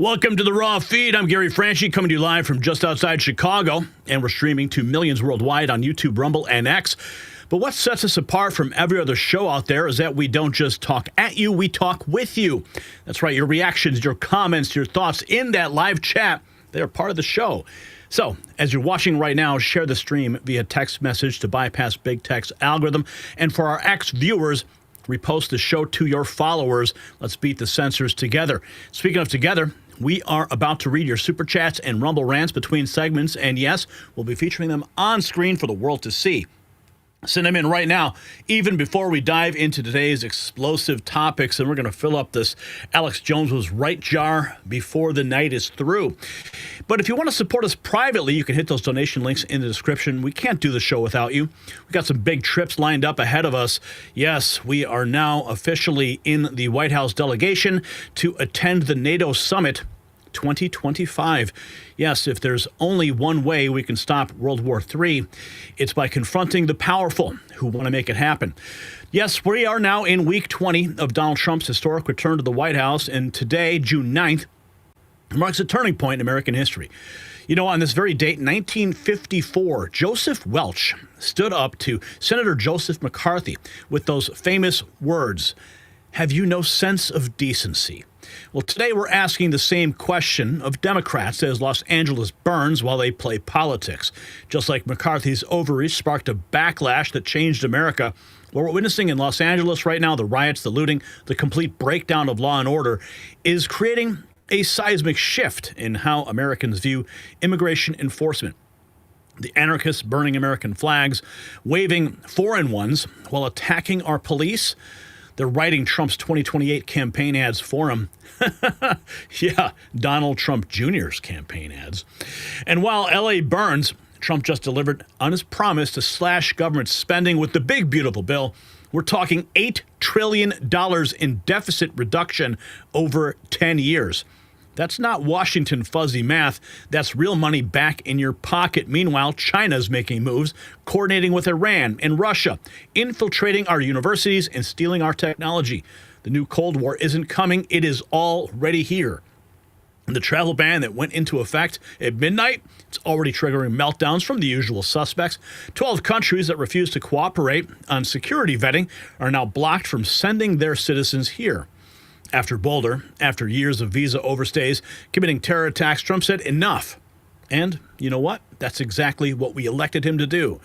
Welcome to the Raw Feed. I'm Gary Franchi, coming to you live from just outside Chicago, and we're streaming to millions worldwide on YouTube, Rumble, and X. But what sets us apart from every other show out there is that we don't just talk at you, we talk with you. That's right, your reactions, your comments, your thoughts in that live chat, they're part of the show. So, as you're watching right now, share the stream via text message to bypass big tech's algorithm. And for our X viewers, repost the show to your followers. Let's beat the censors together. Speaking of together, we are about to read your super chats and Rumble rants between segments, and yes, we'll be featuring them on screen for the world to see. Send them in right now, even before we dive into today's explosive topics, and we're going to fill up this Alex Jones was right jar before the night is through. But if you want to support us privately, you can hit those donation links in the description. We can't do the show without you. We've got some big trips lined up ahead of us. Yes, we are now officially in the White House delegation to attend the NATO summit 2025. Yes, if there's only one way we can stop World War III, it's by confronting the powerful who want to make it happen. Yes, we are now in week 20 of Donald Trump's historic return to the White House, and today, June 9th, marks a turning point in American history. You know, on this very date, 1954, Joseph Welch stood up to Senator Joseph McCarthy with those famous words, "Have you no sense of decency?" Well, today we're asking the same question of Democrats as Los Angeles burns while they play politics. Just like McCarthy's ovaries sparked a backlash that changed America, what we're witnessing in Los Angeles right now, the riots, the looting, the complete breakdown of law and order, is creating a seismic shift in how Americans view immigration enforcement. The anarchists burning American flags, waving foreign ones while attacking our police. They're writing Trump's 2028 campaign ads for him. Yeah, Donald Trump Jr.'s campaign ads. And while L.A. burns, Trump just delivered on his promise to slash government spending with the big, beautiful bill. We're talking $8 trillion in deficit reduction over 10 years. That's not Washington fuzzy math. That's real money back in your pocket. Meanwhile, China's making moves, coordinating with Iran and Russia, infiltrating our universities and stealing our technology. The new Cold War isn't coming. It is already here. The travel ban that went into effect at midnight, it's already triggering meltdowns from the usual suspects. 12 countries that refuse to cooperate on security vetting are now blocked from sending their citizens here. After Boulder, after years of visa overstays, committing terror attacks, Trump said enough. And you know what? That's exactly what we elected him to do.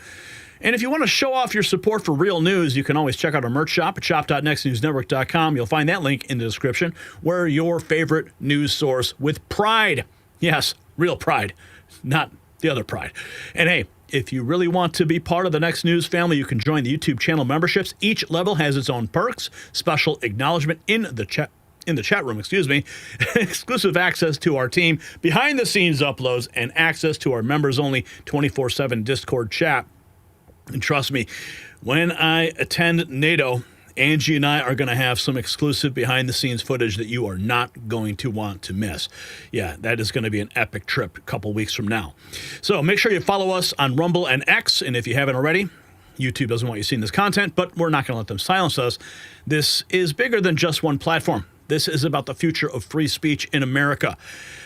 And if you want to show off your support for real news, you can always check out our merch shop at shop.nextnewsnetwork.com. You'll find that link in the description. We're your favorite news source with pride. Yes, real pride, not the other pride. And hey, if you really want to be part of the Next News family, you can join the YouTube channel memberships. Each level has its own perks, special acknowledgement in the chat room, exclusive access to our team, behind-the-scenes uploads, and access to our members-only 24/7 Discord chat. And trust me, when I attend NATO, Angie and I are going to have some exclusive behind-the-scenes footage that you are not going to want to miss. Yeah, that is going to be an epic trip a couple weeks from now. So make sure you follow us on Rumble and X, and if you haven't already, YouTube doesn't want you seeing this content, but we're not going to let them silence us. This is bigger than just one platform. This is about the future of free speech in America.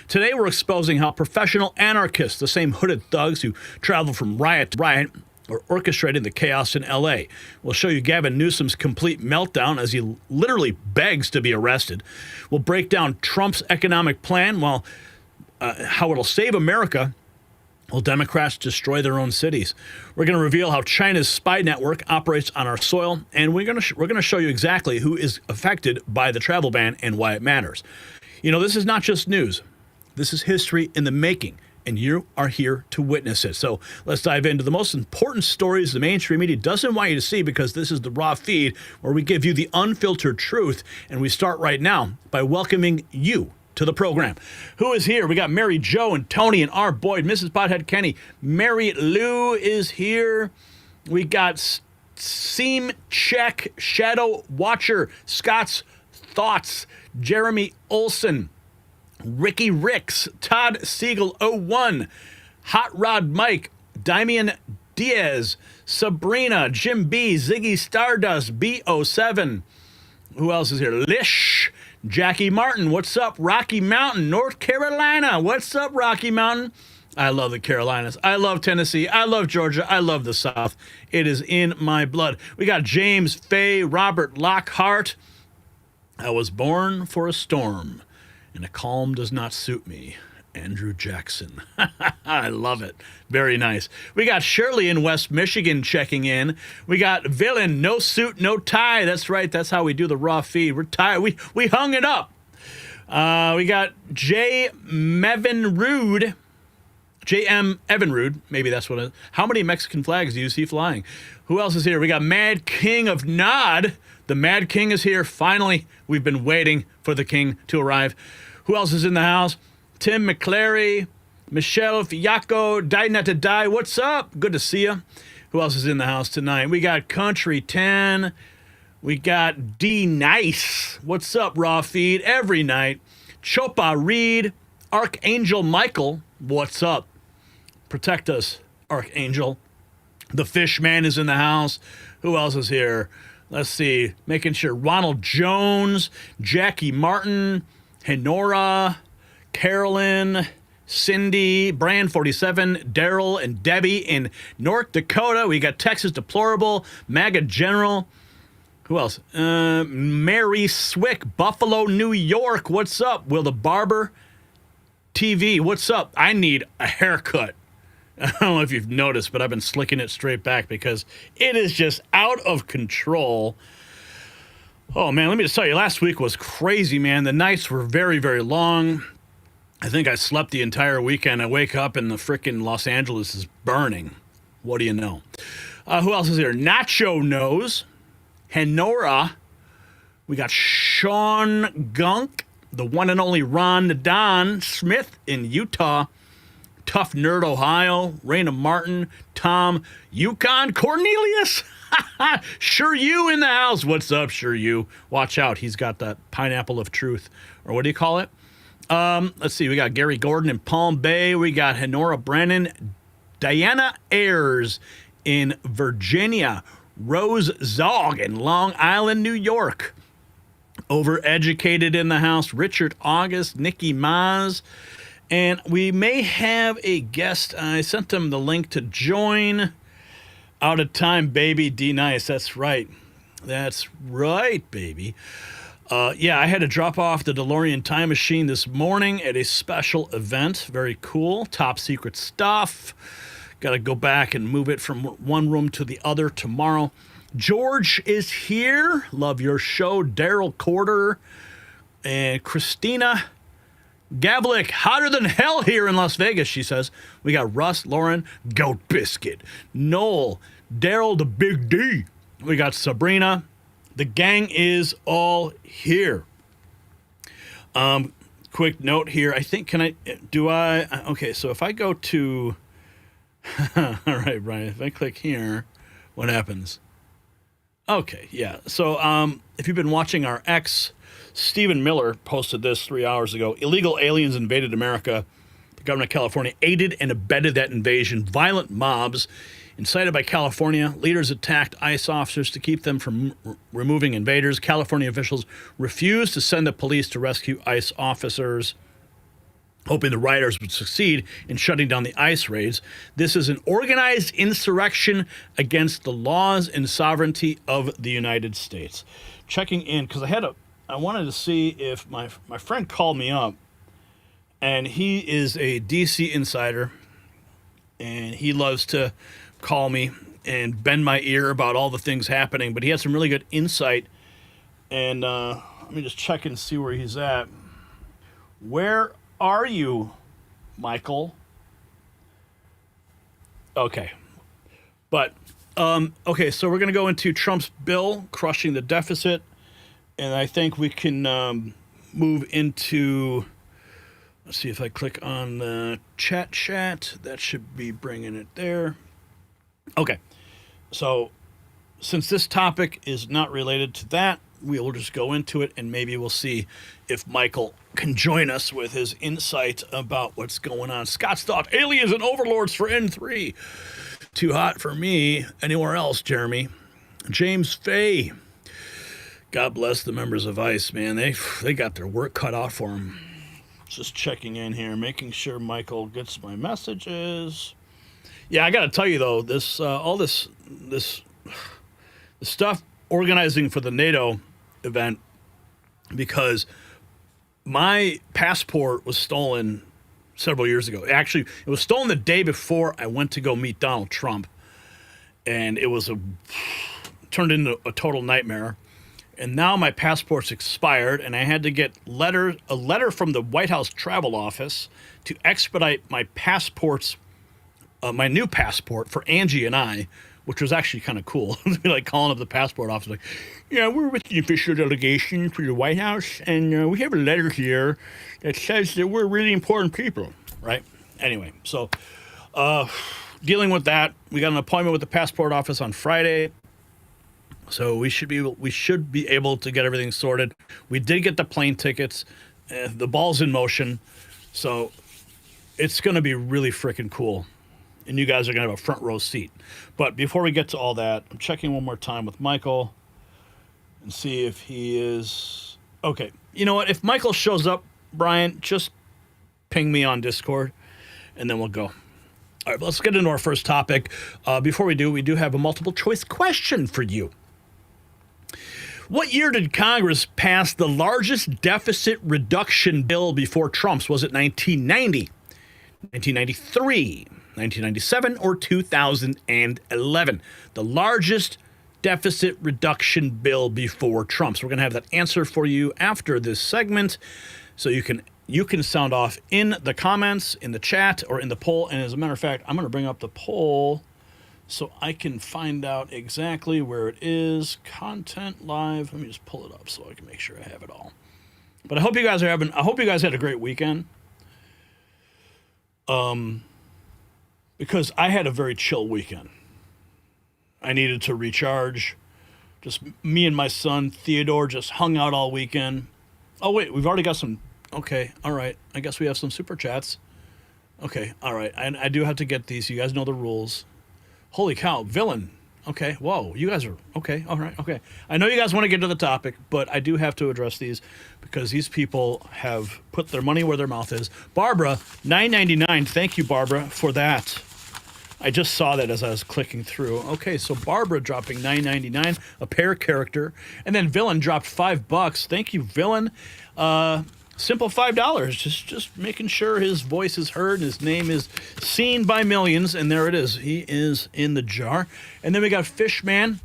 Today, we're exposing how professional anarchists, the same hooded thugs who travel from riot to riot, are orchestrating the chaos in L.A. We'll show you Gavin Newsom's complete meltdown as he literally begs to be arrested. We'll break down Trump's economic plan, while how it'll save America while Democrats destroy their own cities. We're going to reveal how China's spy network operates on our soil, and we're going to show you exactly who is affected by the travel ban and why it matters. You know, this is not just news. This is history in the making, and you are here to witness it. So let's dive into the most important stories the mainstream media doesn't want you to see, because this is the Raw Feed, where we give you the unfiltered truth, and we start right now by welcoming you to the program. Who is here? We got Mary Jo and Tony and R. Boyd, Mrs. Pothead Kenny. Mary Lou is here. We got Seam Check, Shadow Watcher, Scott's Thoughts, Jeremy Olson, Ricky Ricks, Todd Siegel 01, Hot Rod Mike, Damian Diaz, Sabrina, Jim B, Ziggy Stardust, B07. Who else is here? Lish, Jackie Martin, what's up? Rocky Mountain, North Carolina. What's up, Rocky Mountain? I love the Carolinas. I love Tennessee. I love Georgia. I love the South. It is in my blood. We got James Fay, Robert Lockhart. I was born for a storm, and a calm does not suit me. Andrew Jackson. I love it. Very nice. We got Shirley in West Michigan checking in. We got Villain, no suit, no tie. That's right. That's how we do the raw feed. We're tired. We hung it up. We got J. Mevinrude. J.M. Evinrude, maybe that's what it is. How many Mexican flags do you see flying? Who else is here? We got Mad King of Nod. The Mad King is here. Finally, we've been waiting for the king to arrive. Who else is in the house? Tim McClary, Michelle Fiaco, Die Not to Die. What's up? Good to see you. Who else is in the house tonight? We got Country 10. We got D Nice. What's up, Raw Feed? Every night. Chopa Reed, Archangel Michael. What's up? Protect us, Archangel. The Fishman is in the house. Who else is here? Let's see. Making sure. Ronald Jones, Jackie Martin, Henora, Carolyn, Cindy, Brand 47, Daryl, and Debbie in North Dakota. We got Texas Deplorable, MAGA General. Who else? Mary Swick, Buffalo, New York. What's up? Will the Barber TV. What's up? I need a haircut. I don't know if you've noticed, but I've been slicking it straight back because it is just out of control. Oh, man, let me just tell you, last week was crazy, man. The nights were very, very long. I think I slept the entire weekend. I wake up and the frickin' Los Angeles is burning. What do you know? Who else is here? Nacho Nose, Henora. We got Sean Gunk, the one and only Ron Don Smith in Utah. Tough Nerd, Ohio, Raina Martin, Tom, Yukon, Cornelius. Sure you in the house. What's up, Sure you? Watch out. He's got that pineapple of truth. Or what do you call it? Let's see. We got Gary Gordon in Palm Bay. We got Honora Brennan, Diana Ayers in Virginia, Rose Zog in Long Island, New York. Overeducated in the house, Richard August, Nikki Maz. And we may have a guest. I sent them the link to join. Out of time, baby. D Nice. That's right. That's right, baby. Yeah, I had to drop off the DeLorean time machine this morning at a special event. Very cool. Top secret stuff. Got to go back and move it from one room to the other tomorrow. George is here. Love your show. Daryl Corder and Christina Gavlik, hotter than hell here in Las Vegas, she says. We got Russ, Lauren, Goat Biscuit, Noel, Daryl the Big D. We got Sabrina. The gang is all here. Quick note here. I think, okay, so if I go to, all right, Brian, if I click here, what happens? Okay, yeah. So if you've been watching our X, Stephen Miller posted this 3 hours ago. Illegal aliens invaded America. The government of California aided and abetted that invasion. Violent mobs incited by California. Leaders attacked ICE officers to keep them from removing invaders. California officials refused to send the police to rescue ICE officers, hoping the rioters would succeed in shutting down the ICE raids. This is an organized insurrection against the laws and sovereignty of the United States. Checking in, because I wanted to see if my friend called me up, and he is a DC insider, and he loves to call me and bend my ear about all the things happening, but he had some really good insight, and let me just check and see where he's at. Where are you, Michael? Okay. But, okay, so we're going to go into Trump's bill, crushing the deficit. And I think we can move into, let's see if I click on the chat. That should be bringing it there. Okay. So since this topic is not related to that, we will just go into it, and maybe we'll see if Michael can join us with his insight about what's going on. Scott's thought, aliens and overlords for N3. Too hot for me. Anywhere else, Jeremy? James Fay. God bless the members of ICE, man. They got their work cut out for them. Just checking in here, making sure Michael gets my messages. Yeah, I got to tell you though, this stuff organizing for the NATO event, because my passport was stolen several years ago. Actually, it was stolen the day before I went to go meet Donald Trump, and it was turned into a total nightmare. And now my passport's expired, and I had to get a letter from the White House Travel Office to expedite my passports, my new passport for Angie and I, which was actually kind of cool. Like calling up the passport office, like, yeah, we're with the official delegation for the White House, and we have a letter here that says that we're really important people, right? Anyway, so dealing with that, we got an appointment with the passport office on Friday, so we should be able to get everything sorted. We did get the plane tickets, the ball's in motion, so it's going to be really freaking cool. And you guys are going to have a front row seat. But before we get to all that, I'm checking one more time with Michael and see if he is... Okay, you know what? If Michael shows up, Brian, just ping me on Discord, and then we'll go. All right, let's get into our first topic. Before we do have a multiple choice question for you. What year did Congress pass the largest deficit reduction bill before Trump's? Was it 1990, 1993, 1997, or 2011? The largest deficit reduction bill before Trump's. We're going to have that answer for you after this segment, so you can sound off in the comments, in the chat, or in the poll. And as a matter of fact, I'm going to bring up the poll so I can find out exactly where it is. Content live. Let me just pull it up so I can make sure I have it all. But I hope you guys had a great weekend. Because I had a very chill weekend. I needed to recharge. Just me and my son, Theodore, just hung out all weekend. Oh, wait, we've already got some... Okay, all right. I guess we have some super chats. Okay, all right. I do have to get these. You guys know the rules. Holy cow, villain. Okay, whoa, you guys are... Okay, all right, okay. I know you guys want to get to the topic, but I do have to address these because these people have put their money where their mouth is. Barbara, $9.99. Thank you, Barbara, for that. I just saw that as I was clicking through. Okay, so Barbara dropping $9.99, a pair character, and then Villain dropped $5. Thank you, Villain. Simple $5. Just making sure his voice is heard and his name is seen by millions, and there it is. He is in the jar. And then we got Fishman.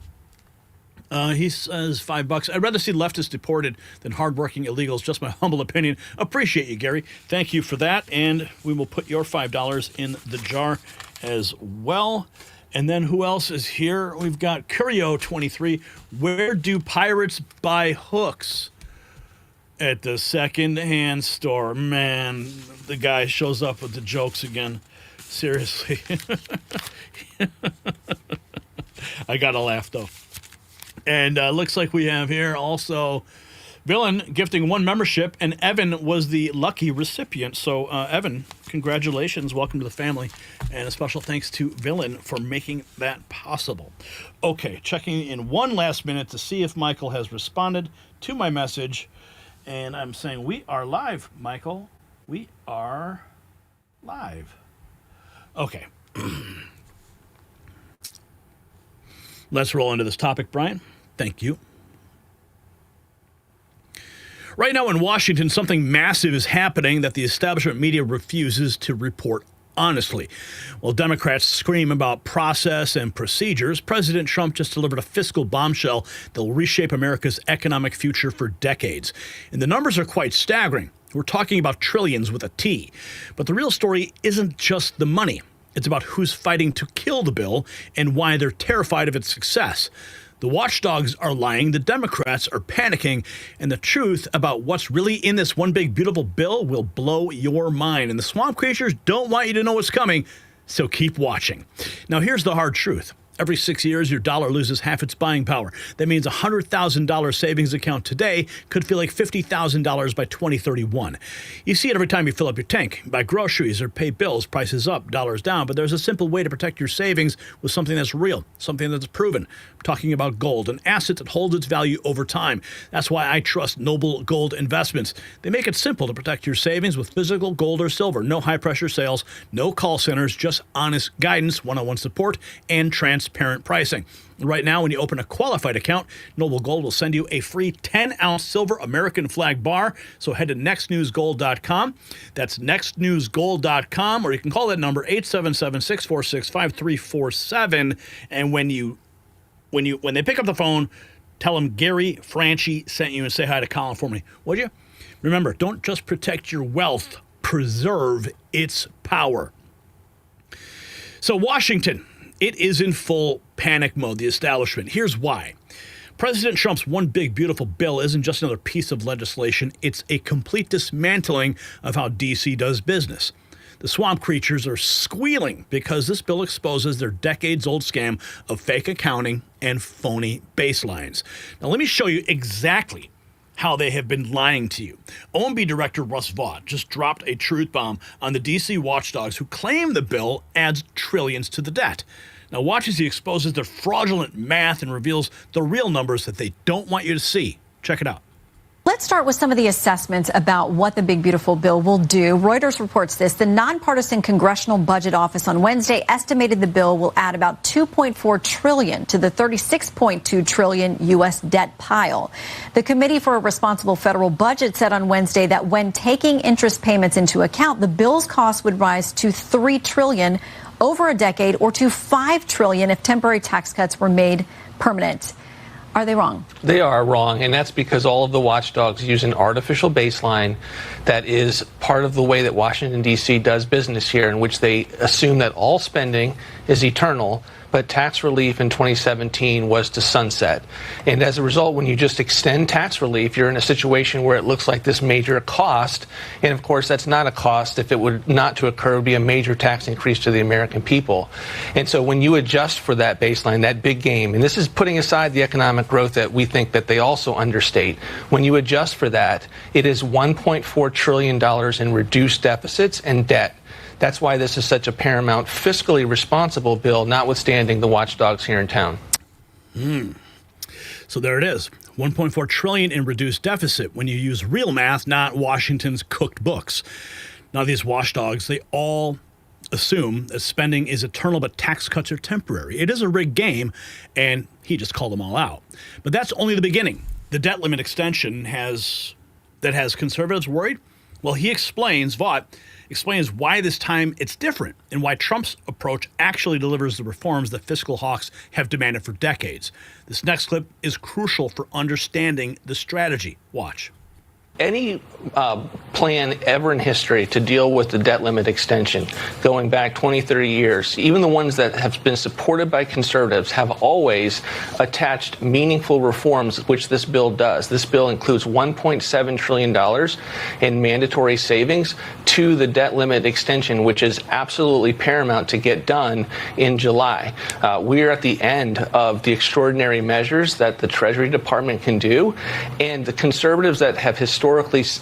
He says $5. I'd rather see leftists deported than hardworking illegals. Just my humble opinion. Appreciate you, Gary. Thank you for that. And we will put your $5 in the jar as well. And then who else is here? We've got Curio23. Where do pirates buy hooks? At the second-hand store. Man, the guy shows up with the jokes again. Seriously. I gotta laugh, though. And looks like we have here also Villain gifting 1 membership, and Evan was the lucky recipient. So, Evan, congratulations. Welcome to the family. And a special thanks to Villain for making that possible. Okay, checking in one last minute to see if Michael has responded to my message. And I'm saying, we are live, Michael. We are live. Okay. Let's roll into this topic, Brian. Thank you. Right now in Washington, something massive is happening that the establishment media refuses to report honestly. While Democrats scream about process and procedures, President Trump just delivered a fiscal bombshell that will reshape America's economic future for decades. And the numbers are quite staggering. We're talking about trillions with a T. But the real story isn't just the money. It's about who's fighting to kill the bill and why they're terrified of its success. The watchdogs are lying, the Democrats are panicking, and the truth about what's really in this one big beautiful bill will blow your mind. And the swamp creatures don't want you to know what's coming, so keep watching. Now here's the hard truth. Every 6 years, your dollar loses half its buying power. That means a $100,000 savings account today could feel like $50,000 by 2031. You see it every time you fill up your tank, buy groceries, or pay bills. Prices up, dollars down. But there's a simple way to protect your savings with something that's real, something that's proven. I'm talking about gold, an asset that holds its value over time. That's why I trust Noble Gold Investments. They make it simple to protect your savings with physical gold or silver. No high-pressure sales, no call centers, just honest guidance, one-on-one support, and transparent pricing. Right now, when you open a qualified account, Noble Gold will send you a free 10-ounce silver American flag bar. So head to nextnewsgold.com. That's nextnewsgold.com, or you can call that number 877-646-5347. And when they pick up the phone, tell them Gary Franchi sent you and say hi to Colin for me, would you? Remember, don't just protect your wealth, preserve its power. So Washington, it is in full panic mode, the establishment. Here's why. President Trump's one big, beautiful bill isn't just another piece of legislation. It's a complete dismantling of how D.C. does business. The swamp creatures are squealing because this bill exposes their decades-old scam of fake accounting and phony baselines. Now, let me show you exactly how they have been lying to you. OMB Director Russ Vaught just dropped a truth bomb on the D.C. watchdogs who claim the bill adds trillions to the debt. Now watch as he exposes their fraudulent math and reveals the real numbers that they don't want you to see. Check it out. Let's start with some of the assessments about what the big, beautiful bill will do. Reuters reports this. The nonpartisan Congressional Budget Office on Wednesday estimated the bill will add about $2.4 trillion to the $36.2 trillion U.S. debt pile. The Committee for a Responsible Federal Budget said on Wednesday that when taking interest payments into account, the bill's cost would rise to $3 trillion over a decade, or to $5 trillion if temporary tax cuts were made permanent. Are they wrong? They are wrong, and that's because all of the watchdogs use an artificial baseline that is part of the way that Washington, D.C. does business here, in which they assume that all spending is eternal, but tax relief in 2017 was to sunset. And as a result, when you just extend tax relief, you're in a situation where it looks like this major cost. And of course, that's not a cost. If it would not to occur, it would be a major tax increase to the American people. And so when you adjust for that baseline, that big game, and this is putting aside the economic growth that we think that they also understate, when you adjust for that, it is $1.4 trillion in reduced deficits and debt. That's why this is such a paramount, fiscally responsible bill, notwithstanding the watchdogs here in town. So there it is. $1.4 trillion in reduced deficit when you use real math, not Washington's cooked books. Now, these watchdogs, they all assume that spending is eternal, but tax cuts are temporary. It is a rigged game, and he just called them all out. But that's only the beginning. The debt limit extension has conservatives worried. Well, Vaught explains why this time it's different and why Trump's approach actually delivers the reforms that fiscal hawks have demanded for decades. This next clip is crucial for understanding the strategy. Watch. Any plan ever in history to deal with the debt limit extension going back 20, 30 years, even the ones that have been supported by conservatives, have always attached meaningful reforms, which this bill does. This bill includes $1.7 trillion in mandatory savings to the debt limit extension, which is absolutely paramount to get done in July. We're at the end of the extraordinary measures that the Treasury Department can do, and the conservatives that have historically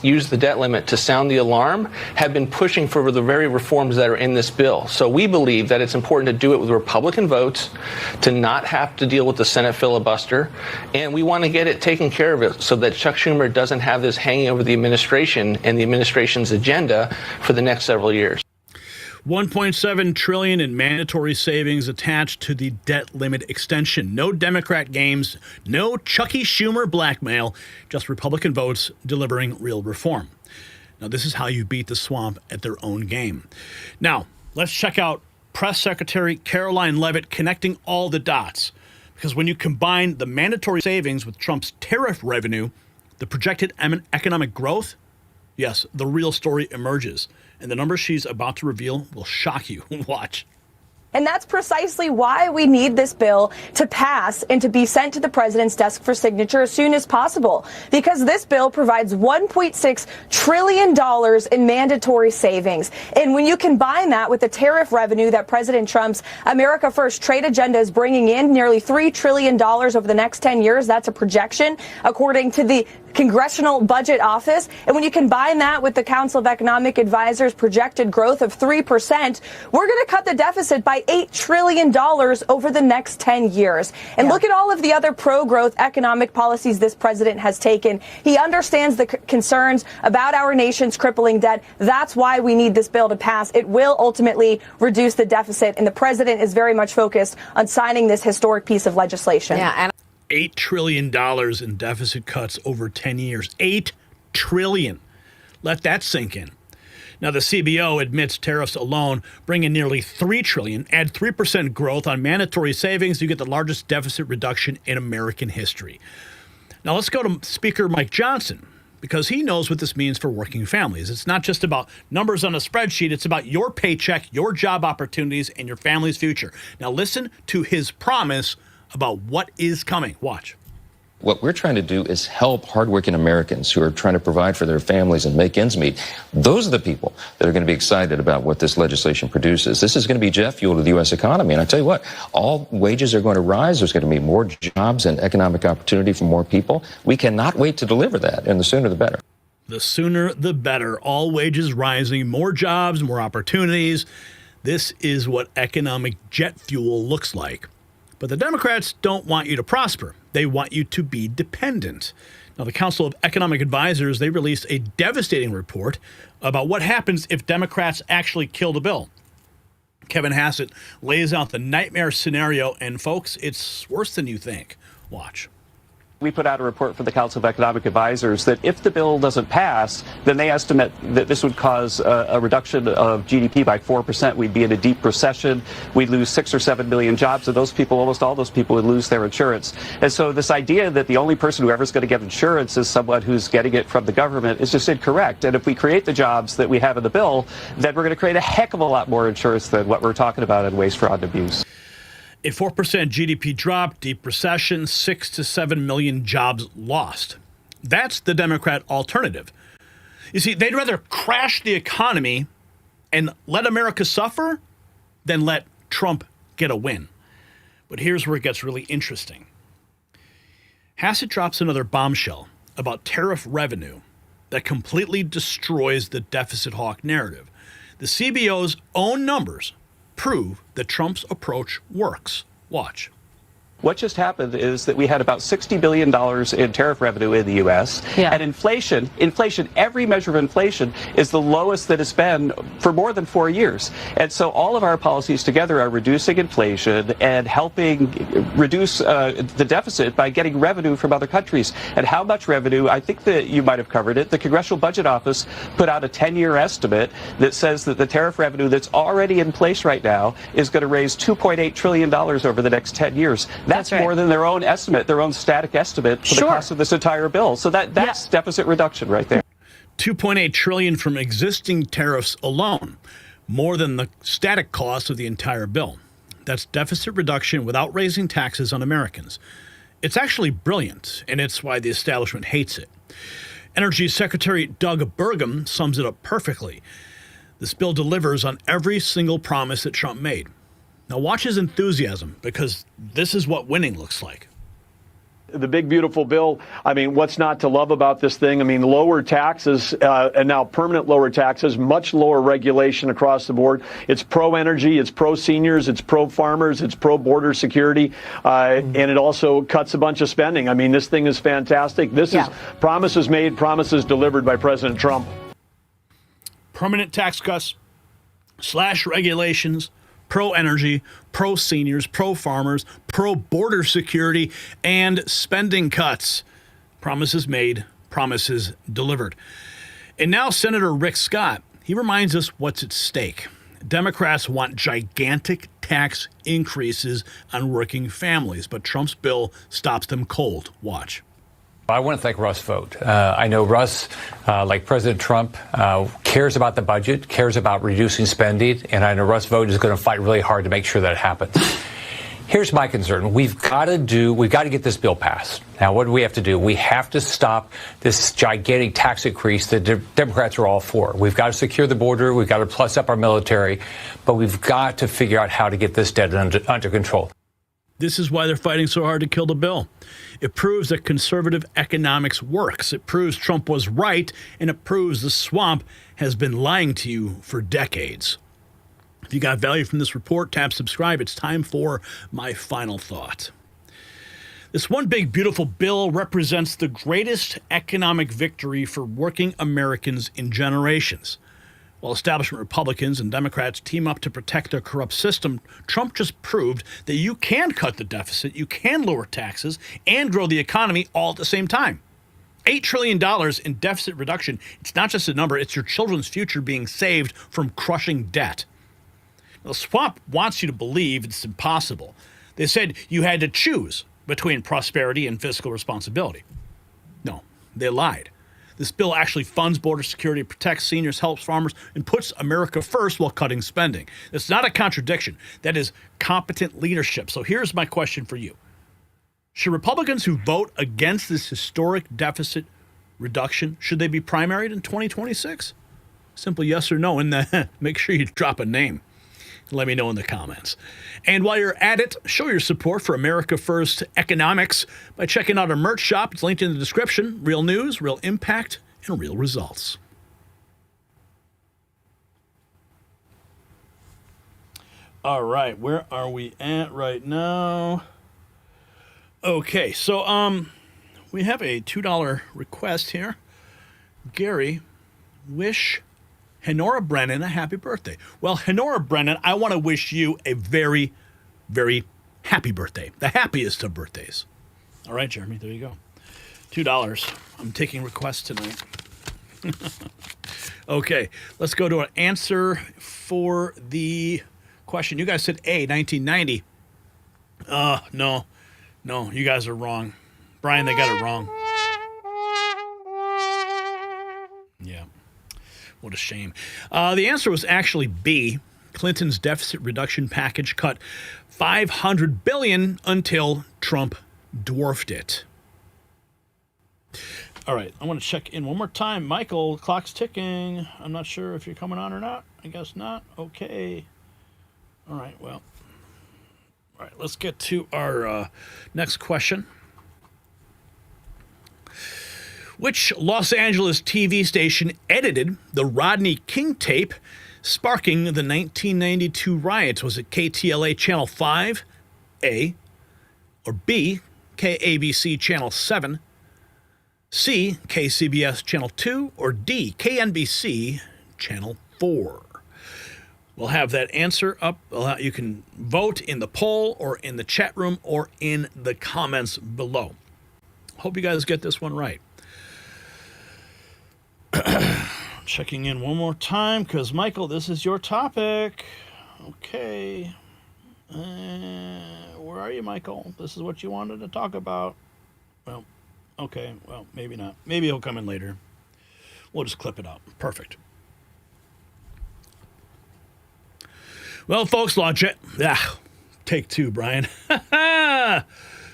used the debt limit to sound the alarm have been pushing for the very reforms that are in this bill. So we believe that it's important to do it with Republican votes, to not have to deal with the Senate filibuster, and we want to get it taken care of it so that Chuck Schumer doesn't have this hanging over the administration and the administration's agenda for the next several years. $1.7 trillion in mandatory savings attached to the debt limit extension. No Democrat games, no Chucky Schumer blackmail, just Republican votes delivering real reform. Now, this is how you beat the swamp at their own game. Now, let's check out Press Secretary Caroline Leavitt connecting all the dots. Because when you combine the mandatory savings with Trump's tariff revenue, the projected economic growth, yes, the real story emerges. And the numbers she's about to reveal will shock you. Watch. And that's precisely why we need this bill to pass and to be sent to the president's desk for signature as soon as possible. Because this bill provides $1.6 trillion in mandatory savings. And when you combine that with the tariff revenue that President Trump's America First trade agenda is bringing in, nearly $3 trillion over the next 10 years, that's a projection, according to the Congressional Budget Office. And when you combine that with the Council of Economic Advisors projected growth of 3%, we're going to cut the deficit by $8 trillion over the next 10 years. And look at all of the other pro-growth economic policies this president has taken. He understands the concerns about our nation's crippling debt. That's why we need this bill to pass. It will ultimately reduce the deficit, and the president is very much focused on signing this historic piece of legislation. Yeah, $8 trillion in deficit cuts over 10 years. $8 trillion. Let that sink in. Now, the CBO admits tariffs alone bring in nearly $3 trillion. Add 3% growth on mandatory savings, you get the largest deficit reduction in American history. Now, let's go to Speaker Mike Johnson, because he knows what this means for working families. It's not just about numbers on a spreadsheet. It's about your paycheck, your job opportunities, and your family's future. Now, listen to his promise about what is coming. Watch. What we're trying to do is help hardworking Americans who are trying to provide for their families and make ends meet. Those are the people that are going to be excited about what this legislation produces. This is going to be jet fuel to the U.S. economy. And I tell you what, all wages are going to rise. There's going to be more jobs and economic opportunity for more people. We cannot wait to deliver that, and the sooner the better. The sooner the better. All wages rising, more jobs, more opportunities. This is what economic jet fuel looks like. But the Democrats don't want you to prosper. They want you to be dependent. Now, the Council of Economic Advisors, they released a devastating report about what happens if Democrats actually kill the bill. Kevin Hassett lays out the nightmare scenario, and folks, it's worse than you think. Watch. We put out a report for the Council of Economic Advisors that if the bill doesn't pass, then they estimate that this would cause a reduction of GDP by 4%. We'd be in a deep recession. We'd lose 6 or 7 million jobs, and those people, almost all those people, would lose their insurance. And so this idea that the only person who ever is going to get insurance is someone who's getting it from the government is just incorrect. And if we create the jobs that we have in the bill, then we're going to create a heck of a lot more insurance than what we're talking about in waste, fraud, and abuse. A 4% GDP drop, deep recession, 6 to 7 million jobs lost. That's the Democrat alternative. You see, they'd rather crash the economy and let America suffer than let Trump get a win. But here's where it gets really interesting. Hassett drops another bombshell about tariff revenue that completely destroys the deficit hawk narrative. The CBO's own numbers prove that Trump's approach works. Watch. What just happened is that we had about $60 billion in tariff revenue in the U.S. And inflation, every measure of inflation is the lowest that it's been for more than 4 years. And so all of our policies together are reducing inflation and helping reduce the deficit by getting revenue from other countries. And how much revenue? I think that you might have covered it. The Congressional Budget Office put out a 10-year estimate that says that the tariff revenue that's already in place right now is going to raise $2.8 trillion over the next 10 years. That's right. More than their own estimate, their own static estimate for the cost of this entire bill. So that's deficit reduction right there. $2.8 trillion from existing tariffs alone, more than the static cost of the entire bill. That's deficit reduction without raising taxes on Americans. It's actually brilliant, and it's why the establishment hates it. Energy Secretary Doug Burgum sums it up perfectly. This bill delivers on every single promise that Trump made. Now watch his enthusiasm, because this is what winning looks like. The big, beautiful bill. I mean, what's not to love about this thing? I mean, lower taxes and now permanent lower taxes, much lower regulation across the board. It's pro-energy, it's pro-seniors, it's pro-farmers, it's pro-border security, and it also cuts a bunch of spending. I mean, this thing is fantastic. This is promises made, promises delivered by President Trump. Permanent tax cuts, slash regulations, pro-energy, pro-seniors, pro-farmers, pro-border security, and spending cuts. Promises made, promises delivered. And now Senator Rick Scott, he reminds us what's at stake. Democrats want gigantic tax increases on working families, but Trump's bill stops them cold. Watch. I want to thank Russ Vought. I know Russ, like President Trump, cares about the budget, cares about reducing spending, and I know Russ Vought is going to fight really hard to make sure that happens. Here's my concern. We've got to get this bill passed. Now, what do we have to do? We have to stop this gigantic tax increase that Democrats are all for. We've got to secure the border. We've got to plus up our military, but we've got to figure out how to get this debt under control. This is why they're fighting so hard to kill the bill. It proves that conservative economics works. It proves Trump was right, and it proves the swamp has been lying to you for decades. If you got value from this report, tap subscribe. It's time for my final thought. This one big, beautiful bill represents the greatest economic victory for working Americans in generations. While establishment Republicans and Democrats team up to protect their corrupt system, Trump just proved that you can cut the deficit, you can lower taxes, and grow the economy all at the same time. $8 trillion in deficit reduction. It's not just a number, it's your children's future being saved from crushing debt. The swamp wants you to believe it's impossible. They said you had to choose between prosperity and fiscal responsibility. No, they lied. This bill actually funds border security, protects seniors, helps farmers, and puts America first while cutting spending. It's not a contradiction. That is competent leadership. So here's my question for you. Should Republicans who vote against this historic deficit reduction, should they be primaried in 2026? Simple yes or no, and then make sure you drop a name. Let me know in the comments. And while you're at it, show your support for America First Economics by checking out our merch shop. It's linked in the description. Real news, real impact, and real results. All right, where are we at right now? Okay, so we have a $2 request here. Gary, wish Honora Brennan a happy birthday. Well, Honora Brennan, I want to wish you a very, very happy birthday. The happiest of birthdays. All right, Jeremy, there you go. $2. I'm taking requests tonight. Okay, let's go to an answer for the question. You guys said A, 1990. No, you guys are wrong. Brian, they got it wrong. Yeah. What a shame. The answer was actually B. Clinton's deficit reduction package cut $500 billion until Trump dwarfed it. All right, I want to check in one more time. Michael, clock's ticking. I'm not sure if you're coming on or not. I guess not. Okay. All right, well. All right, let's get to our next question. Which Los Angeles TV station edited the Rodney King tape sparking the 1992 riots? Was it KTLA Channel 5, A, or B, KABC Channel 7, C, KCBS Channel 2, or D, KNBC Channel 4? We'll have that answer up. You can vote in the poll or in the chat room or in the comments below. Hope you guys get this one right. Checking in one more time because, Michael, this is your topic. Okay. Where are you, Michael? This is what you wanted to talk about. Well, okay. Well, maybe not. Maybe he'll come in later. We'll just clip it out. Perfect. Well, folks, launch it. Take two, Brian.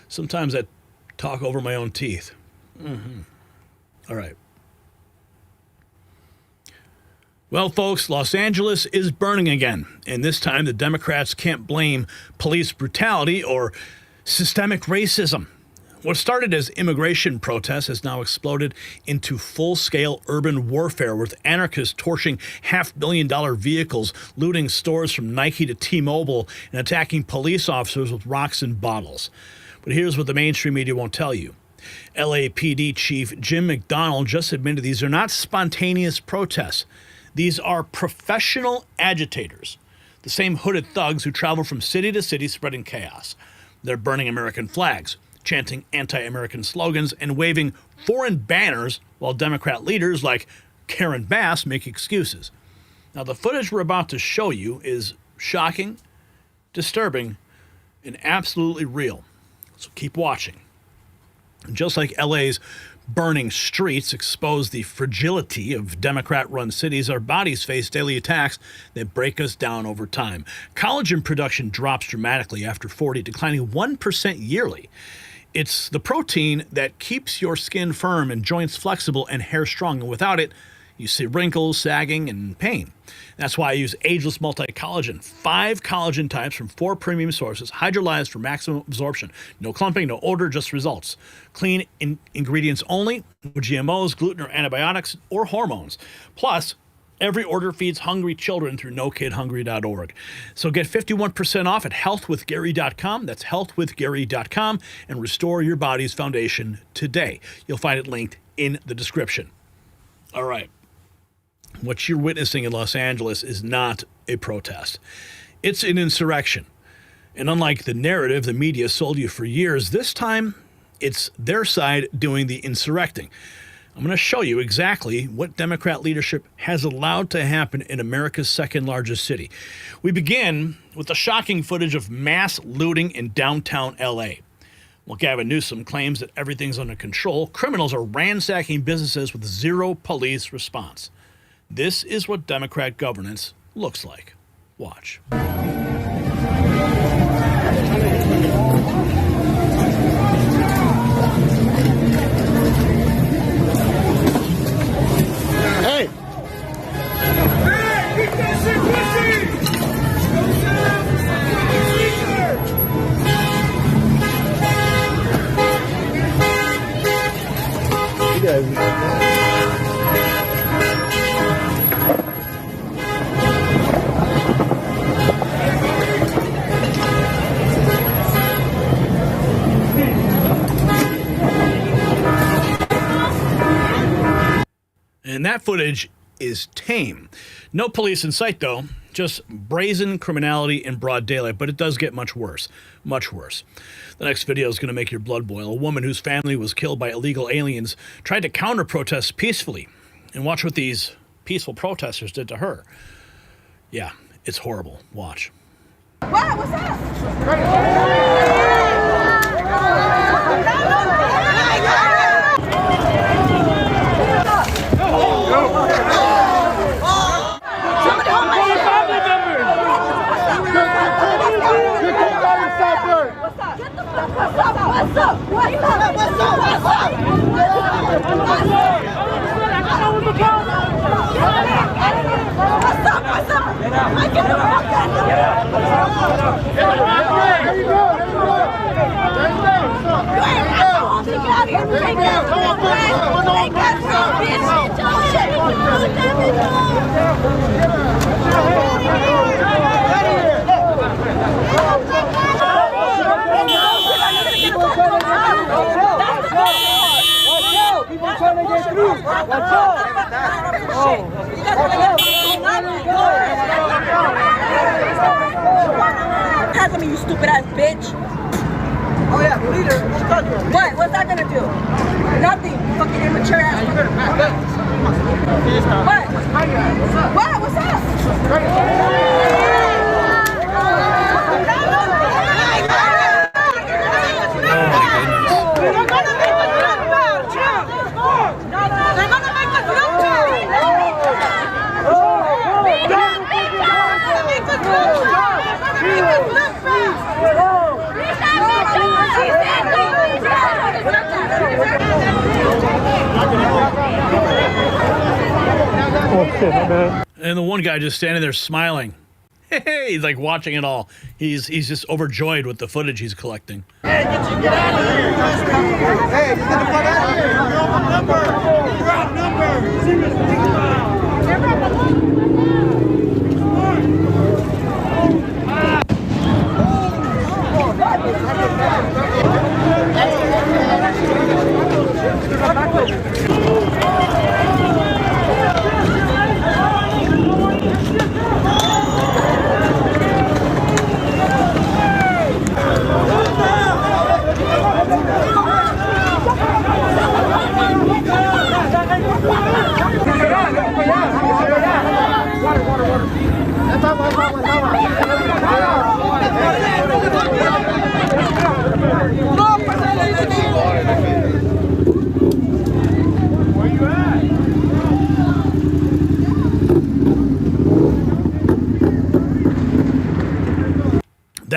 Sometimes I talk over my own teeth. All right. Well, folks, Los Angeles is burning again, and this time the Democrats can't blame police brutality or systemic racism. What started as immigration protests has now exploded into full-scale urban warfare, with anarchists torching $500,000 vehicles, looting stores from Nike to T-Mobile, and attacking police officers with rocks and bottles. But here's what the mainstream media won't tell you. LAPD Chief Jim McDonnell just admitted these are not spontaneous protests. These are professional agitators, the same hooded thugs who travel from city to city spreading chaos. They're burning American flags, chanting anti-American slogans, and waving foreign banners while Democrat leaders like Karen Bass make excuses. Now, the footage we're about to show you is shocking, disturbing, and absolutely real. So keep watching. Just like LA's burning streets expose the fragility of Democrat-run cities, our bodies face daily attacks that break us down over time. Collagen production drops dramatically after 40, declining 1% yearly. It's the protein that keeps your skin firm and joints flexible and hair strong, and without it, you see wrinkles, sagging, and pain. That's why I use Ageless Multi-Collagen. 5 collagen types from 4 premium sources, hydrolyzed for maximum absorption. No clumping, no odor, just results. Clean ingredients only, no GMOs, gluten, or antibiotics, or hormones. Plus, every order feeds hungry children through nokidhungry.org. So get 51% off at healthwithgary.com. That's healthwithgary.com, and restore your body's foundation today. You'll find it linked in the description. All right. What you're witnessing in Los Angeles is not a protest. It's an insurrection. And unlike the narrative the media sold you for years, this time it's their side doing the insurrecting. I'm going to show you exactly what Democrat leadership has allowed to happen in America's second largest city. We begin with the shocking footage of mass looting in downtown LA. While Gavin Newsom claims that everything's under control, criminals are ransacking businesses with zero police response. This is what Democrat governance looks like. Watch. Hey! Hey, get that shit pussy! You guys. And that footage is tame. No police in sight, though. Just brazen criminality in broad daylight. But it does get much worse. Much worse. The next video is going to make your blood boil. A woman whose family was killed by illegal aliens tried to counter-protest peacefully. And watch what these peaceful protesters did to her. Yeah, it's horrible. Watch. Wow, what's up? What's up? Pass me, you stupid ass bitch. Oh yeah, leader. What? What's that gonna do? Nothing. You fucking immature ass. What? What? What's up? And the one guy just standing there smiling. Hey, he's like watching it all. He's just overjoyed with the footage he's collecting. Hey, get out of here! Hey, get the fuck out of here! You're outnumbered! You're outnumbered!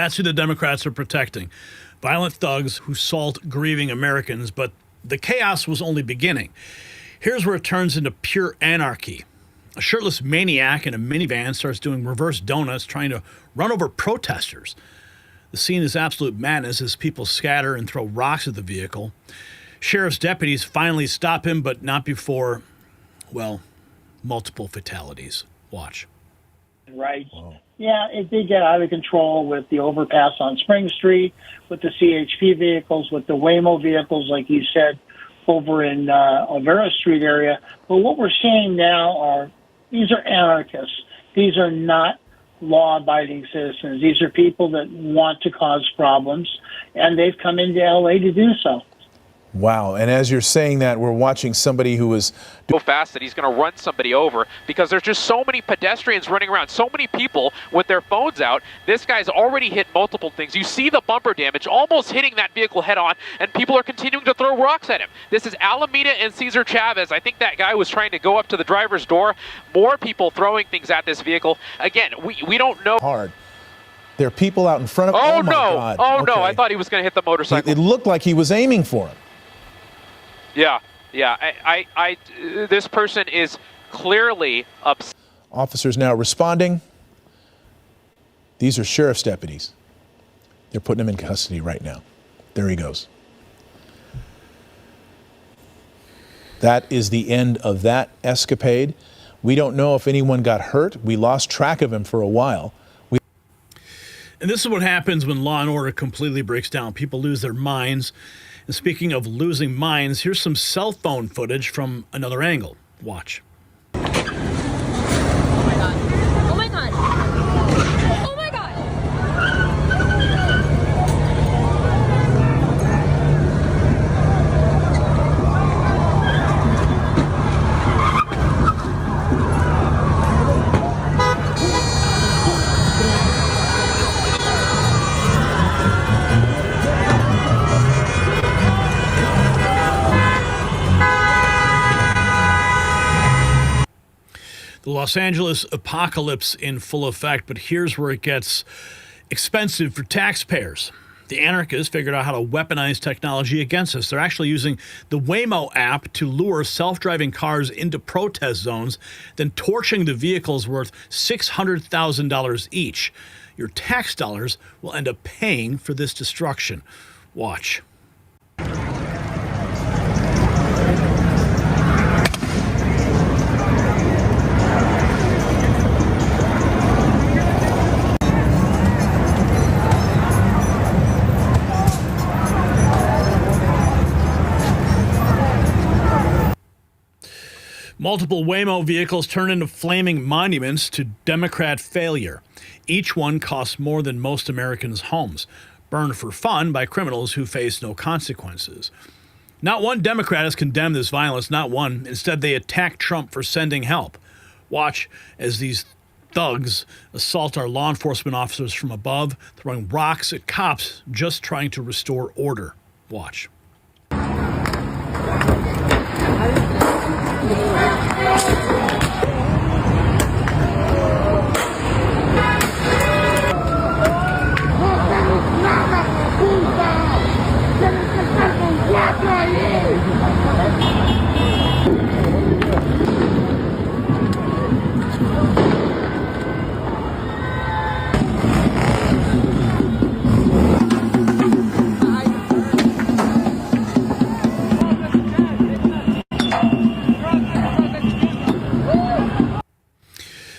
That's who the Democrats are protecting. Violent thugs who assault grieving Americans, but the chaos was only beginning. Here's where it turns into pure anarchy. A shirtless maniac in a minivan starts doing reverse donuts trying to run over protesters. The scene is absolute madness as people scatter and throw rocks at the vehicle. Sheriff's deputies finally stop him, but not before, well, multiple fatalities. Watch. Right. Wow. Yeah, it did get out of control with the overpass on Spring Street, with the CHP vehicles, with the Waymo vehicles, like you said, over in Olvera Street area. But what we're seeing now these are anarchists. These are not law-abiding citizens. These are people that want to cause problems, and they've come into L.A. to do so. Wow. And as you're saying that, we're watching somebody who is so fast that he's going to run somebody over because there's just so many pedestrians running around, so many people with their phones out. This guy's already hit multiple things. You see the bumper damage almost hitting that vehicle head on, and people are continuing to throw rocks at him. This is Alameda and Cesar Chavez. I think that guy was trying to go up to the driver's door. More people throwing things at this vehicle. Again, we don't know. Hard. There are people out in front of him. Oh, my no. God. Oh, okay. no. I thought he was going to hit the motorcycle. It looked like he was aiming for him. Yeah. This person is clearly upset. Officers now responding. These are sheriff's deputies. They're putting him in custody right now. There he goes. That is the end of that escapade. We don't know if anyone got hurt. We lost track of him for a while. And this is what happens when law and order completely breaks down. People lose their minds. And speaking of losing minds, here's some cell phone footage from another angle. Watch. Oh my God. Oh my God. Oh my God. The Los Angeles apocalypse in full effect, but here's where it gets expensive for taxpayers. The anarchists figured out how to weaponize technology against us. They're actually using the Waymo app to lure self-driving cars into protest zones, then torching the vehicles worth $600,000 each. Your tax dollars will end up paying for this destruction. Watch. Multiple Waymo vehicles turn into flaming monuments to Democrat failure. Each one costs more than most Americans' homes, burned for fun by criminals who face no consequences. Not one Democrat has condemned this violence, not one. Instead, they attack Trump for sending help. Watch as these thugs assault our law enforcement officers from above, throwing rocks at cops just trying to restore order. Watch.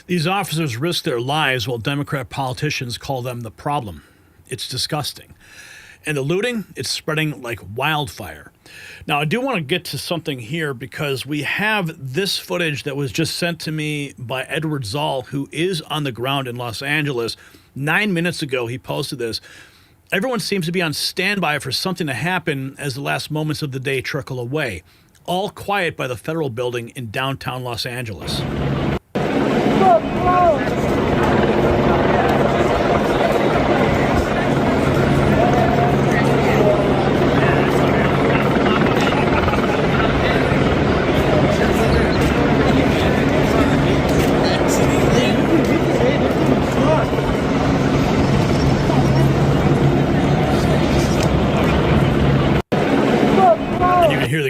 These officers risk their lives while Democrat politicians call them the problem. It's disgusting. And the looting, it's spreading like wildfire. Now, I do want to get to something here because we have this footage that was just sent to me by Edward Zoll, who is on the ground in Los Angeles. 9 minutes ago, he posted this. Everyone seems to be on standby for something to happen as the last moments of the day trickle away. All quiet by the federal building in downtown Los Angeles.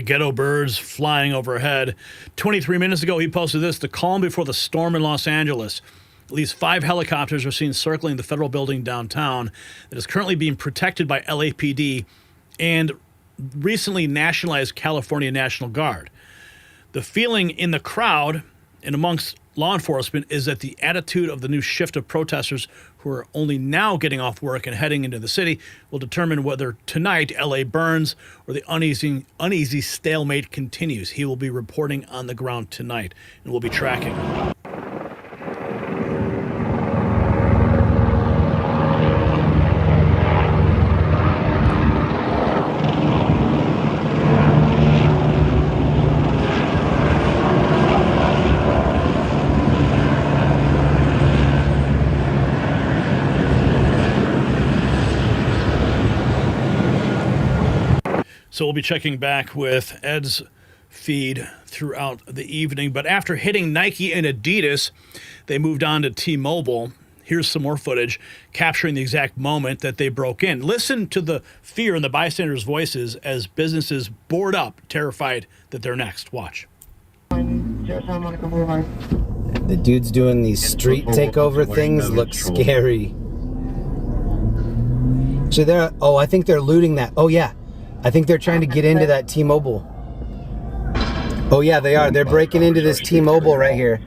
ghetto birds flying overhead. 23 minutes ago, he posted this: the calm before the storm in Los Angeles. At least 5 helicopters are seen circling the federal building downtown that is currently being protected by LAPD and recently nationalized California National Guard. The feeling in the crowd and amongst law enforcement is that the attitude of the new shift of protesters who are only now getting off work and heading into the city will determine whether tonight LA burns or the uneasy stalemate continues. He will be reporting on the ground tonight, and we'll be tracking. So we'll be checking back with Ed's feed throughout the evening. But after hitting Nike and Adidas, they moved on to T-Mobile. Here's some more footage capturing the exact moment that they broke in. Listen to the fear in the bystanders' voices as businesses board up, terrified that they're next. Watch. The dudes doing these street takeover things look scary. So they're, I think they're looting that. Oh yeah. I think they're trying to get into that T-Mobile. Oh yeah, they are. They're breaking into this T-Mobile right here.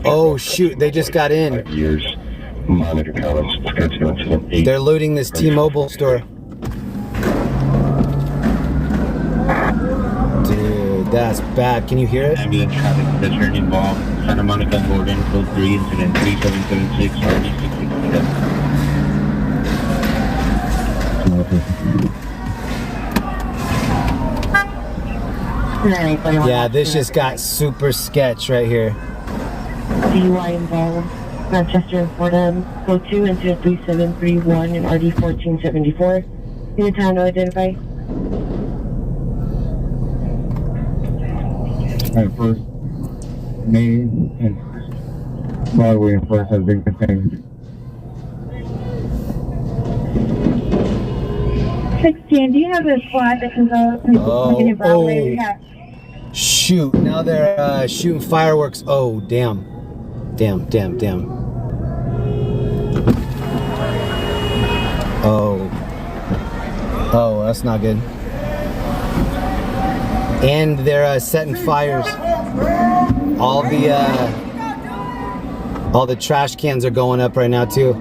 Oh shoot, they just got in. They're looting this T-Mobile store. Dude, that's bad. Can you hear it? Ambulance traffic pedestrian involved. Santa Monica, Gordon, code 3, incident 3776, RD667. Yeah, this just got super sketch right here. DUI involved. Manchester and Fordham. Code 2, incident 3731 and RD 1474. Need time to identify. Alright, first, May and Broadway and First has been contained. 16, do you have a squad that can go to Broadway? Yeah. Shoot, now they're shooting fireworks. Oh, damn. Damn. Oh, that's not good. And they're setting fires. All the trash cans are going up right now too.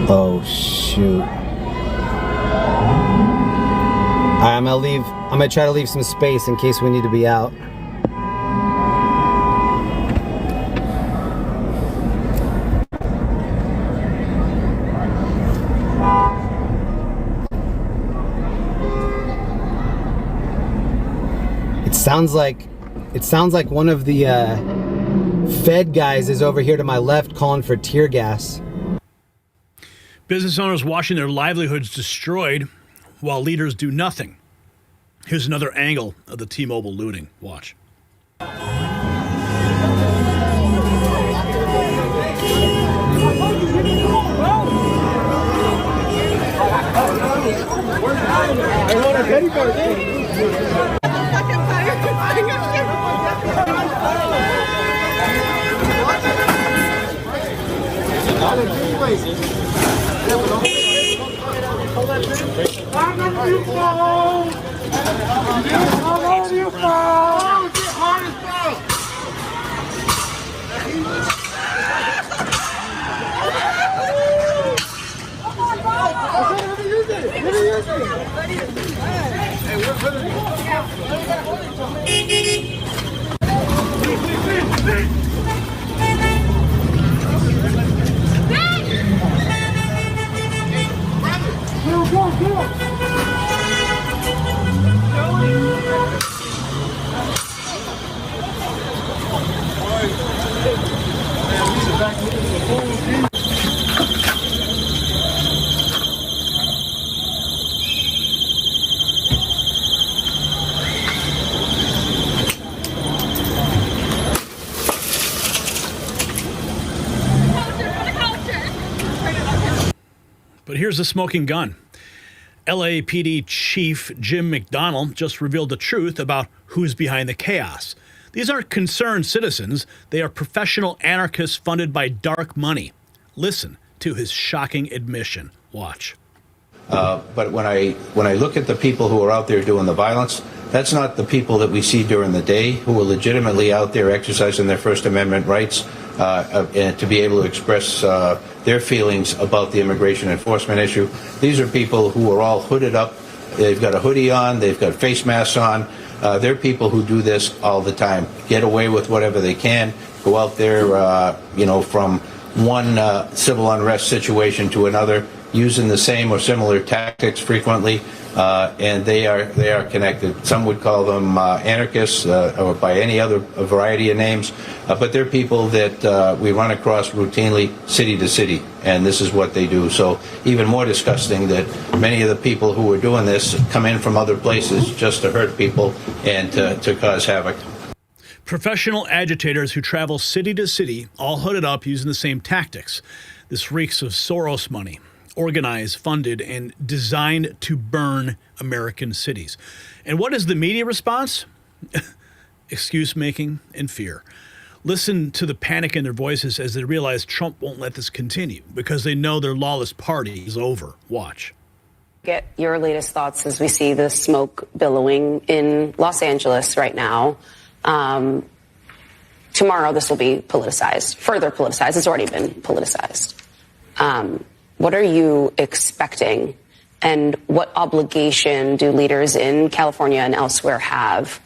Oh shoot. Alright, I'm gonna try to leave some space in case we need to be out. It sounds like one of the Fed guys is over here to my left calling for tear gas. Business owners watching their livelihoods destroyed while leaders do nothing. Here's another angle of the T-Mobile looting. Watch. But here's the smoking gun. LAPD Chief Jim McDonnell just revealed the truth about who's behind the chaos. These aren't concerned citizens. They are professional anarchists funded by dark money. Listen to his shocking admission. Watch. But when I look at the people who are out there doing the violence, that's not the people that we see during the day who are legitimately out there exercising their First Amendment rights and to be able to express their feelings about the immigration enforcement issue. These are people who are all hooded up. They've got a hoodie on. They've got face masks on. They're people who do this all the time, get away with whatever they can, go out there, from one civil unrest situation to another, using the same or similar tactics frequently, and they are connected. Some would call them anarchists or by any other variety of names, but they're people that we run across routinely city to city, and this is what they do. So even more disgusting that many of the people who are doing this come in from other places just to hurt people and to cause havoc. Professional agitators who travel city to city, all hooded up using the same tactics. This reeks of Soros money, organized, funded, and designed to burn American cities. And what is the media response? Excuse-making and fear. Listen to the panic in their voices as they realize Trump won't let this continue because they know their lawless party is over. Watch. Get your latest thoughts as we see the smoke billowing in Los Angeles right now. Tomorrow this will be politicized, further politicized. It's already been politicized. What are you expecting, and what obligation do leaders in California and elsewhere have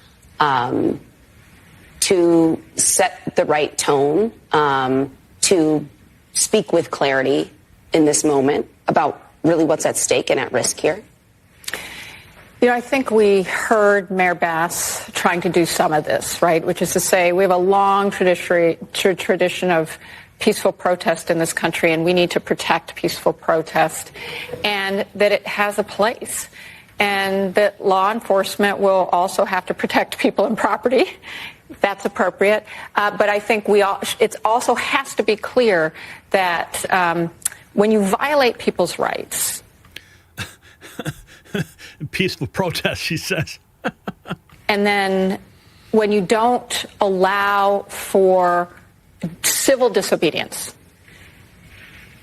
to set the right tone, to speak with clarity in this moment about really what's at stake and at risk here? I think we heard Mayor Bass trying to do some of this, right, which is to say we have a long tradition of peaceful protest in this country, and we need to protect peaceful protest, and that it has a place, and that law enforcement will also have to protect people and property. That's appropriate. But I think it also has to be clear that when you violate people's rights, peaceful protest, she says. and then when you don't allow for civil disobedience,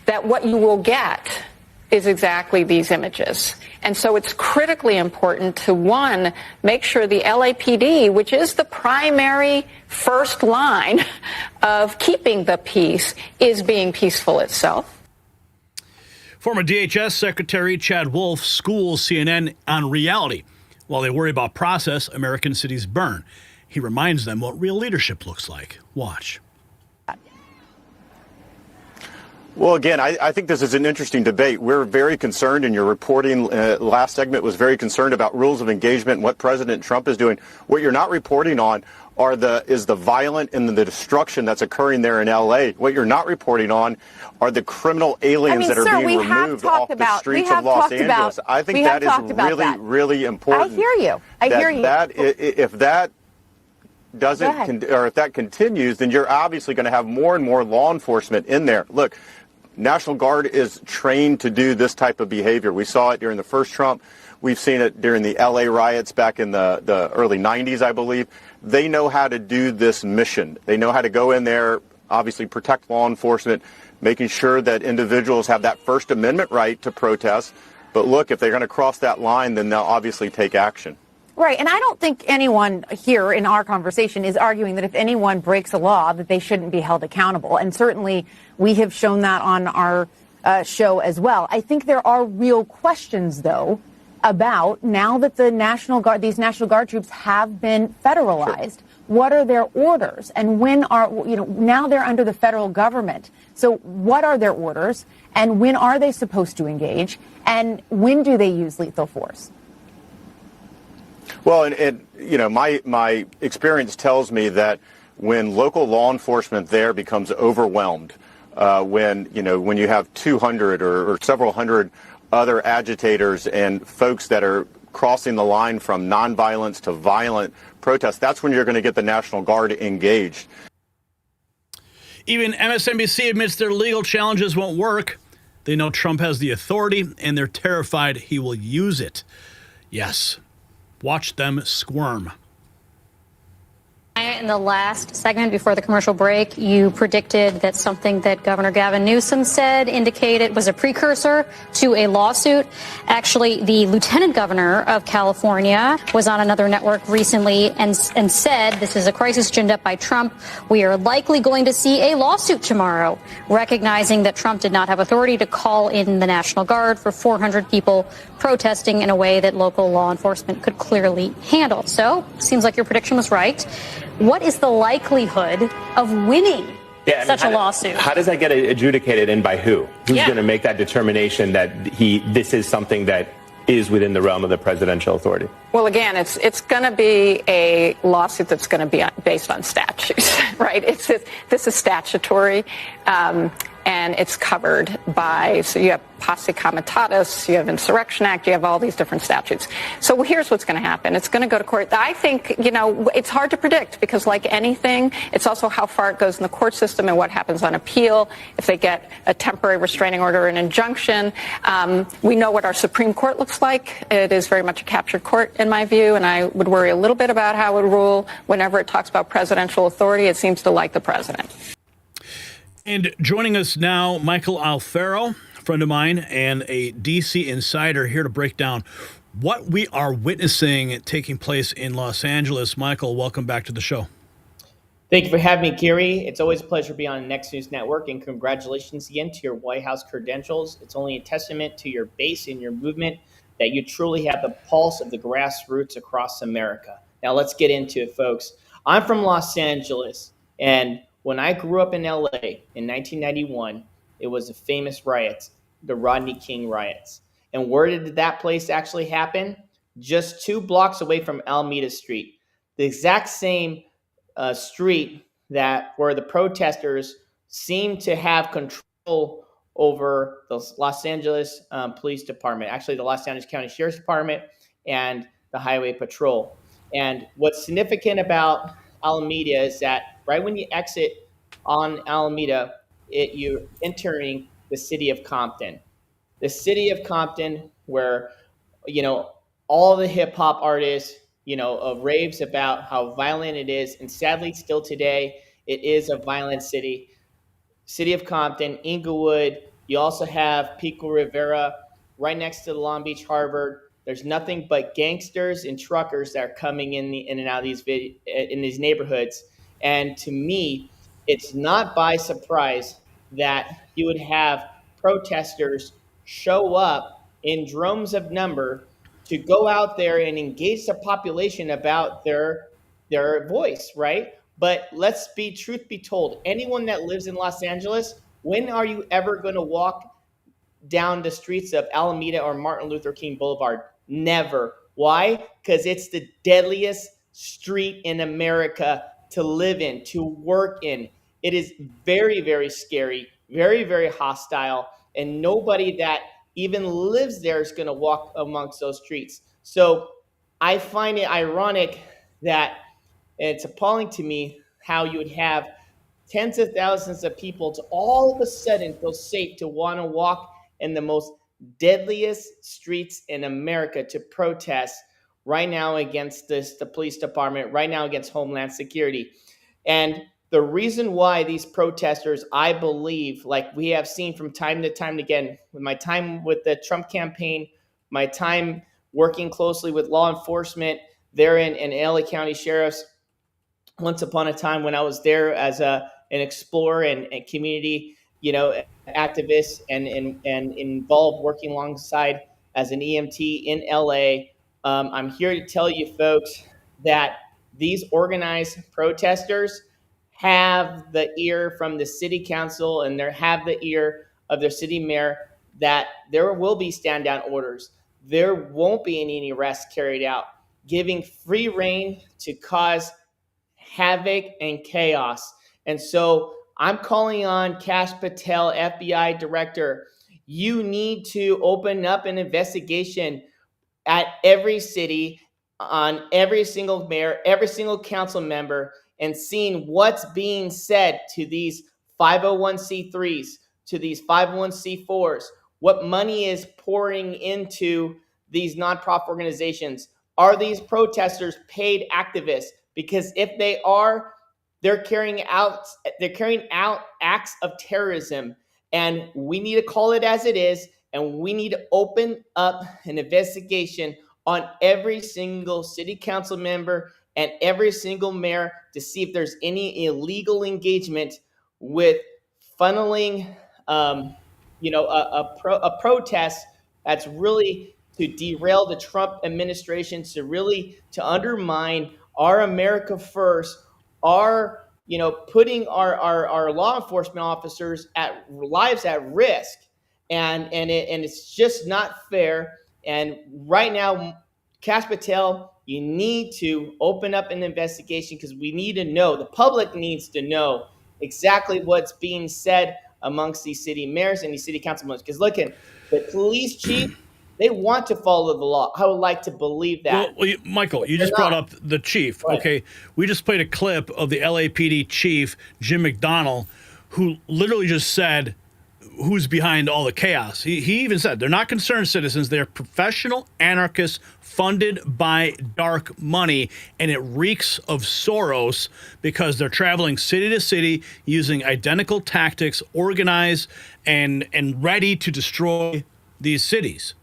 that what you will get is exactly these images. And so it's critically important to, one, make sure the LAPD, which is the primary first line of keeping the peace, is being peaceful itself. Former DHS Secretary Chad Wolf schools CNN on reality. While they worry about process, American cities burn. He reminds them what real leadership looks like. Watch. Well, again, I think this is an interesting debate. We're very concerned, and your reporting last segment was very concerned about rules of engagement and what President Trump is doing. What you're not reporting on is the violent and the destruction that's occurring there in L.A. What you're not reporting on are the criminal aliens that are being removed off the streets of Los Angeles. I think that is really, really important. I hear you. If that doesn't, or if that continues, then you're obviously going to have more and more law enforcement in there. Look, National Guard is trained to do this type of behavior. We saw it during the first Trump. We've seen it during the L.A. riots back in the early 90s, I believe. They know how to do this mission. They know how to go in there, obviously protect law enforcement, making sure that individuals have that First Amendment right to protest. But look, if they're going to cross that line, then they'll obviously take action. Right. And I don't think anyone here in our conversation is arguing that if anyone breaks a law, that they shouldn't be held accountable. And certainly we have shown that on our show as well. I think there are real questions, though, about now that the National Guard, these National Guard troops have been federalized. Sure. What are their orders? And when are, now they're under the federal government. So what are their orders? And when are they supposed to engage? And when do they use lethal force? Well, my experience tells me that when local law enforcement there becomes overwhelmed, when you have 200 or several hundred other agitators and folks that are crossing the line from nonviolence to violent protest, that's when you're going to get the National Guard engaged. Even MSNBC admits their legal challenges won't work. They know Trump has the authority, and they're terrified he will use it. Yes. Watch them squirm. In the last segment before the commercial break, you predicted that something that Governor Gavin Newsom said indicated was a precursor to a lawsuit. Actually, the lieutenant governor of California was on another network recently and said this is a crisis ginned up by Trump. We are likely going to see a lawsuit tomorrow, recognizing that Trump did not have authority to call in the National Guard for 400 people protesting in a way that local law enforcement could clearly handle. So, seems like your prediction was right. What is the likelihood of winning such a lawsuit? How does that get adjudicated, and by who? Who's going to make that determination that this is something that is within the realm of the presidential authority? Well, again, it's going to be a lawsuit that's going to be based on statutes, right? This is statutory, and it's covered by, so you have posse comitatus, you have Insurrection Act, you have all these different statutes. So here's what's going to happen. It's going to go to court. I think, it's hard to predict because like anything, it's also how far it goes in the court system and what happens on appeal. If they get a temporary restraining order or an injunction, we know what our Supreme Court looks like. It is very much a captured court in my view, and I would worry a little bit about how it would rule whenever it talks about presidential authority. It seems to like the president. And joining us now, Michael Alfaro, a friend of mine and a D.C. insider, here to break down what we are witnessing taking place in Los Angeles. Michael, welcome back to the show. Thank you for having me, Gary. It's always a pleasure to be on Next News Network, and congratulations again to your White House credentials. It's only a testament to your base and your movement that you truly have the pulse of the grassroots across America. Now let's get into it, folks. I'm from Los Angeles, and when I grew up in LA in 1991, it was the famous riots, the Rodney King riots. And where did that place actually happen? Just 2 blocks away from Alameda Street, the exact same street where the protesters seemed to have control over the Los Angeles Police Department, actually the Los Angeles County Sheriff's Department and the Highway Patrol. And what's significant about Alameda is that right when you exit on Alameda, you're entering the city of Compton. The city of Compton where, all the hip hop artists, raves about how violent it is. And sadly, still today, it is a violent city. City of Compton, Inglewood. You also have Pico Rivera right next to the Long Beach Harbor. There's nothing but gangsters and truckers that are coming in and out of these neighborhoods. And to me, it's not by surprise that you would have protesters show up in droves of number to go out there and engage the population about their voice, right? But truth be told, anyone that lives in Los Angeles, when are you ever going to walk down the streets of Alameda or Martin Luther King Boulevard? Never. Why? Because it's the deadliest street in America to live in, to work in. It is very, very scary, very, very hostile, and nobody that even lives there is going to walk amongst those streets. So I find it ironic that it's appalling to me how you would have tens of thousands of people to all of a sudden feel safe to want to walk in the most deadliest streets in America to protest right now against the police department, right now against Homeland Security. And the reason why these protesters, I believe, like we have seen from time to time again, with my time with the Trump campaign, my time working closely with law enforcement there in LA County Sheriff's, once upon a time when I was there as an explorer and community, activist and involved working alongside as an EMT in LA. I'm here to tell you folks that these organized protesters have the ear from the city council and have the ear of their city mayor that there will be stand down orders. There won't be any arrests carried out, giving free rein to cause havoc and chaos. And so I'm calling on Kash Patel, FBI director. You need to open up an investigation at every city, on every single mayor, every single council member, and seeing what's being said to these 501c3s, to these 501c4s. what money is pouring into these nonprofit organizations. Are these protesters paid activists? Because if they are, they're carrying out acts of terrorism, and we need to call it as it is, and we need to open up an investigation on every single city council member and every single mayor to see if there's any illegal engagement with funneling, a protest that's really to derail the Trump administration, to undermine our America First, our putting our law enforcement officers lives at risk, and it's just not fair. And right now, Cash Patel, you need to open up an investigation, because we need to know, the public needs to know exactly what's being said amongst these city mayors and these city councilmen. Because look, at the police chief, they want to follow the law. I would like to believe that. Well, Michael, you just brought up the chief. Okay, we just played a clip of the LAPD chief, Jim McDonnell, who literally just said who's behind all the chaos. He even said they're not concerned citizens. They're professional anarchists funded by dark money, and it reeks of Soros because they're traveling city to city using identical tactics, organized and ready to destroy these cities.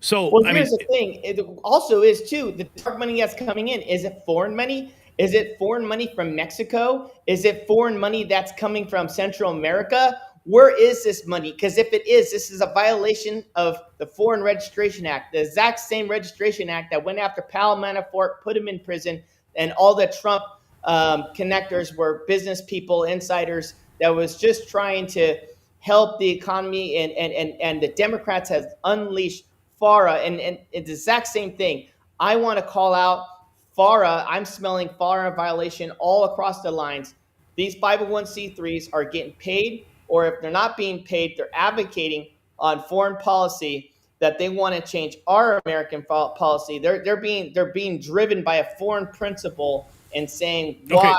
So, well, here's the thing. It also is, too, the dark money that's coming in. Is it foreign money? Is it foreign money from Mexico? Is it foreign money that's coming from Central America? Where is this money? Because if it is, this is a violation of the Foreign Registration Act, the exact same Registration Act that went after Powell Manafort, put him in prison, and all the Trump connectors were business people, insiders, that was just trying to help the economy, and the Democrats have unleashed FARA, and it's the exact same thing. I want to call out FARA. I'm smelling FARA violation all across the lines. These 501c3s are getting paid, or if they're not being paid, they're advocating on foreign policy that they want to change our American policy. They're being driven by a foreign principle and saying why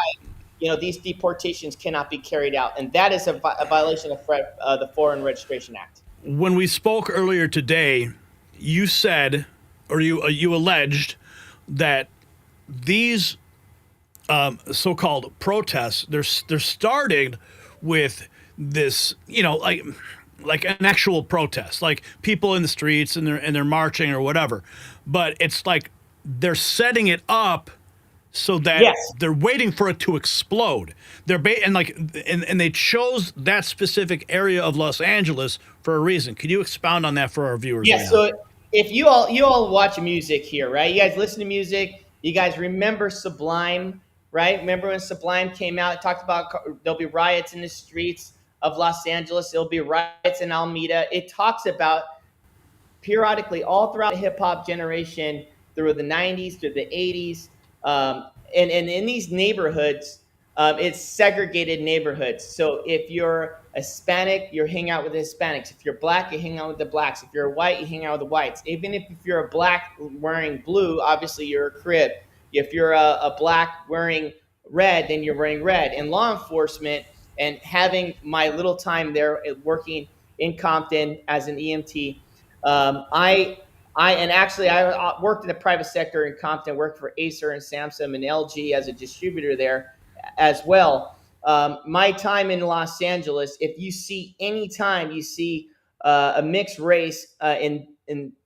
these deportations cannot be carried out, and that is a violation of the Foreign Registration Act. When we spoke earlier today, you said, or you alleged, that these so-called protests, they're started with this, like an actual protest, like people in the streets and they're marching or whatever. But it's like they're setting it up so that they're waiting for it to explode. And they chose that specific area of Los Angeles for a reason. Could you expound on that for our viewers? Yeah. So if you all watch music here, right? You guys listen to music. You guys remember Sublime, right? Remember when Sublime came out? It talked about there'll be riots in the streets of Los Angeles. There'll be riots in Alameda. It talks about periodically all throughout the hip hop generation, through the 90s, through the 80s, and in these neighborhoods, it's segregated neighborhoods. So if you're Hispanic, you hang out with the Hispanics. If you're black, you hang out with the blacks. If you're white, you hang out with the whites. Even if you're a black wearing blue, obviously you're a Crip. If you're a black wearing red, then you're wearing red. And law enforcement, and having my little time there working in Compton as an EMT, I worked in the private sector in Compton, worked for Acer and Samsung and LG as a distributor there as well. My time in Los Angeles, if you see anytime you see a mixed race in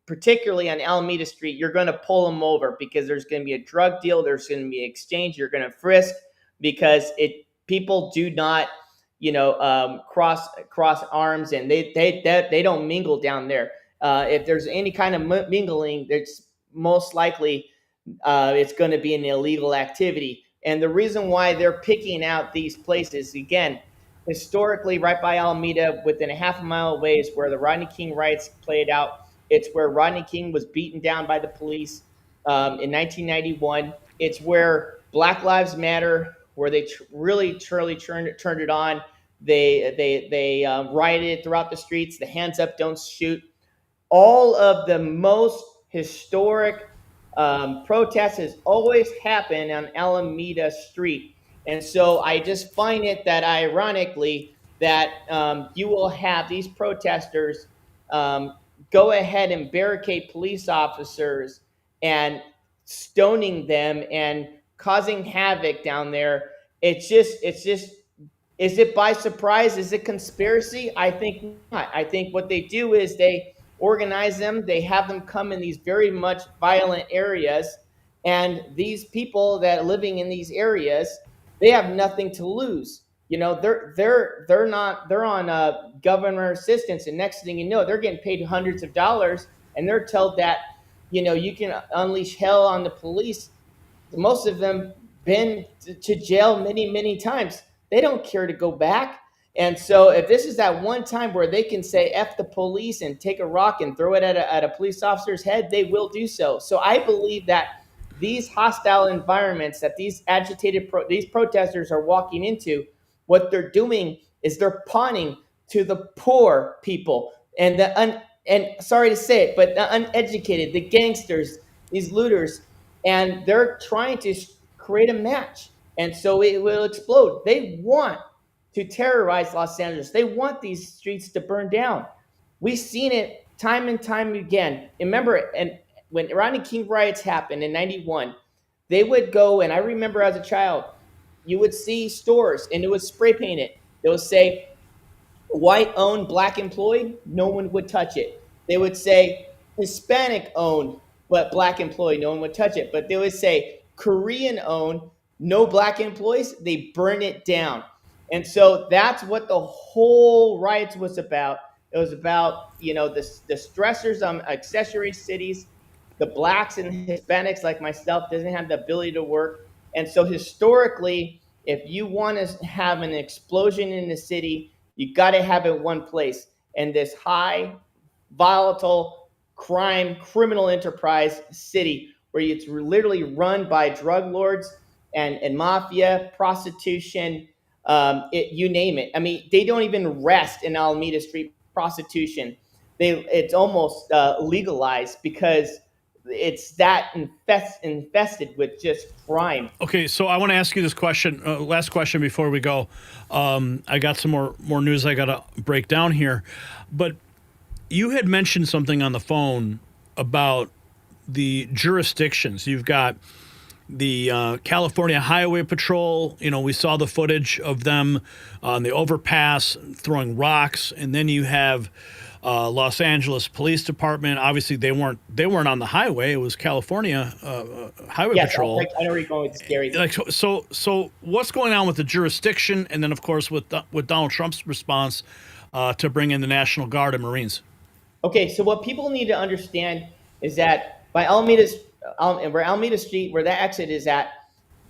particularly on Alameda Street, you're going to pull them over, because there's going to be a drug deal, there's going to be exchange, you're going to frisk, because people do not cross arms, and they don't mingle down there. If there's any kind of mingling, there's most likely it's going to be an illegal activity. And the reason why they're picking out these places, again, historically, right by Alameda, within a half a mile away, is where the Rodney King riots played out. It's where Rodney King was beaten down by the police in 1991. It's where Black Lives Matter, where they really truly turned it on. They rioted throughout the streets. The hands up, don't shoot. All of the most historic protests has always happened on Alameda Street. And so I just find it that ironically that you will have these protesters go ahead and barricade police officers and stoning them and causing havoc down there. It's just, is it by surprise? Is it conspiracy? I think not. I think what they do is they organize them, they have them come in these very much violent areas, and these people that are living in these areas, they have nothing to lose. You know, they're on governor assistance, and next thing you know, they're getting paid hundreds of dollars, and they're told that, you know, you can unleash hell on the police. Most of them been to jail many times. They don't care to go back. And so if this is that one time where they can say F the police and take a rock and throw it at a police officer's head, they will do so. So I believe that these hostile environments that these these protesters are walking into, what they're doing is they're pawning to the poor people and and sorry to say it, but the uneducated, the gangsters, these looters, and they're trying to create a match. And so it will explode. They want to terrorize Los Angeles. They want these streets to burn down. We've seen it time and time again. Remember, and when Rodney King riots happened in '91, they would go, and I remember as a child, you would see stores and it was spray painted. They would say, white owned, black employed, no one would touch it. They would say Hispanic owned, but black employed, no one would touch it. But they would say Korean owned, no black employees, they burn it down. And so that's what the whole riots was about. It was about, you know, the stressors on accessory cities, the blacks and Hispanics like myself doesn't have the ability to work. And so historically, if you want to have an explosion in the city, you got to have it one place. And this high, volatile crime, criminal enterprise city where it's literally run by drug lords and mafia, prostitution, you name it. I mean, they don't even rest in Alameda Street prostitution. It's almost legalized because it's that infested with just crime. Okay, so I want to ask you this question, last question before we go. I got some more news I got to break down here. But you had mentioned something on the phone about the jurisdictions. You've got the California Highway Patrol. You know, we saw the footage of them on the overpass throwing rocks, and then you have Los Angeles Police Department. Obviously, they weren't on the highway. It was California Highway Patrol. Yes, I know where you're going. It's scary. Like so, what's going on with the jurisdiction, and then of course with Donald Trump's response to bring in the National Guard and Marines? Okay, so what people need to understand is that by where Alameda Street, where that exit is at,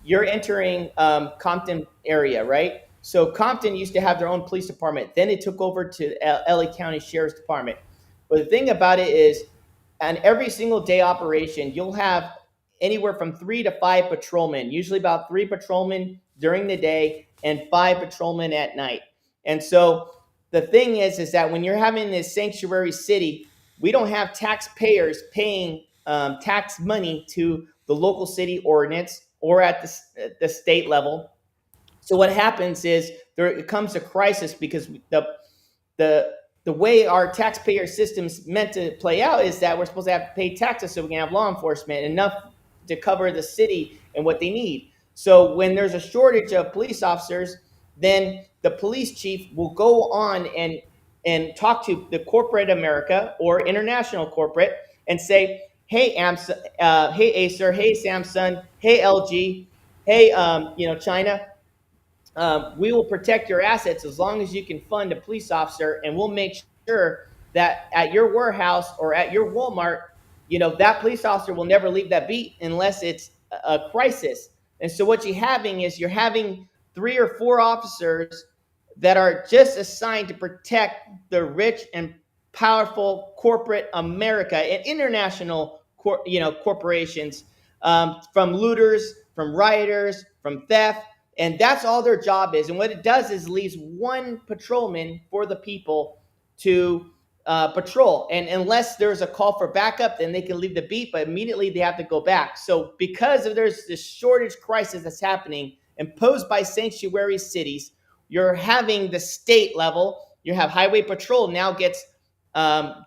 you're entering Compton area, right? So Compton used to have their own police department. Then it took over to LA County Sheriff's Department. But the thing about it is, on every single day operation, you'll have anywhere from 3 to 5 patrolmen, usually about 3 patrolmen during the day and 5 patrolmen at night. And so the thing is that when you're having this sanctuary city, we don't have taxpayers paying tax money to the local city ordinance or at the state level. So what happens is it comes to crisis because the way our taxpayer system's meant to play out is that we're supposed to have to pay taxes so we can have law enforcement enough to cover the city and what they need. So when there's a shortage of police officers, then the police chief will go on and talk to the corporate America or international corporate and say, hey, hey Acer, hey Samsung, hey LG, hey China, we will protect your assets as long as you can fund a police officer, and we'll make sure that at your warehouse or at your Walmart, that police officer will never leave that beat unless it's a crisis. And so what you're having 3 or 4 officers that are just assigned to protect the rich and powerful corporate America and international corporations from looters, from rioters, from theft. And that's all their job is. And what it does is leaves 1 patrolman for the people to patrol. And unless there's a call for backup, then they can leave the beat, but immediately they have to go back. So because there's this shortage crisis that's happening imposed by sanctuary cities, you're having the state level, you have Highway Patrol now gets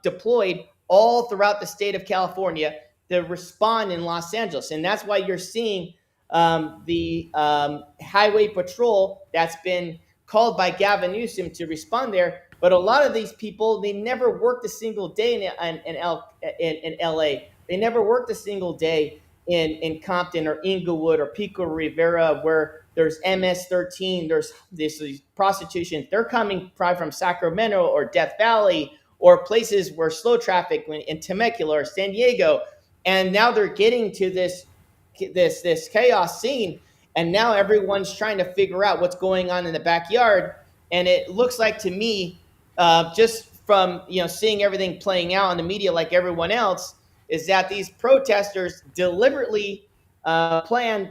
deployed all throughout the state of California to respond in Los Angeles. And that's why you're seeing the highway patrol that's been called by Gavin Newsom to respond there. But a lot of these people, they never worked a single day in LA. They never worked a single day in Compton or Inglewood or Pico Rivera, where there's MS-13, there's this prostitution. They're coming probably from Sacramento or Death Valley or places where slow traffic in Temecula or San Diego. And now they're getting to this chaos scene. And now everyone's trying to figure out what's going on in the backyard. And it looks like to me, just from seeing everything playing out in the media like everyone else, is that these protesters deliberately planned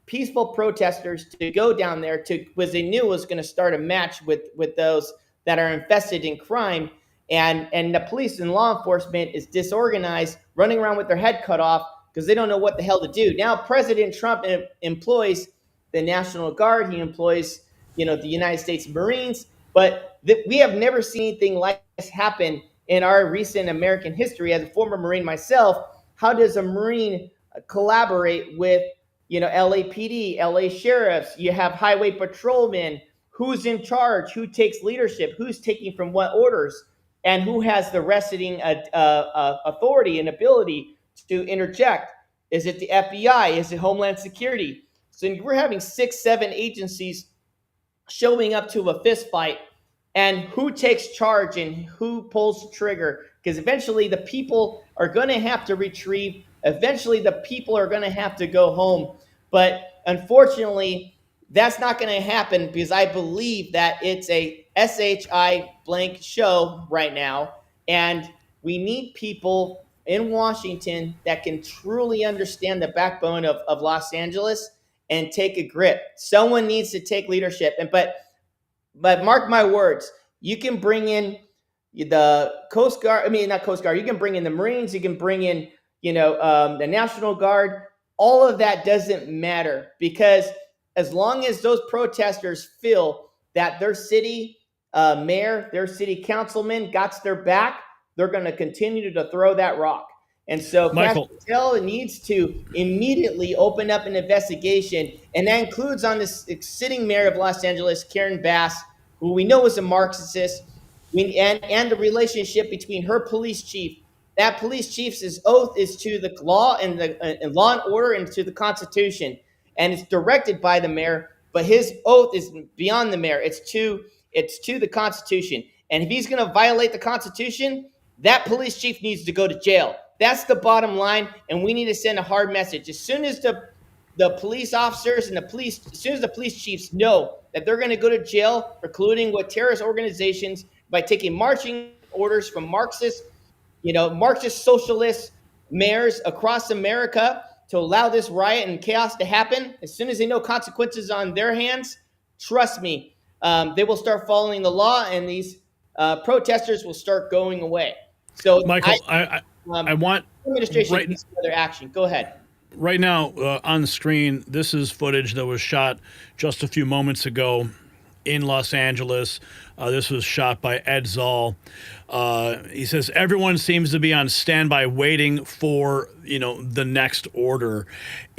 peaceful protesters to go down there because they knew it was going to start a match with those that are infested in crime. And the police and law enforcement is disorganized, running around with their head cut off because they don't know what the hell to do. Now, President Trump employs the National Guard. He employs, the United States Marines. But we have never seen anything like this happen in our recent American history. As a former Marine myself, how does a Marine collaborate with, LAPD, LA sheriffs? You have highway patrolmen. Who's in charge? Who takes leadership? Who's taking from what orders? And who has the resting authority and ability to interject? Is it the FBI? Is it Homeland Security? So we're having 6-7 agencies showing up to a fist fight, and who takes charge and who pulls the trigger? Because eventually the people are going to have to retrieve. Eventually the people are going to have to go home. But unfortunately, that's not going to happen because I believe that it's a SHI blank show right now. And we need people in Washington that can truly understand the backbone of Los Angeles and take a grip. Someone needs to take leadership. But mark my words, you can bring in the Coast Guard. Not Coast Guard. You can bring in the Marines. You can bring in, the National Guard. All of that doesn't matter because as long as those protesters feel that their city mayor, their city councilman got their back, they're going to continue to throw that rock. And so Patel needs to immediately open up an investigation, and that includes on this sitting mayor of Los Angeles, Karen Bass, who we know is a Marxist, and the relationship between her police chief. That police chief's oath is to the law and law and order and to the Constitution, and it's directed by the mayor. But his oath is beyond the mayor; it's to the Constitution. And if he's going to violate the Constitution, that police chief needs to go to jail. That's the bottom line, and we need to send a hard message. As soon as the police officers and as soon as the police chiefs know that they're going to go to jail for colluding with terrorist organizations by taking marching orders from Marxist socialist mayors across America to allow this riot and chaos to happen, as soon as they know consequences on their hands, trust me, they will start following the law, and these protesters will start going away. So, Michael, I want administration to take further action. Go ahead. Right now on the screen, this is footage that was shot just a few moments ago in Los Angeles. This was shot by Ed Zoll. He says everyone seems to be on standby waiting for the next order,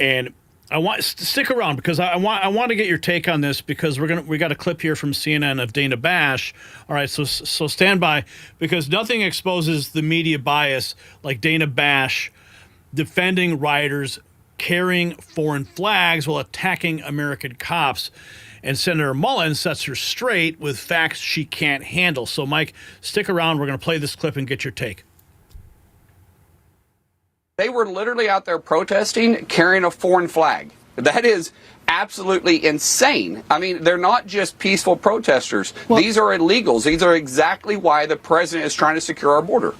and I want stick around because I want to get your take on this because we got a clip here from CNN of Dana Bash. All right, so stand by because nothing exposes the media bias like Dana Bash defending rioters carrying foreign flags while attacking American cops. And Senator Mullen sets her straight with facts she can't handle. So, Mike, stick around. We're going to play this clip and get your take. They were literally out there protesting, carrying a foreign flag. That is absolutely insane. I mean, they're not just peaceful protesters. These are illegals. These are exactly why the president is trying to secure our border.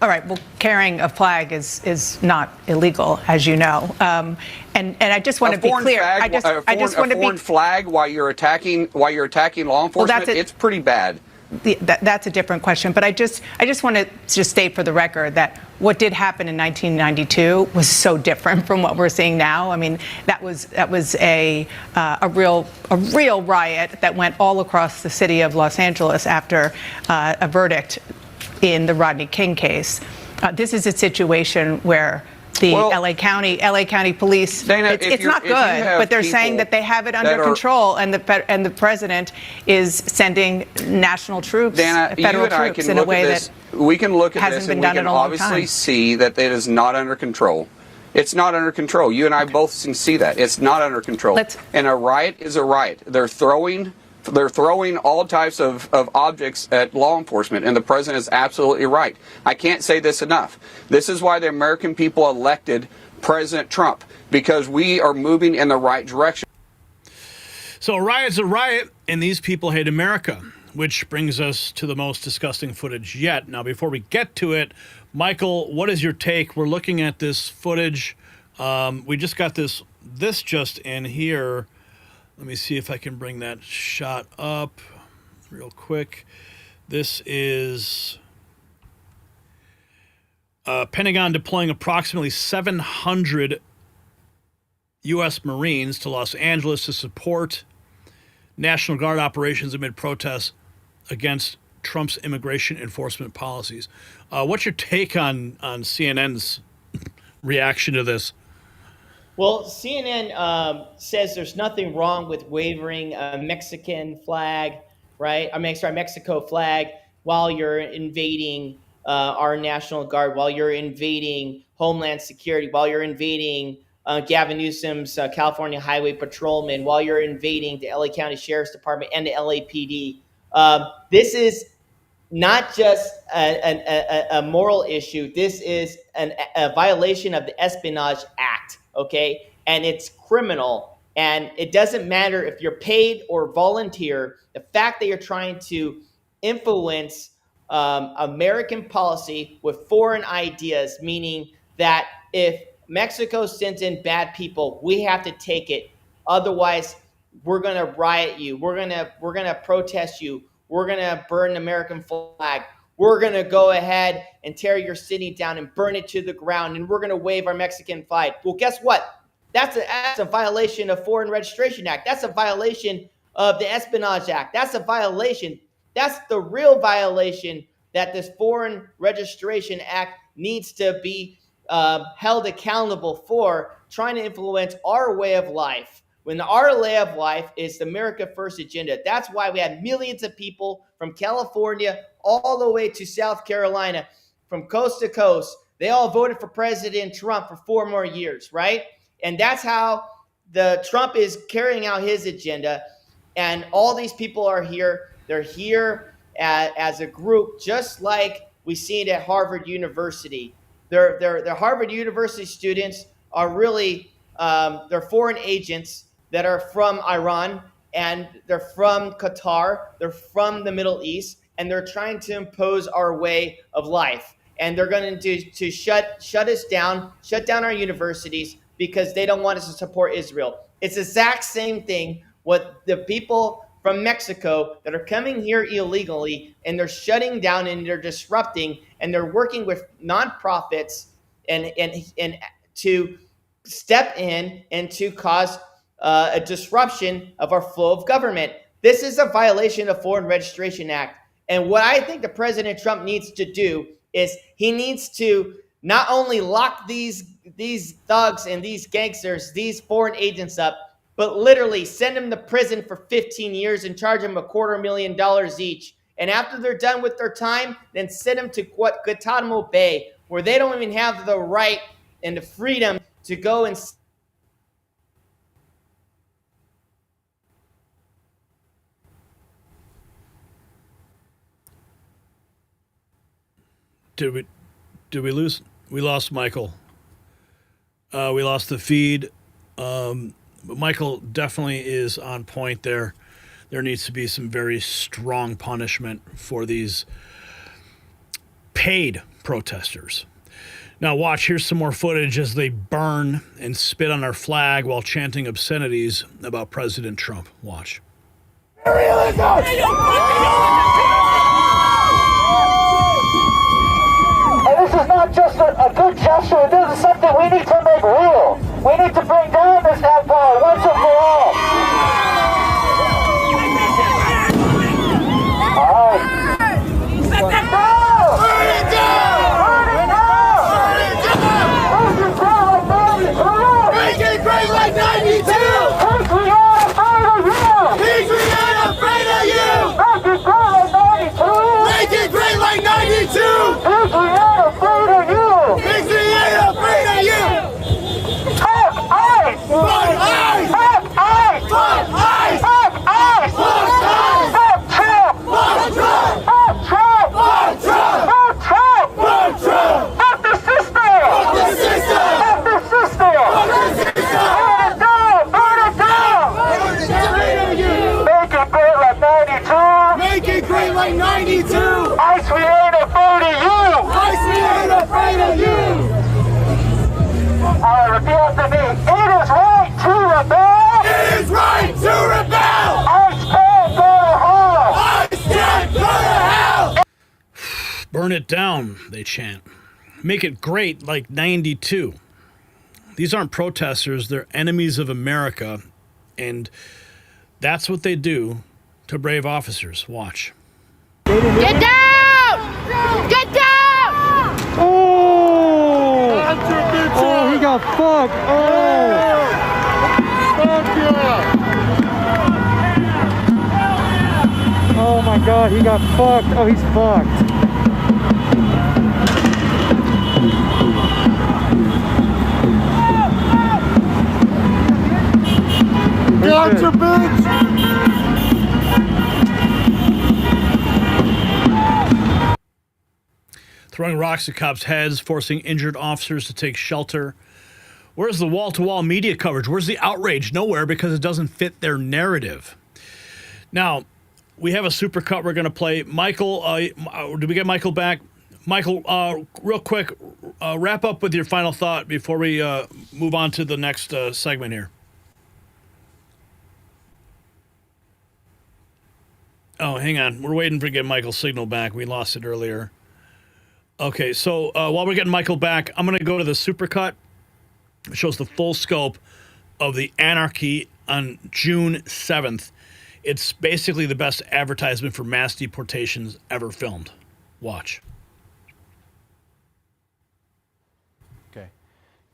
All right. Well, carrying a flag is not illegal, as you know. And I just want to be clear. I just want to be flag while you're attacking law enforcement. It's pretty bad. that's a different question. But I just want to just state for the record that what did happen in 1992 was so different from what we're seeing now. I mean, that was a real riot that went all across the city of Los Angeles after a verdict in the Rodney King case. This is a situation where the LA County Police, Dana, it's not good, but they're saying that they have it under control, and the president is sending national troops, federal troops, in a way that we can look at hasn't this been and done we in can a long obviously time. see that it is not under control. It's not under control. You and I both can see that. It's not under control. And a riot is a riot. They're throwing all types of objects at law enforcement, and the president is absolutely right. I can't say this enough. This is why the American people elected President Trump, because we are moving in the right direction. So a riot's a riot, and these people hate America, which brings us to the most disgusting footage yet. Now, before we get to it, Michael, what is your take? We're looking at this footage. We just got this just in here. Let me see if I can bring that shot up real quick. This is Pentagon deploying approximately 700 U.S. Marines to Los Angeles to support National Guard operations amid protests against Trump's immigration enforcement policies. What's your take on CNN's reaction to this? Well, CNN says there's nothing wrong with waving a Mexican flag, right? Mexico flag while you're invading our National Guard, while you're invading Homeland Security, while you're invading Gavin Newsom's California Highway Patrolmen, while you're invading the LA County Sheriff's Department and the LAPD. This is not just a moral issue. This is a violation of the Espionage Act. Okay, and it's criminal, and it doesn't matter if you're paid or volunteer. The fact that you're trying to influence American policy with foreign ideas, meaning that if Mexico sends in bad people, we have to take it. Otherwise, we're gonna riot you. We're gonna protest you. We're gonna burn the American flag. We're going to go ahead and tear your city down and burn it to the ground, and we're going to wave our Mexican flag. Well, guess what? That's a violation of Foreign Registration Act. That's a violation of the Espionage Act. That's a violation. That's the real violation that this Foreign Registration Act needs to be held accountable for, trying to influence our way of life. When our way of life is the America First agenda. That's why we had millions of people from California all the way to South Carolina, from coast to coast. They all voted for President Trump for 4 more years, right? And that's how Trump is carrying out his agenda. And all these people are here. They're here as a group, just like we see it at Harvard University. They're Harvard University students are really they're foreign agents that are from Iran, and they're from Qatar, they're from the Middle East, and they're trying to impose our way of life. And they're going to shut us down, shut down our universities, because they don't want us to support Israel. It's the exact same thing with the people from Mexico that are coming here illegally, and they're shutting down and they're disrupting, and they're working with nonprofits and to step in and to cause a disruption of our flow of government. This is a violation of Foreign Registration Act. And what I think the President Trump needs to do is he needs to not only lock these thugs and these gangsters, these foreign agents up, but literally send them to prison for 15 years and charge them $250,000 each. And after they're done with their time, then send them to Guantanamo Bay, where they don't even have the right and the freedom to go and Did we lose? We lost Michael. We lost the feed. But Michael definitely is on point there. There needs to be some very strong punishment for these paid protesters. Now watch, here's some more footage as they burn and spit on our flag while chanting obscenities about President Trump. Watch. fight like 92. ICE, we ain't afraid of you. ICE, we ain't afraid of you. Repeat after me. It is right to rebel. It is right to rebel. ICE can't go to hell. ICE can't go to hell. Burn it down, they chant. Make it great like 92. These aren't protesters, they're enemies of America, and that's what they do to brave officers. Watch. Get down! Get down! Oh! Oh, he got fucked. Oh! Fuck yeah! Oh my God, he got fucked. Oh, he's fucked. Gotcha, bitch! Throwing rocks at cops' heads, forcing injured officers to take shelter. Where's the wall-to-wall media coverage? Where's the outrage? Nowhere, because it doesn't fit their narrative. Now, we have a supercut we're going to play. Michael, did we get Michael back? Michael, real quick, wrap up with your final thought before we move on to the next segment here. Oh, hang on. We're waiting for get Michael's signal back. We lost it earlier. Okay, so while we're getting Michael back, I'm going to go to the supercut. It shows the full scope of the anarchy on June 7th. It's basically the best advertisement for mass deportations ever filmed. Watch. Okay.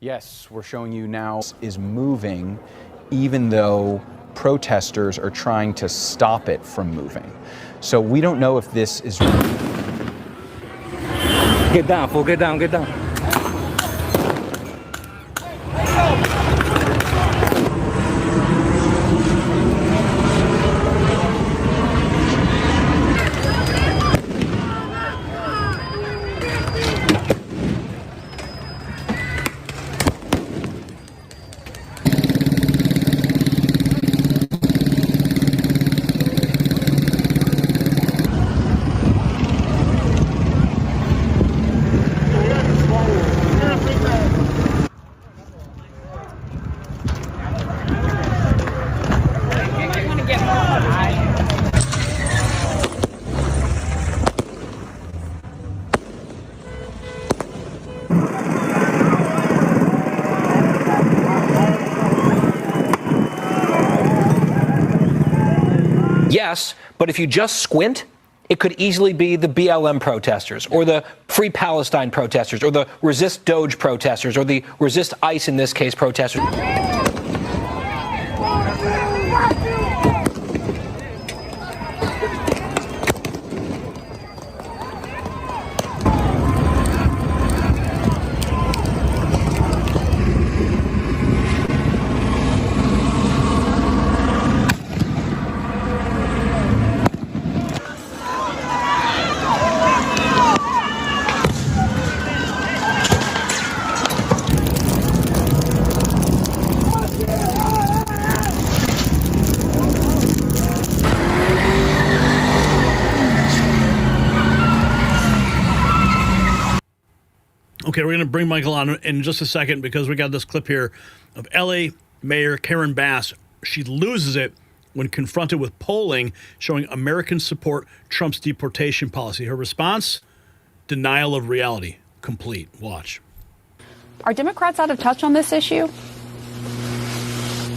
Yes, we're showing you now is moving, even though protesters are trying to stop it from moving. So we don't know if this is... Get down, fool, get down, get down. Yes, but if you just squint, it could easily be the BLM protesters or the Free Palestine protesters or the Resist Doge protesters or the Resist ICE, in this case, protesters. Okay, we're going to bring Michael on in just a second because we got this clip here of L.A. Mayor Karen Bass. She loses it when confronted with polling showing Americans support Trump's deportation policy. Her response? Denial of reality. Complete. Watch. Are Democrats out of touch on this issue?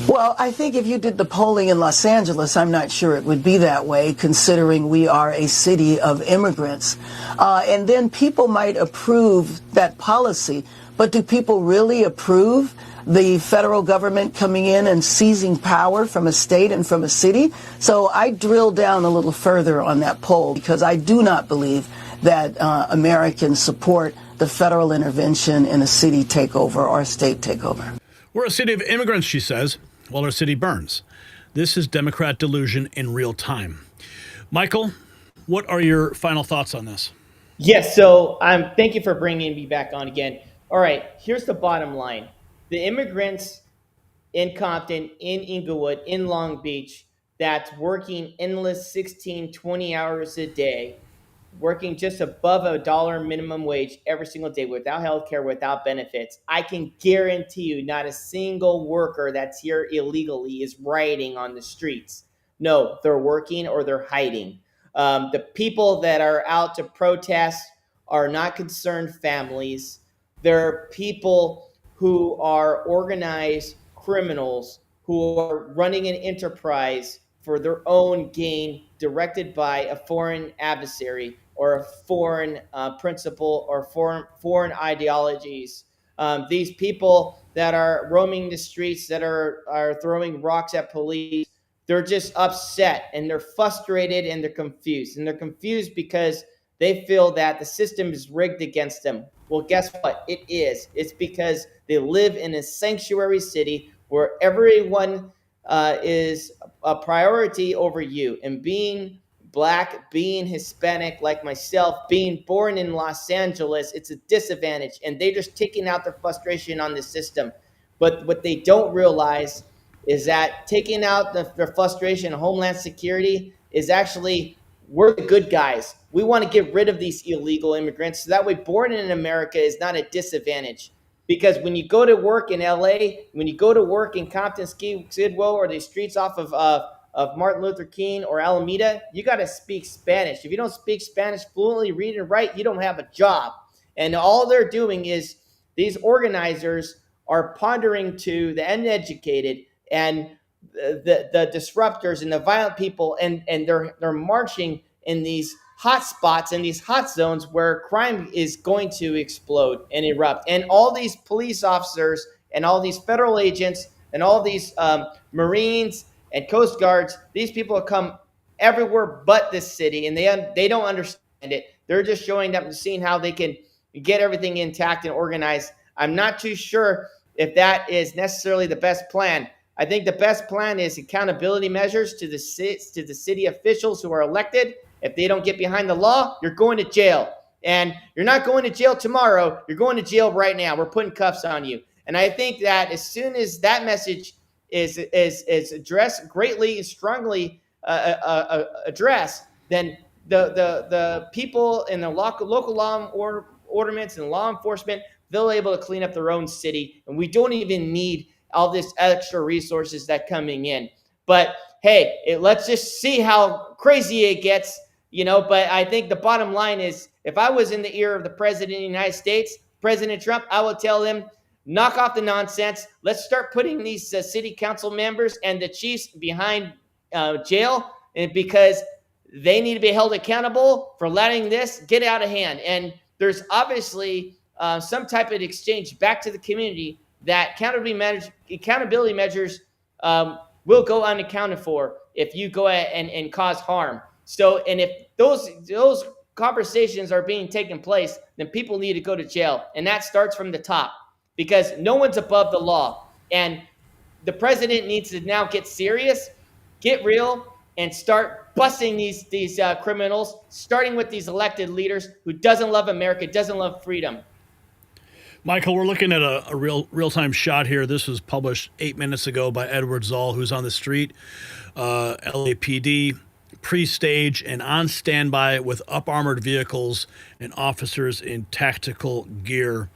Well, I think if you did the polling in Los Angeles, I'm not sure it would be that way, considering we are a city of immigrants. And then people might approve that policy, but do people really approve the federal government coming in and seizing power from a state and from a city? So I drilled down a little further on that poll because I do not believe that Americans support the federal intervention in a city takeover or a state takeover. We're a city of immigrants, she says, while our city burns. This is Democrat delusion in real time. Michael, what are your final thoughts on this? Yes, so thank you for bringing me back on again. All right, here's the bottom line. The immigrants in Compton, in Inglewood, in Long Beach, that's working endless 16, 20 hours a day, working just above $1 minimum wage every single day without health care, without benefits. I can guarantee you not a single worker that's here illegally is rioting on the streets. No, they're working or they're hiding. The people that are out to protest are not concerned families. They're people who are organized criminals who are running an enterprise for their own gain, directed by a foreign adversary or a foreign principle or foreign ideologies. These people that are roaming the streets, that are throwing rocks at police, they're just upset and they're frustrated and they're confused. And they're confused because they feel that the system is rigged against them. Well, guess what? It is. It's because they live in a sanctuary city where everyone is a priority over you. And being Black, being Hispanic like myself, being born in Los Angeles, it's a disadvantage. And they're just taking out their frustration on the system. But what they don't realize is that taking out their frustration on Homeland Security is actually, we're the good guys. We want to get rid of these illegal immigrants so that way born in America is not a disadvantage. Because when you go to work in LA, when you go to work in Compton, Skidrow, or the streets off of Martin Luther King or Alameda, you got to speak Spanish. If you don't speak Spanish fluently, read and write, you don't have a job. And all they're doing is these organizers are pandering to the uneducated and the disruptors and the violent people, and they're marching in these hot spots and these hot zones where crime is going to explode and erupt. And all these police officers and all these federal agents and all these Marines and Coast Guards, these people have come everywhere but this city, and they don't understand it. They're just showing up and seeing how they can get everything intact and organized. I'm not too sure if that is necessarily the best plan. I think the best plan is accountability measures to the city officials who are elected. If they don't get behind the law, you're going to jail. And you're not going to jail tomorrow. You're going to jail right now. We're putting cuffs on you. And I think that as soon as that message is addressed greatly and strongly addressed, then the people in the local law ordinance and law enforcement, they'll be able to clean up their own city. And we don't even need all this extra resources that coming in. But hey, let's just see how crazy it gets, But I think the bottom line is, if I was in the ear of the president of the United States, President Trump, I would tell him, knock off the nonsense. Let's start putting these city council members and the chiefs behind jail, and because they need to be held accountable for letting this get out of hand. And there's obviously some type of exchange back to the community that accountability measures will go unaccounted for if you go ahead and cause harm. So, and if those conversations are being taken place, then people need to go to jail. And that starts from the top, because no one's above the law. And the president needs to now get serious, get real, and start busting these criminals, starting with these elected leaders who doesn't love America, doesn't love freedom. Michael, we're looking at a real-time shot here. This was published 8 minutes ago by Edward Zoll, who's on the street. LAPD, pre-stage and on standby with up-armored vehicles and officers in tactical gear.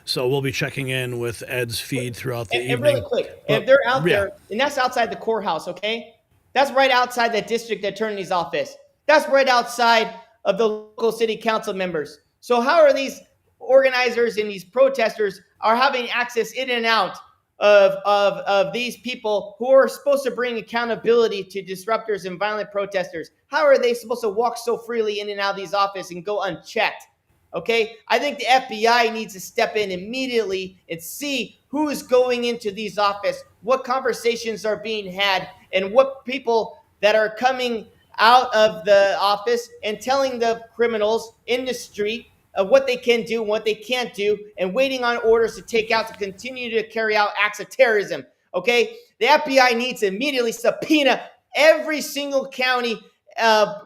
So we'll be checking in with Ed's feed throughout the evening. And really quick, if they're out there, and that's outside the courthouse, okay? That's right outside the district attorney's office. That's right outside of the local city council members. So how are these organizers and these protesters are having access in and out of these people who are supposed to bring accountability to disruptors and violent protesters? How are they supposed to walk so freely in and out of these offices and go unchecked? Okay, I think the FBI needs to step in immediately and see who is going into these offices, what conversations are being had, and what people that are coming out of the office and telling the criminals in the street of what they can do and what they can't do, and waiting on orders to take out to continue to carry out acts of terrorism. Okay, the FBI needs to immediately subpoena every single county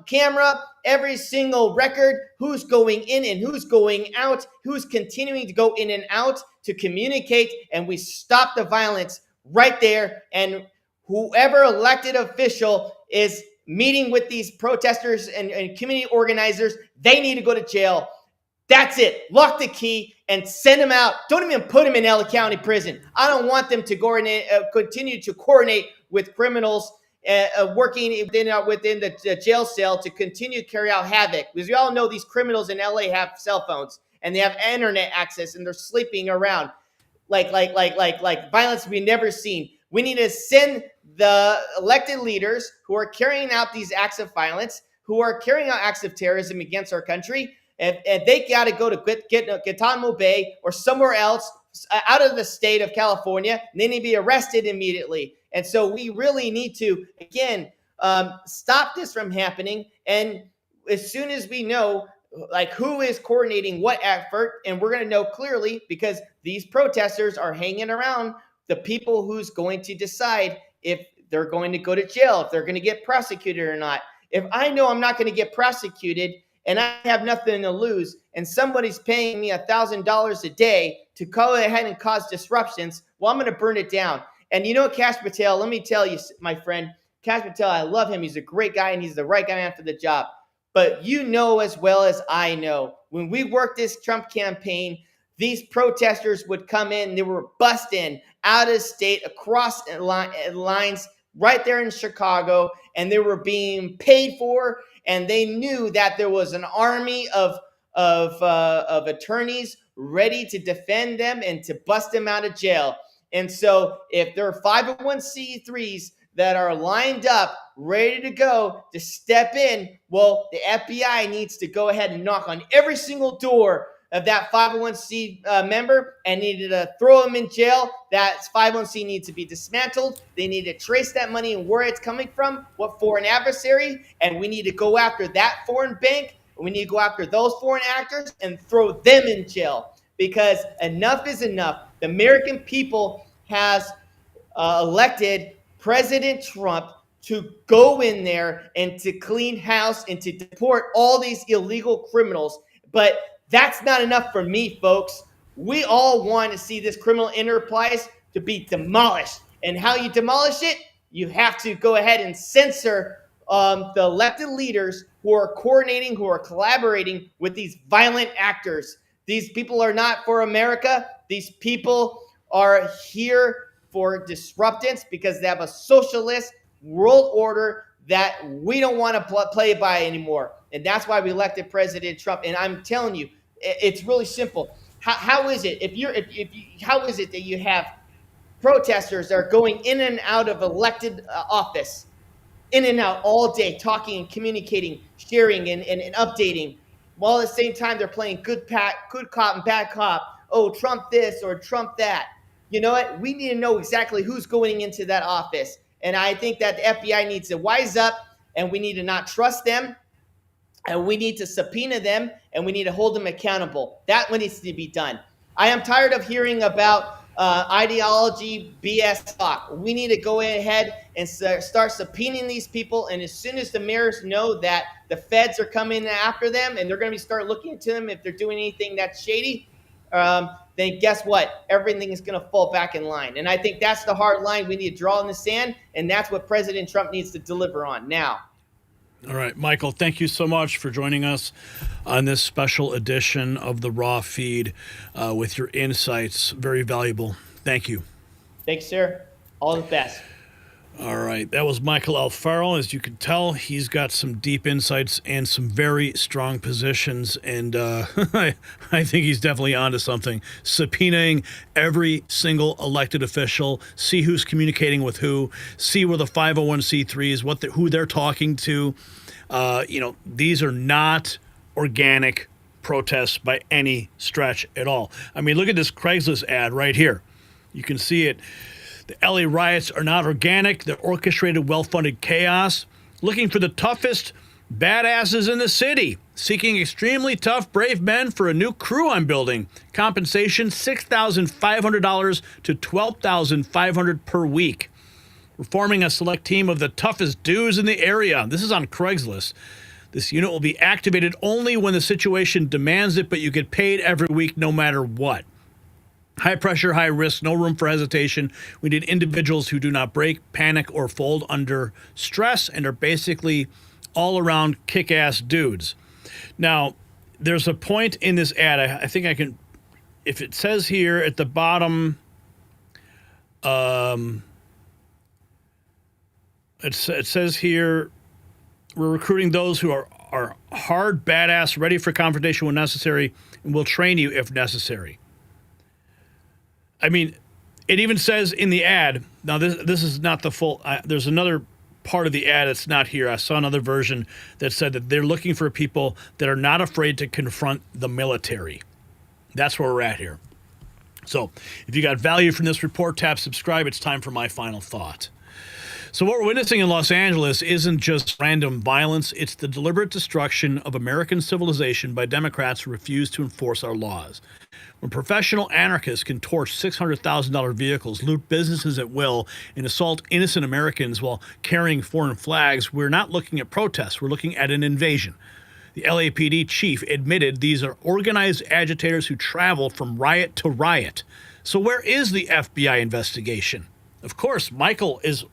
camera, every single record, who's going in and who's going out, who's continuing to go in and out to communicate, and we stop the violence right there. And whoever elected official is meeting with these protesters and community organizers, they need to go to jail. That's it. Lock the key and send them out. Don't even put them in LA County Prison. I don't want them to continue to coordinate with criminals working within the jail cell to continue to carry out havoc. Because we all know these criminals in LA have cell phones and they have internet access and they're sleeping around like violence we've never seen. We need to send the elected leaders who are carrying out these acts of violence, who are carrying out acts of terrorism against our country, and they got to go to Guantanamo Bay or somewhere else out of the state of California, and they need to be arrested immediately. And so we really need to, again, stop this from happening. And as soon as we know, like, who is coordinating what effort, and we're going to know clearly, because these protesters are hanging around the people who's going to decide if they're going to go to jail, if they're going to get prosecuted or not. If I know I'm not going to get prosecuted and I have nothing to lose, and somebody's paying me $1,000 a day to go ahead and cause disruptions, well, I'm going to burn it down. And you know, Kash Patel, let me tell you, my friend, Kash Patel, I love him. He's a great guy, and he's the right guy for the job. But you know as well as I know, when we worked this Trump campaign, these protesters would come in, they were busting out of state, across lines, right there in Chicago, and they were being paid for, and they knew that there was an army of attorneys ready to defend them and to bust them out of jail. And so if there are 501c3s that are lined up, ready to go to step in, well, the FBI needs to go ahead and knock on every single door of that 501c member and needed to throw them in jail. That 501c needs to be dismantled. They need to trace that money and where it's coming from, what foreign adversary, and we need to go after that foreign bank. We need to go after those foreign actors and throw them in jail, because enough is enough. The American people has elected President Trump to go in there and to clean house and to deport all these illegal criminals. But that's not enough for me, folks. We all want to see this criminal enterprise to be demolished. And how you demolish it? You have to go ahead and censor the elected leaders who are coordinating, who are collaborating with these violent actors. These people are not for America. These people are here for disruptance because they have a socialist world order that we don't want to play by anymore. And that's why we elected President Trump. And I'm telling you, it's really simple. How is it how is it that you have protesters that are going in and out of elected office, in and out all day, talking and communicating, sharing and updating, while at the same time they're playing good cop and bad cop? Oh, Trump this or Trump that. You know what? We need to know exactly who's going into that office. And I think that the FBI needs to wise up, and we need to not trust them, and we need to subpoena them, and we need to hold them accountable. That one needs to be done. I am tired of hearing about ideology BS talk. We need to go ahead and start subpoenaing these people, and as soon as the mayors know that the feds are coming after them and they're going to start looking into them if they're doing anything that's shady, then guess what? Everything is going to fall back in line. And I think that's the hard line we need to draw in the sand, and that's what President Trump needs to deliver on now. All right, Michael, thank you so much for joining us on this special edition of the Raw Feed with your insights. Very valuable. Thank you. Thanks, sir. All the best. All right, that was Michael Alfaro. As you can tell, he's got some deep insights and some very strong positions, and I think he's definitely onto something. Subpoenaing every single elected official, see who's communicating with who, see where the 501c3s, who they're talking to. These are not organic protests by any stretch at all. I mean, look at this Craigslist ad right here. You can see it. The LA riots are not organic. They're orchestrated, well-funded chaos. Looking for the toughest badasses in the city. Seeking extremely tough, brave men for a new crew I'm building. Compensation $6,500 to $12,500 per week. We're forming a select team of the toughest dudes in the area. This is on Craigslist. This unit will be activated only when the situation demands it, but you get paid every week no matter what. High pressure, high risk, no room for hesitation. We need individuals who do not break, panic, or fold under stress and are basically all-around kick-ass dudes. Now, there's a point in this ad, I think I can, if it says here at the bottom, it says here, we're recruiting those who are hard, badass, ready for confrontation when necessary, and will train you if necessary. I mean, it even says in the ad, now this is not the full, there's another part of the ad that's not here. I saw another version that said that they're looking for people that are not afraid to confront the military. That's where we're at here. So if you got value from this report, tap subscribe. It's time for my final thought. So what we're witnessing in Los Angeles isn't just random violence. It's the deliberate destruction of American civilization by Democrats who refuse to enforce our laws. When professional anarchists can torch $600,000 vehicles, loot businesses at will, and assault innocent Americans while carrying foreign flags, we're not looking at protests. We're looking at an invasion. The LAPD chief admitted these are organized agitators who travel from riot to riot. So where is the FBI investigation? Of course, Michael is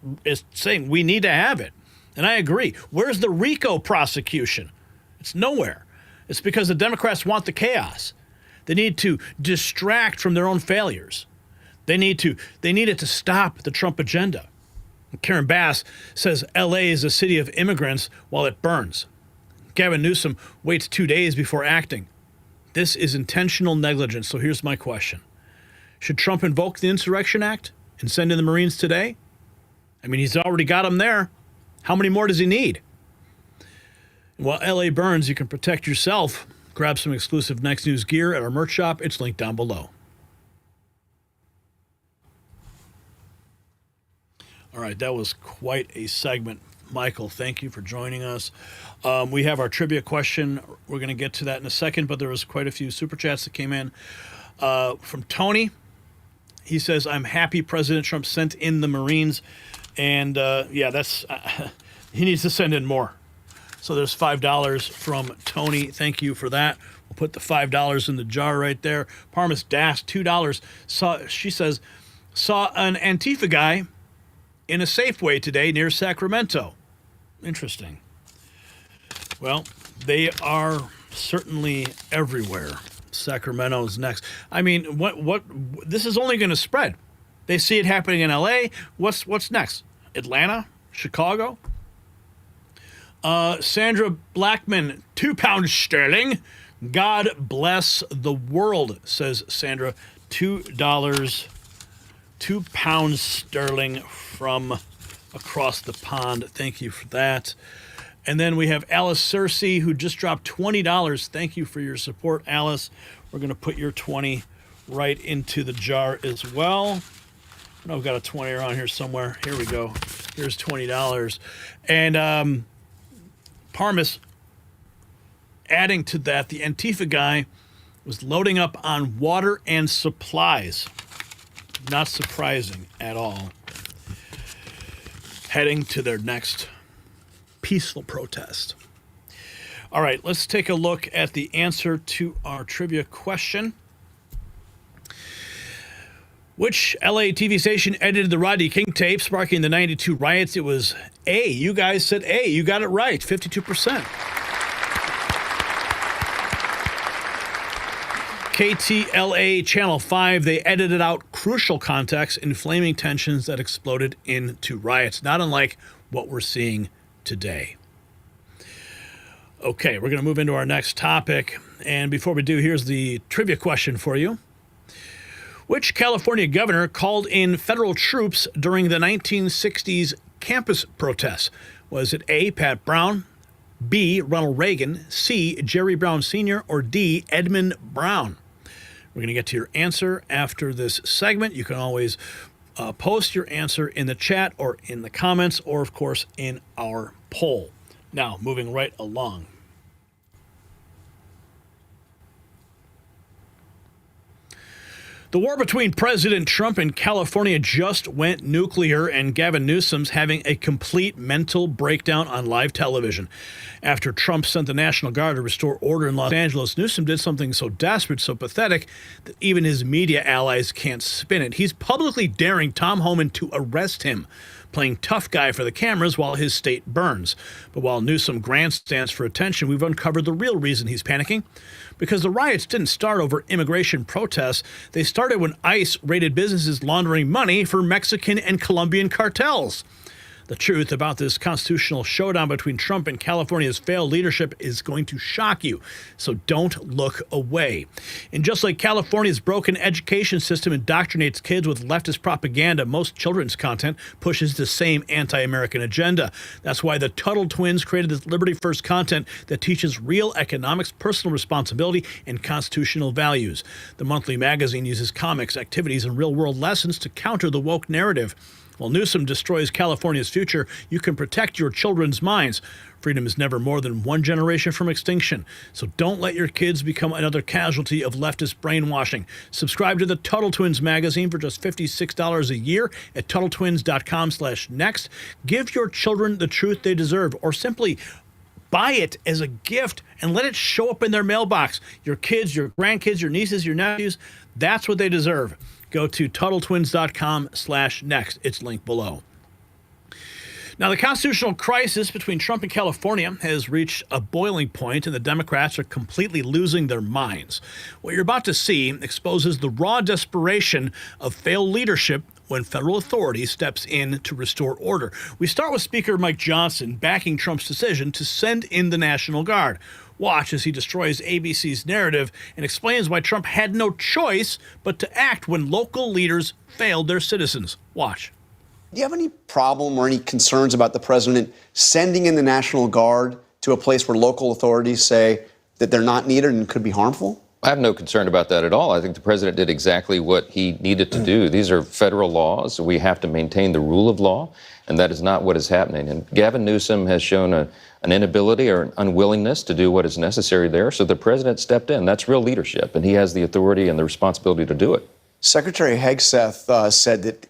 saying we need to have it. And I agree. Where's the RICO prosecution? It's nowhere. It's because the Democrats want the chaos. They need to distract from their own failures. They need it to stop the Trump agenda. Karen Bass says LA is a city of immigrants while it burns. Gavin Newsom waits 2 days before acting. This is intentional negligence. So here's my question. Should Trump invoke the Insurrection Act and send in the Marines today? I mean, he's already got them there. How many more does he need? While LA burns, you can protect yourself. Grab some exclusive Next News gear at our merch shop. It's linked down below. All right, that was quite a segment. Michael, thank you for joining us. We have our trivia question. We're going to get to that in a second, but there was quite a few super chats that came in. From Tony, he says, I'm happy President Trump sent in the Marines. And yeah, that's he needs to send in more. So there's $5 from Tony. Thank you for that. We'll put the $5 in the jar right there. Parmis Dash, $2. She says, saw an Antifa guy in a Safeway today near Sacramento. Interesting. Well, they are certainly everywhere. Sacramento's next. I mean, what this is only going to spread. They see it happening in LA. What's next? Atlanta? Chicago? Sandra Blackman, £2 sterling. God bless the world, says Sandra. $2, £2 sterling from across the pond. Thank you for that. And then we have Alice Cersei, who just dropped $20. Thank you for your support, Alice. We're going to put your 20 right into the jar as well. I know I've got a 20 around here somewhere. Here we go. Here's $20. And Parmis, adding to that, the Antifa guy was loading up on water and supplies. Not surprising at all. Heading to their next peaceful protest. All right, let's take a look at the answer to our trivia question. Which LA TV station edited the Rodney King tape sparking the 92 riots? It was A. You guys said A. You got it right, 52%. KTLA Channel 5, they edited out crucial context, inflaming tensions that exploded into riots, not unlike what we're seeing today. Okay, we're going to move into our next topic. And before we do, here's the trivia question for you. Which California governor called in federal troops during the 1960s campus protests? Was it A, Pat Brown, B, Ronald Reagan, C, Jerry Brown Sr., or D, Edmund Brown? We're going to get to your answer after this segment. You can always post your answer in the chat or in the comments or, of course, in our poll. Now, moving right along. The The war between President Trump and California just went nuclear, and Gavin Newsom's having a complete mental breakdown on live television. After Trump sent the National Guard to restore order in Los Angeles, Newsom did something so desperate, so pathetic, that even his media allies can't spin it. He's publicly daring Tom Homan to arrest him, playing tough guy for the cameras while his state burns. But while Newsom grandstands for attention, we've uncovered the real reason he's panicking. Because the riots didn't start over immigration protests. They started when ICE raided businesses laundering money for Mexican and Colombian cartels. The truth about this constitutional showdown between Trump and California's failed leadership is going to shock you, so don't look away. And just like California's broken education system indoctrinates kids with leftist propaganda, most children's content pushes the same anti-American agenda. That's why the Tuttle twins created this Liberty First content that teaches real economics, personal responsibility, and constitutional values. The monthly magazine uses comics, activities, and real-world lessons to counter the woke narrative. While Newsom destroys California's future, you can protect your children's minds. Freedom is never more than one generation from extinction. So don't let your kids become another casualty of leftist brainwashing. Subscribe to the Tuttle Twins magazine for just $56 a year at TuttleTwins.com/next. Give your children the truth they deserve, or simply buy it as a gift and let it show up in their mailbox. Your kids, your grandkids, your nieces, your nephews, that's what they deserve. Go to TuttleTwins.com/next. It's linked below. Now, the constitutional crisis between Trump and California has reached a boiling point, and the Democrats are completely losing their minds. What you're about to see exposes the raw desperation of failed leadership when federal authority steps in to restore order. We start with Speaker Mike Johnson backing Trump's decision to send in the National Guard. Watch as he destroys ABC's narrative and explains why Trump had no choice but to act when local leaders failed their citizens. Watch. Do you have any problem or any concerns about the president sending in the National Guard to a place where local authorities say that they're not needed and could be harmful? I have no concern about that at all. I think the president did exactly what he needed to do. These are federal laws. We have to maintain the rule of law, and that is not what is happening. And Gavin Newsom has shown an inability or an unwillingness to do what is necessary there. So the president stepped in. That's real leadership, and he has the authority and the responsibility to do it. Secretary Hegseth said that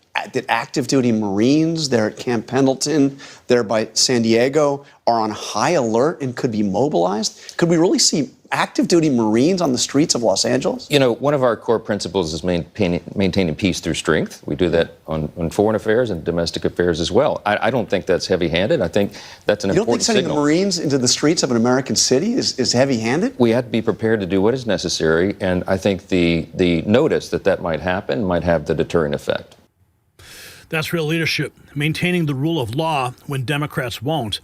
active duty Marines there at Camp Pendleton, there by San Diego, are on high alert and could be mobilized. Could we really see active duty Marines on the streets of Los Angeles? You know, one of our core principles is maintaining peace through strength. We do that on foreign affairs and domestic affairs as well. I don't think that's heavy-handed. I think that's an important signal. You don't think sending the Marines into the streets of an American city is heavy-handed? We have to be prepared to do what is necessary, and I think the notice that might happen might have the deterrent effect. That's real leadership, maintaining the rule of law when Democrats won't.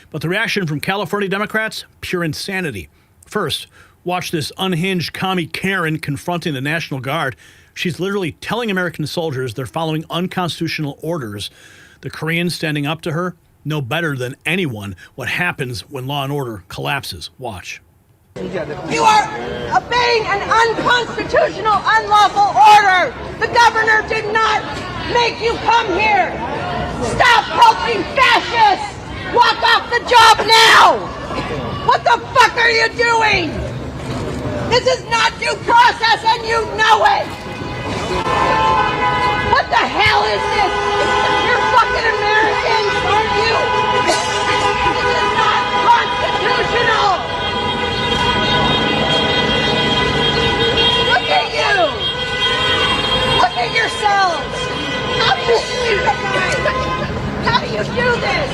But the reaction from California Democrats, pure insanity. First, watch this unhinged commie Karen confronting the National Guard. She's literally telling American soldiers they're following unconstitutional orders. The Koreans standing up to her know better than anyone what happens when law and order collapses. Watch. You are obeying an unconstitutional, unlawful order. The governor did not make you come here. Stop helping fascists. Walk off the job now. What the fuck are you doing? This is not due process and you know it. What the hell is this? You're fucking Americans, aren't you? This is not constitutional. Look at you! Look at yourselves! How do you do this?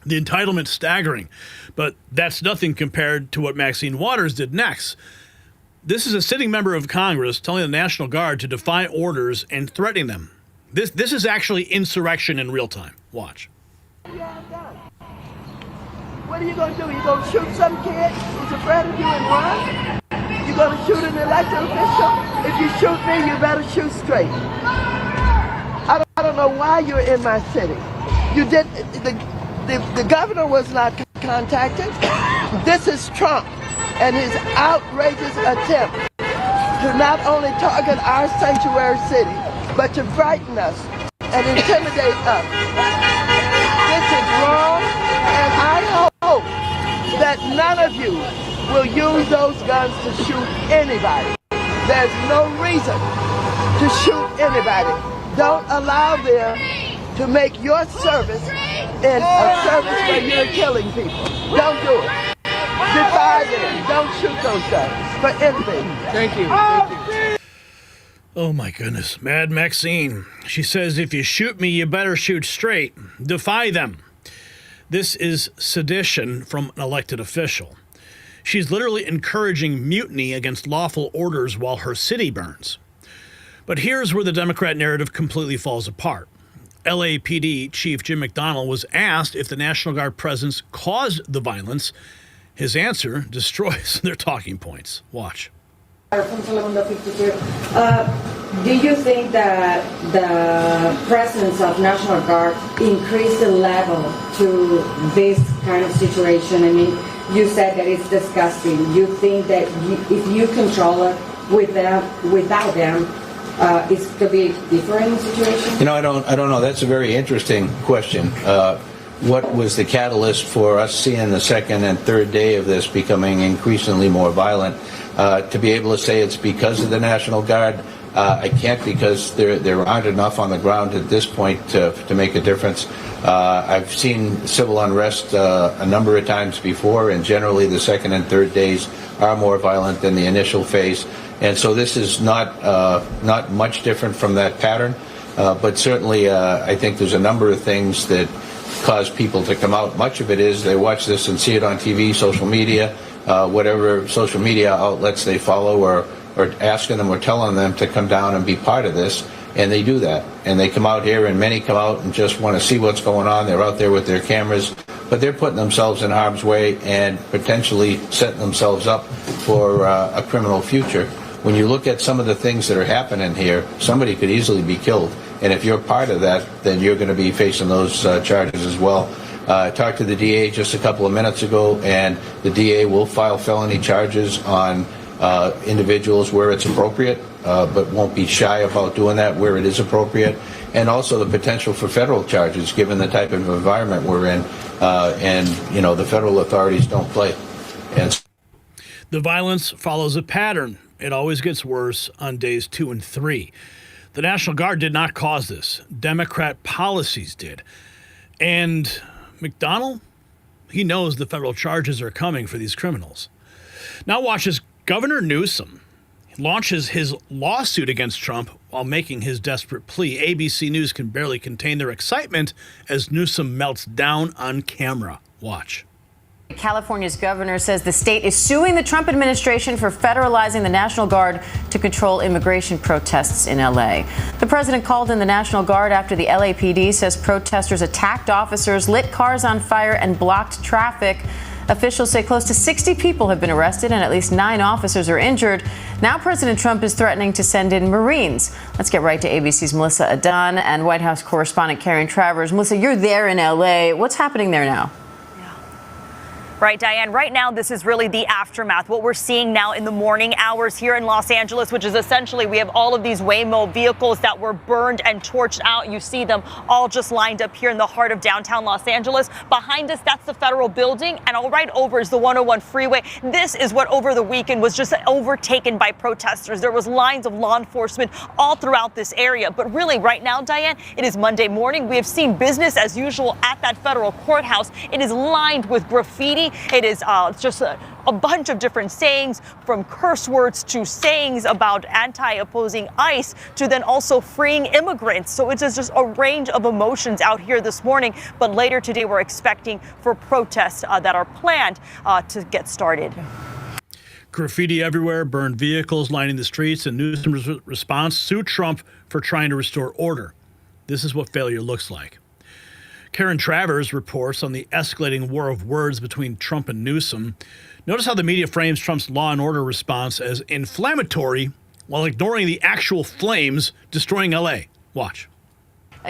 The entitlement's staggering, but that's nothing compared to what Maxine Waters did next. This is a sitting member of Congress telling the National Guard to defy orders and threatening them. This is actually insurrection in real time. Watch. What are you going to do? You going to shoot some kid who's afraid of you and run? You going to shoot an elected official? If you shoot me, you better shoot straight. I don't know why you're in my city. You did. The governor was not contacted. This is Trump and his outrageous attempt to not only target our sanctuary city, but to frighten us and intimidate us. This is wrong, and I hope that none of you will use those guns to shoot anybody. There's no reason to shoot anybody. Don't allow them to make your service in a service where you're killing people. Don't do it. Defy them. Don't shoot those guys for anything. Thank you. Thank you. Oh my goodness. Mad Maxine. She says, if you shoot me, you better shoot straight. Defy them. This is sedition from an elected official. She's literally encouraging mutiny against lawful orders while her city burns. But here's where the Democrat narrative completely falls apart. LAPD Chief Jim McDonnell was asked if the National Guard presence caused the violence. His answer destroys their talking points. Watch. From Telemundo 52. Do you think that the presence of National Guard increased the level to this kind of situation? I mean, you said that it's disgusting. You think that if you control it with them, without them, it's going to be a different situation? You know, I don't know. That's a very interesting question. What was the catalyst for us seeing the second and third day of this becoming increasingly more violent? To be able to say it's because of the National Guard, I can't, because there aren't enough on the ground at this point to make a difference. I've seen civil unrest a number of times before, and generally the second and third days are more violent than the initial phase. And so this is not much different from that pattern. But certainly I think there's a number of things that cause people to come out. Much of it is they watch this and see it on TV, social media, whatever social media outlets they follow, or asking them or telling them to come down and be part of this, and they do that. And they come out here, and many come out and just want to see what's going on. They're out there with their cameras, but they're putting themselves in harm's way and potentially setting themselves up for a criminal future. When you look at some of the things that are happening here, somebody could easily be killed. And if you're part of that, then you're going to be facing those charges as well. I talked to the DA just a couple of minutes ago, and the DA will file felony charges on individuals where it's appropriate, but won't be shy about doing that where it is appropriate. And also the potential for federal charges, given the type of environment we're in. And, you know, the federal authorities don't play. And the violence follows a pattern. It always gets worse on days 2 and 3. The National Guard did not cause this. Democrat policies did. And McDonnell, he knows the federal charges are coming for these criminals. Now watch as Governor Newsom launches his lawsuit against Trump while making his desperate plea. ABC News can barely contain their excitement as Newsom melts down on camera. Watch. California's governor says the state is suing the Trump administration for federalizing the National Guard to control immigration protests in L.A. The president called in the National Guard after the LAPD says protesters attacked officers, lit cars on fire, and blocked traffic. Officials say close to 60 people have been arrested and at least 9 officers are injured. Now President Trump is threatening to send in Marines. Let's get right to ABC's Melissa Adan and White House correspondent Karen Travers. Melissa, you're there in L.A. What's happening there now? Right, Diane. Right now, this is really the aftermath. What we're seeing now in the morning hours here in Los Angeles, which is essentially we have all of these Waymo vehicles that were burned and torched out. You see them all just lined up here in the heart of downtown Los Angeles. Behind us, that's the federal building. And all right over is the 101 freeway. This is what over the weekend was just overtaken by protesters. There was lines of law enforcement all throughout this area. But really right now, Diane, it is Monday morning. We have seen business as usual at that federal courthouse. It is lined with graffiti. It is just a bunch of different sayings, from curse words to sayings about anti-opposing ICE to then also freeing immigrants. So it is just a range of emotions out here this morning. But later today, we're expecting for protests that are planned to get started. Graffiti everywhere, burned vehicles lining the streets, and Newsom's response: sue Trump for trying to restore order. This is what failure looks like. Karen Travers reports on the escalating war of words between Trump and Newsom. Notice how the media frames Trump's law and order response as inflammatory while ignoring the actual flames destroying L.A. Watch.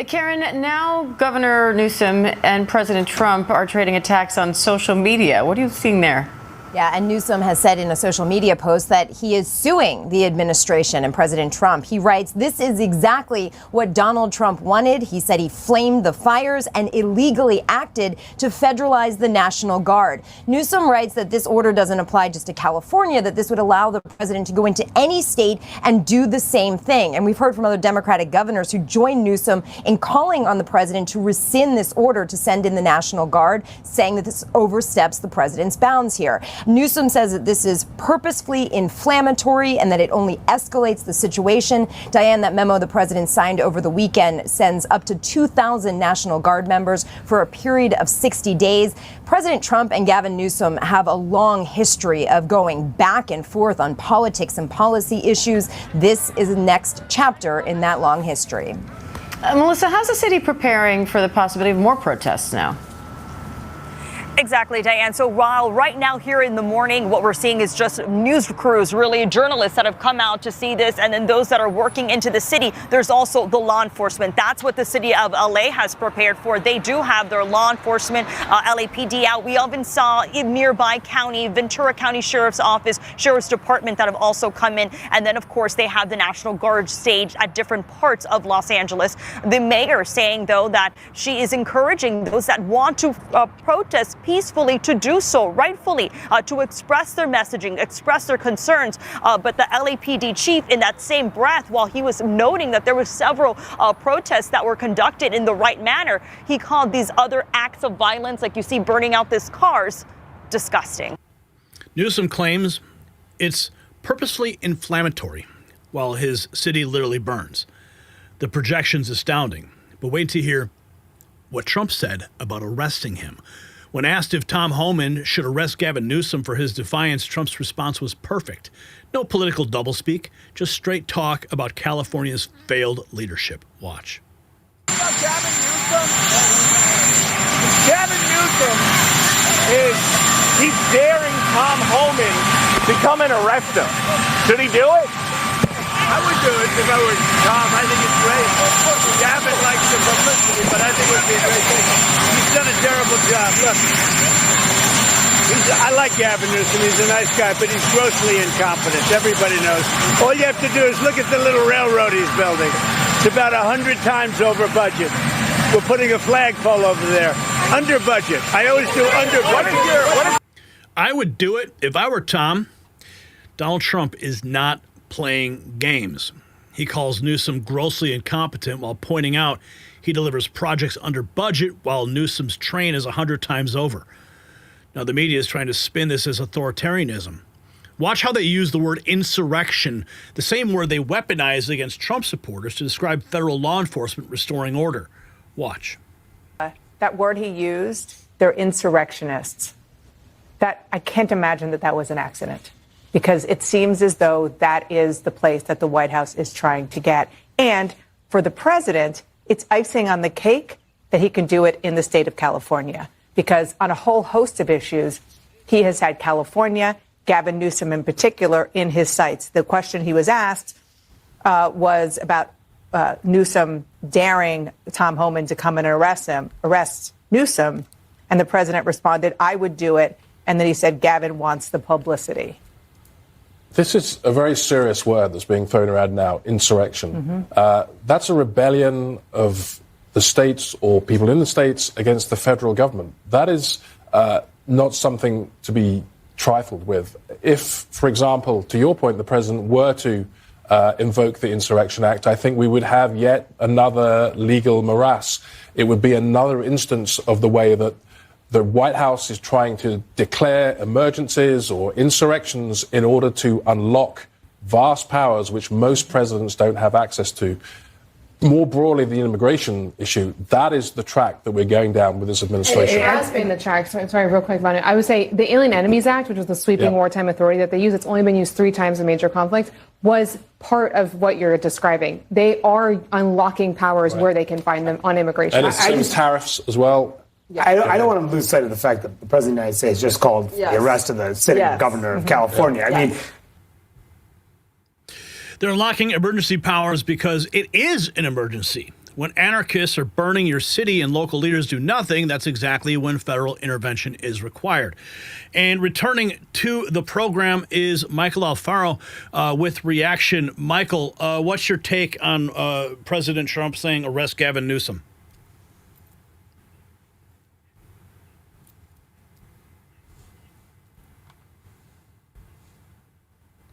Karen, now Governor Newsom and President Trump are trading attacks on social media. What are you seeing there? Yeah, and Newsom has said in a social media post that he is suing the administration and President Trump. He writes, "This is exactly what Donald Trump wanted." He said he flamed the fires and illegally acted to federalize the National Guard. Newsom writes that this order doesn't apply just to California, that this would allow the president to go into any state and do the same thing. And we've heard from other Democratic governors who joined Newsom in calling on the president to rescind this order to send in the National Guard, saying that this oversteps the president's bounds here. Newsom says that this is purposefully inflammatory and that it only escalates the situation. Diane, that memo the president signed over the weekend sends up to 2,000 National Guard members for a period of 60 days. President Trump and Gavin Newsom have a long history of going back and forth on politics and policy issues. This is the next chapter in that long history. Melissa, how's the city preparing for the possibility of more protests now? Exactly, Diane. So while right now here in the morning, what we're seeing is just news crews, really journalists that have come out to see this, and then those that are working into the city, there's also the law enforcement. That's what the city of LA has prepared for. They do have their law enforcement, LAPD out. We even saw in nearby county, Ventura County Sheriff's Office, Sheriff's Department that have also come in. And then, of course, they have the National Guard staged at different parts of Los Angeles. The mayor saying, though, that she is encouraging those that want to protest peacefully to do so, rightfully, to express their messaging, express their concerns. But the LAPD chief, in that same breath, while he was noting that there were several protests that were conducted in the right manner, he called these other acts of violence, like you see burning out these cars, disgusting. Newsom claims it's purposefully inflammatory, while his city literally burns. The projection's astounding, but wait to hear what Trump said about arresting him. When asked if Tom Homan should arrest Gavin Newsom for his defiance, Trump's response was perfect. No political doublespeak, just straight talk about California's failed leadership. Watch. Gavin Newsom he's daring Tom Homan to come and arrest him. Should he do it? I would do it if I were Tom. I think it's great. Gavin likes the publicity, but I think it would be a great thing. He's done a terrible job. Look, I like Gavin Newsom. He's a nice guy, but he's grossly incompetent. Everybody knows. All you have to do is look at the little railroad he's building. It's about 100 times over budget. We're putting a flagpole over there. Under budget. I always do under budget. I would do it if I were Tom. Donald Trump is not playing games. He calls Newsom grossly incompetent while pointing out he delivers projects under budget while Newsom's train is 100 times over. Now, the media is trying to spin this as authoritarianism. Watch how they use the word insurrection, the same word they weaponized against Trump supporters to describe federal law enforcement restoring order. Watch. That word he used, they're insurrectionists. That I can't imagine that was an accident, because it seems as though that is the place that the White House is trying to get. And for the president, it's icing on the cake that he can do it in the state of California, because on a whole host of issues, he has had California, Gavin Newsom in particular, in his sights. The question he was asked was about Newsom daring Tom Homan to come and arrest Newsom. And the president responded, "I would do it." And then he said, "Gavin wants the publicity." This is a very serious word that's being thrown around now, insurrection. That's a rebellion of the states or people in the states against the federal government. That is not something to be trifled with. If, for example, to your point, the president were to invoke the Insurrection Act, I think we would have yet another legal morass. It would be another instance of the way that the White House is trying to declare emergencies or insurrections in order to unlock vast powers which most presidents don't have access to. More broadly, the immigration issue, that is the track that we're going down with this administration. It has been the track. Sorry, real quick, Vanya. I would say the Alien Enemies Act, which was the sweeping wartime authority that they use, it's only been used 3 times in major conflicts, was part of what you're describing. They are unlocking powers where they can find them on immigration. And it's tariffs as well. I don't want to lose sight of the fact that the President of the United States just called the arrest of the sitting governor of California. I mean, they're unlocking emergency powers because it is an emergency. When anarchists are burning your city and local leaders do nothing, that's exactly when federal intervention is required. And returning to the program is Michael Alfaro with Reaction. Michael, what's your take on President Trump saying arrest Gavin Newsom?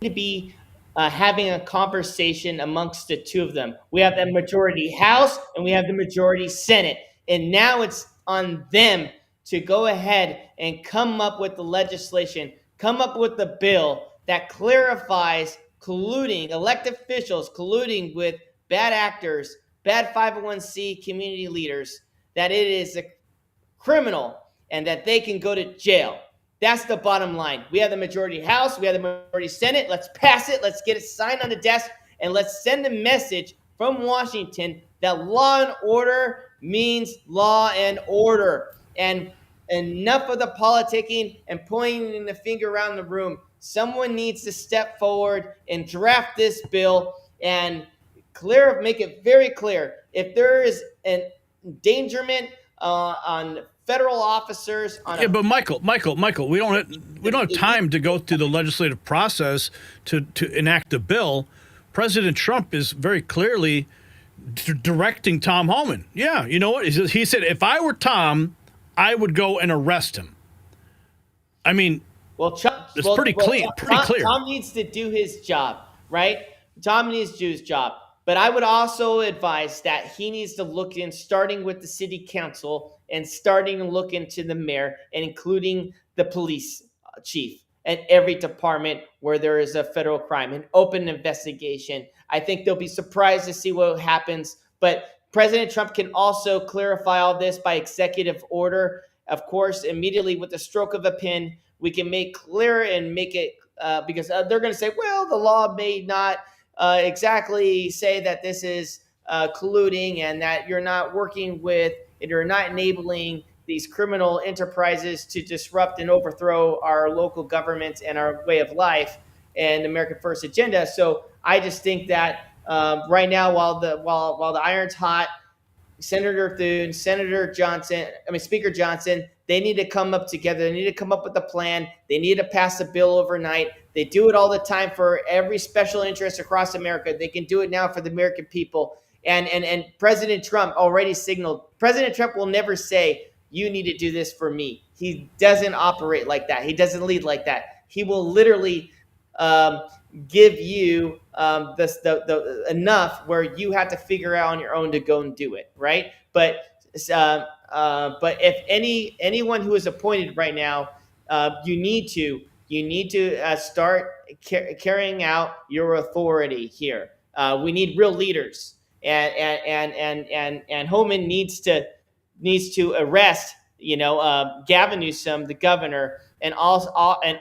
To be having a conversation amongst the two of them. We have the majority House and we have the majority Senate. And now it's on them to go ahead and come up with the legislation, come up with the bill that clarifies colluding, elected officials colluding with bad actors, bad 501c community leaders, that it is a criminal and that they can go to jail. That's the bottom line. We have the majority House. We have the majority Senate. Let's pass it. Let's get it signed on the desk. And let's send a message from Washington that law and order means law and order. And enough of the politicking and pointing the finger around the room. Someone needs to step forward and draft this bill and make it very clear. If there is an endangerment on federal officers but Michael, we don't have time to go through the legislative process to enact the bill. President Trump is very clearly directing Tom Homan. Yeah, you know what? He said, if I were Tom, I would go and arrest him. I mean, it's pretty clear. Tom needs to do his job, right? Tom needs to do his job. But I would also advise that he needs to look in, starting with the city council and starting to look into the mayor and including the police chief at every department where there is a federal crime, an open investigation. I think they'll be surprised to see what happens. But President Trump can also clarify all this by executive order. Of course, immediately with the stroke of a pen, we can make clear and make it because they're going to say, well, the law may not exactly say that this is colluding and that you're not working with and you're not enabling these criminal enterprises to disrupt and overthrow our local governments and our way of life and American First agenda. So I just think that right now, while the iron's hot, Senator Thune, Speaker Johnson, they need to come up together. They need to come up with a plan. They need to pass a bill overnight. They do it all the time for every special interest across America. They can do it now for the American people. And President Trump already signaled, President Trump will never say, you need to do this for me. He doesn't operate like that. He doesn't lead like that. He will literally give you the enough where you have to figure out on your own to go and do it, right? But if anyone who is appointed right now, you need to start carrying out your authority here. We need real leaders, and Homan needs to arrest Gavin Newsom, the governor, and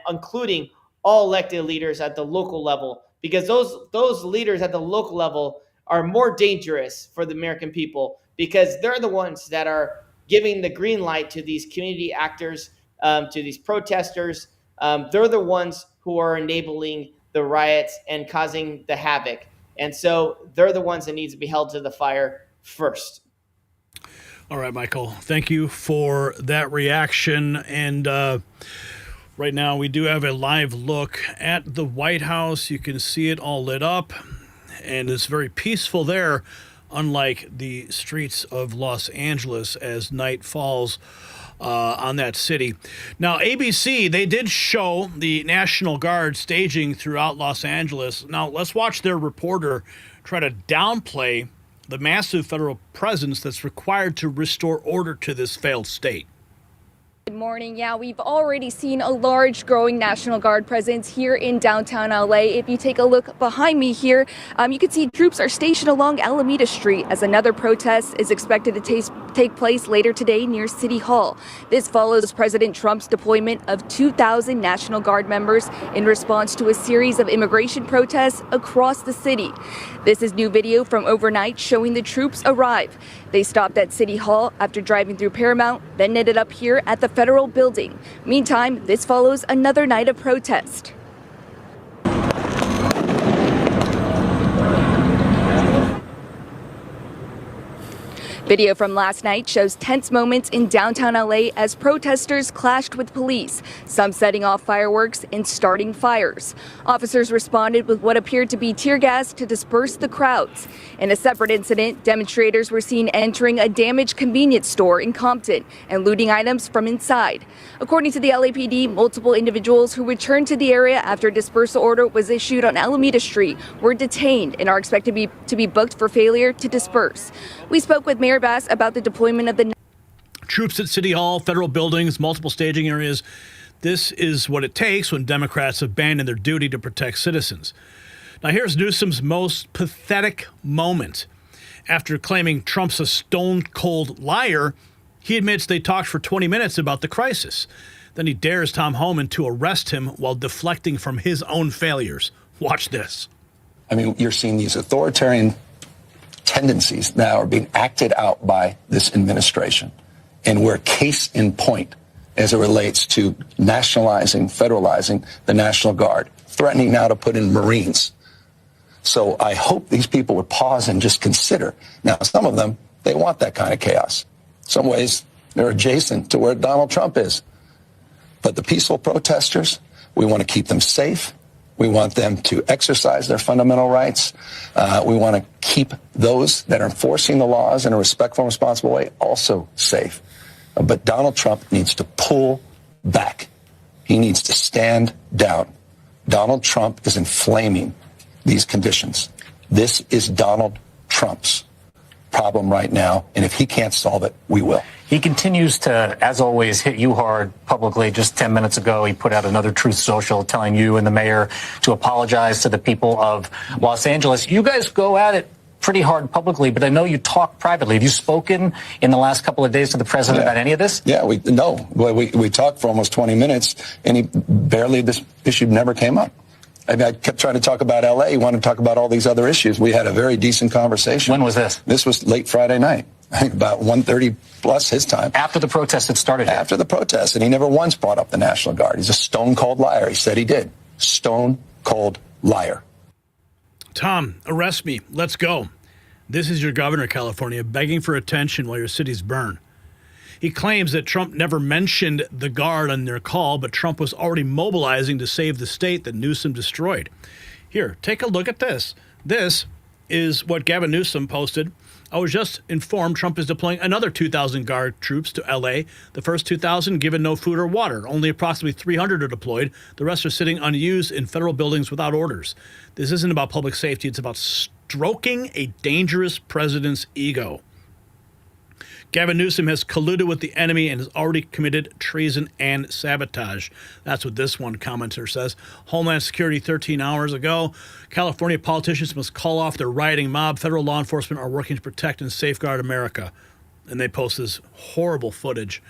including all elected leaders at the local level, because those leaders at the local level are more dangerous for the American people because they're the ones that are giving the green light to these community actors, to these protesters. They're the ones who are enabling the riots and causing the havoc. And so they're the ones that need to be held to the fire first. All right, Michael, thank you for that reaction. And right now we do have a live look at the White House. You can see it all lit up, and it's very peaceful there, unlike the streets of Los Angeles as night falls on that city. Now, ABC, they did show the National Guard staging throughout Los Angeles. Now, let's watch their reporter try to downplay the massive federal presence that's required to restore order to this failed state. Good morning. Yeah, we've already seen a large growing National Guard presence here in downtown LA. If you take a look behind me here, you can see troops are stationed along Alameda Street as another protest is expected to take place later today near City Hall. This follows President Trump's deployment of 2,000 National Guard members in response to a series of immigration protests across the city. This is new video from overnight showing the troops arrive. They stopped at City Hall after driving through Paramount, then ended up here at the Federal Building. Meantime, this follows another night of protest. Video from last night shows tense moments in downtown LA as protesters clashed with police, some setting off fireworks and starting fires. Officers responded with what appeared to be tear gas to disperse the crowds. In a separate incident, demonstrators were seen entering a damaged convenience store in Compton and looting items from inside. According to the LAPD, multiple individuals who returned to the area after a dispersal order was issued on Alameda Street were detained and are expected to be booked for failure to disperse. We spoke with Mayor Bass about the deployment of the troops at City Hall, federal buildings, multiple staging areas. This is what it takes when Democrats abandon their duty to protect citizens. Now, here's Newsom's most pathetic moment. After claiming Trump's a stone-cold liar, he admits they talked for 20 minutes about the crisis. Then he dares Tom Homan to arrest him while deflecting from his own failures. Watch this. I mean, you're seeing these authoritarian tendencies now are being acted out by this administration. And we're case in point as it relates to nationalizing, federalizing the National Guard, threatening now to put in Marines. So I hope these people would pause and just consider. Now, some of them, they want that kind of chaos. Some ways, they're adjacent to where Donald Trump is. But the peaceful protesters, we want to keep them safe. We want them to exercise their fundamental rights. We want to keep those that are enforcing the laws in a respectful and responsible way also safe. But Donald Trump needs to pull back. He needs to stand down. Donald Trump is inflaming these conditions. This is Donald Trump's problem right now, and if he can't solve it, we will. He continues to, as always, hit you hard publicly. Just 10 minutes ago, he put out another Truth Social telling you and the mayor to apologize to the people of Los Angeles. You guys go at it pretty hard publicly, but I know you talk privately. Have you spoken in the last couple of days to the president about any of this? Yeah, we talked for almost 20 minutes, and this issue never came up. I kept trying to talk about L.A. He wanted to talk about all these other issues. We had a very decent conversation. When was this? This was late Friday night, I think about 1:30 plus his time. After the protest had started? After the protest, and he never once brought up the National Guard. He's a stone-cold liar. He said he did. Stone-cold liar. Tom, arrest me. Let's go. This is your governor of California begging for attention while your cities burn. He claims that Trump never mentioned the Guard on their call, but Trump was already mobilizing to save the state that Newsom destroyed. Here, take a look at this. This is what Gavin Newsom posted. I was just informed Trump is deploying another 2,000 Guard troops to L.A. The first 2,000 given no food or water. Only approximately 300 are deployed. The rest are sitting unused in federal buildings without orders. This isn't about public safety. It's about stroking a dangerous president's ego. Gavin Newsom has colluded with the enemy and has already committed treason and sabotage. That's what this one commenter says. Homeland Security 13 hours ago. California politicians must call off their rioting mob. Federal law enforcement are working to protect and safeguard America. And they post this horrible footage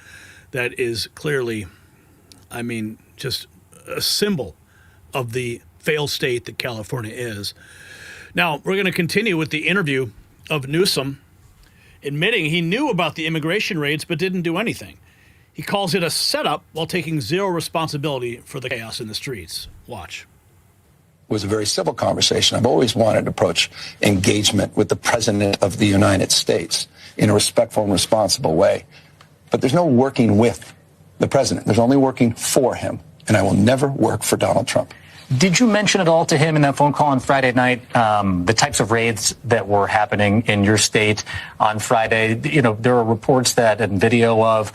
that is clearly, just a symbol of the failed state that California is. Now, we're going to continue with the interview of Newsom, admitting he knew about the immigration raids but didn't do anything. He calls it a setup while taking zero responsibility for the chaos in the streets. Watch. It was a very civil conversation. I've always wanted to approach engagement with the President of the United States in a respectful and responsible way. But there's no working with the President. There's only working for him. And I will never work for Donald Trump. Did you mention at all to him in that phone call on Friday night the types of raids that were happening in your state on Friday? You know, there are reports that and video of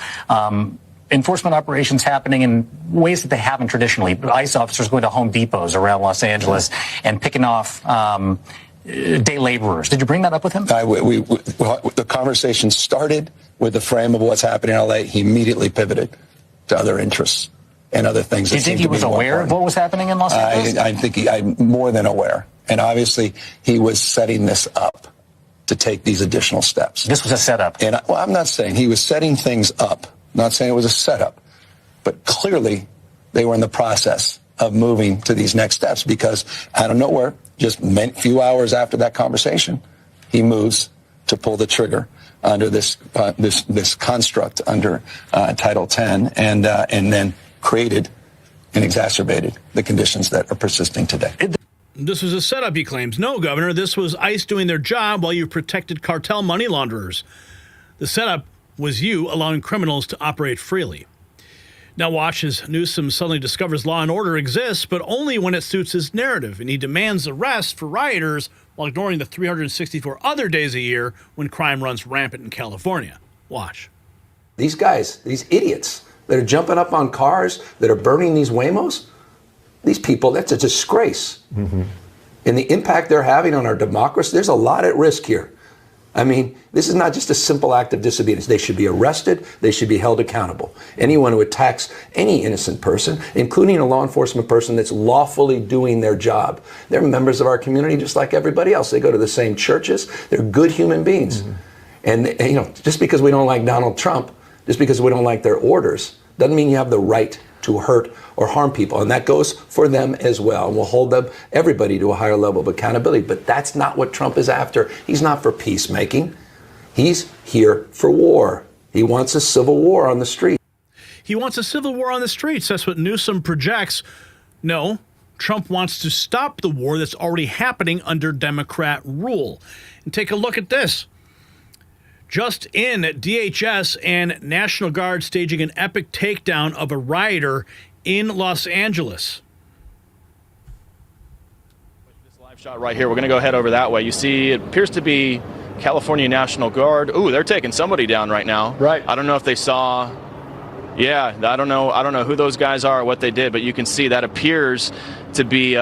enforcement operations happening in ways that they haven't traditionally. ICE officers going to Home Depots around Los Angeles and picking off day laborers. Did you bring that up with him? The conversation started with the frame of what's happening in L.A. He immediately pivoted to other interests and other things. Do you think he was aware of what was happening in Los Angeles? I think I'm more than aware. And obviously, he was setting this up to take these additional steps. This was a setup. And I'm not saying he was setting things up. I'm not saying it was a setup. But clearly, they were in the process of moving to these next steps because out of nowhere, just a few hours after that conversation, he moves to pull the trigger under this construct under Title 10 and then created and exacerbated the conditions that are persisting today. This was a setup, he claims. No, Governor, this was ICE doing their job while you protected cartel money launderers. The setup was you allowing criminals to operate freely. Now watch as Newsom suddenly discovers law and order exists, but only when it suits his narrative, and he demands arrests for rioters while ignoring the 364 other days a year when crime runs rampant in California. Watch. These guys, these idiots that are jumping up on cars, that are burning these Waymos, these people, that's a disgrace. Mm-hmm. And the impact they're having on our democracy, there's a lot at risk here. I mean, this is not just a simple act of disobedience. They should be arrested. They should be held accountable. Anyone who attacks any innocent person, including a law enforcement person that's lawfully doing their job, they're members of our community just like everybody else. They go to the same churches. They're good human beings. Mm-hmm. And, just because we don't like Donald Trump, just because we don't like their orders, doesn't mean you have the right to hurt or harm people. And that goes for them as well. And we'll hold them, everybody, to a higher level of accountability. But that's not what Trump is after. He's not for peacemaking. He's here for war. He wants a civil war on the street. He wants a civil war on the streets. That's what Newsom projects. No, Trump wants to stop the war that's already happening under Democrat rule. And take a look at this. Just in, DHS and National Guard staging an epic takedown of a rioter in Los Angeles. This live shot right here, we're going to go head over that way. You see, it appears to be California National Guard. Ooh, they're taking somebody down right now. Right. I don't know if they saw. Yeah, I don't know who those guys are or what they did, but you can see that appears to be.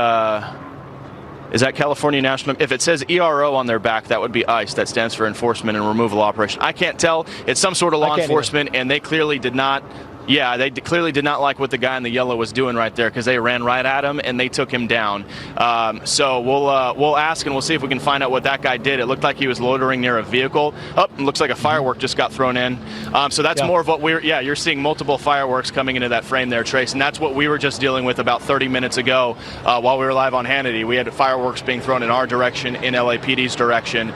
Is that California National? If it says ERO on their back, that would be ICE. That stands for Enforcement and Removal Operation. I can't tell. It's some sort of law enforcement, and they clearly did not. Yeah, they clearly did not like what the guy in the yellow was doing right there, because they ran right at him and they took him down. So we'll ask and we'll see if we can find out what that guy did. It looked like he was loitering near a vehicle. It looks like a firework just got thrown in. So that's more of what you're seeing multiple fireworks coming into that frame there, Trace, and that's what we were just dealing with about 30 minutes ago while we were live on Hannity. We had fireworks being thrown in our direction, in LAPD's direction.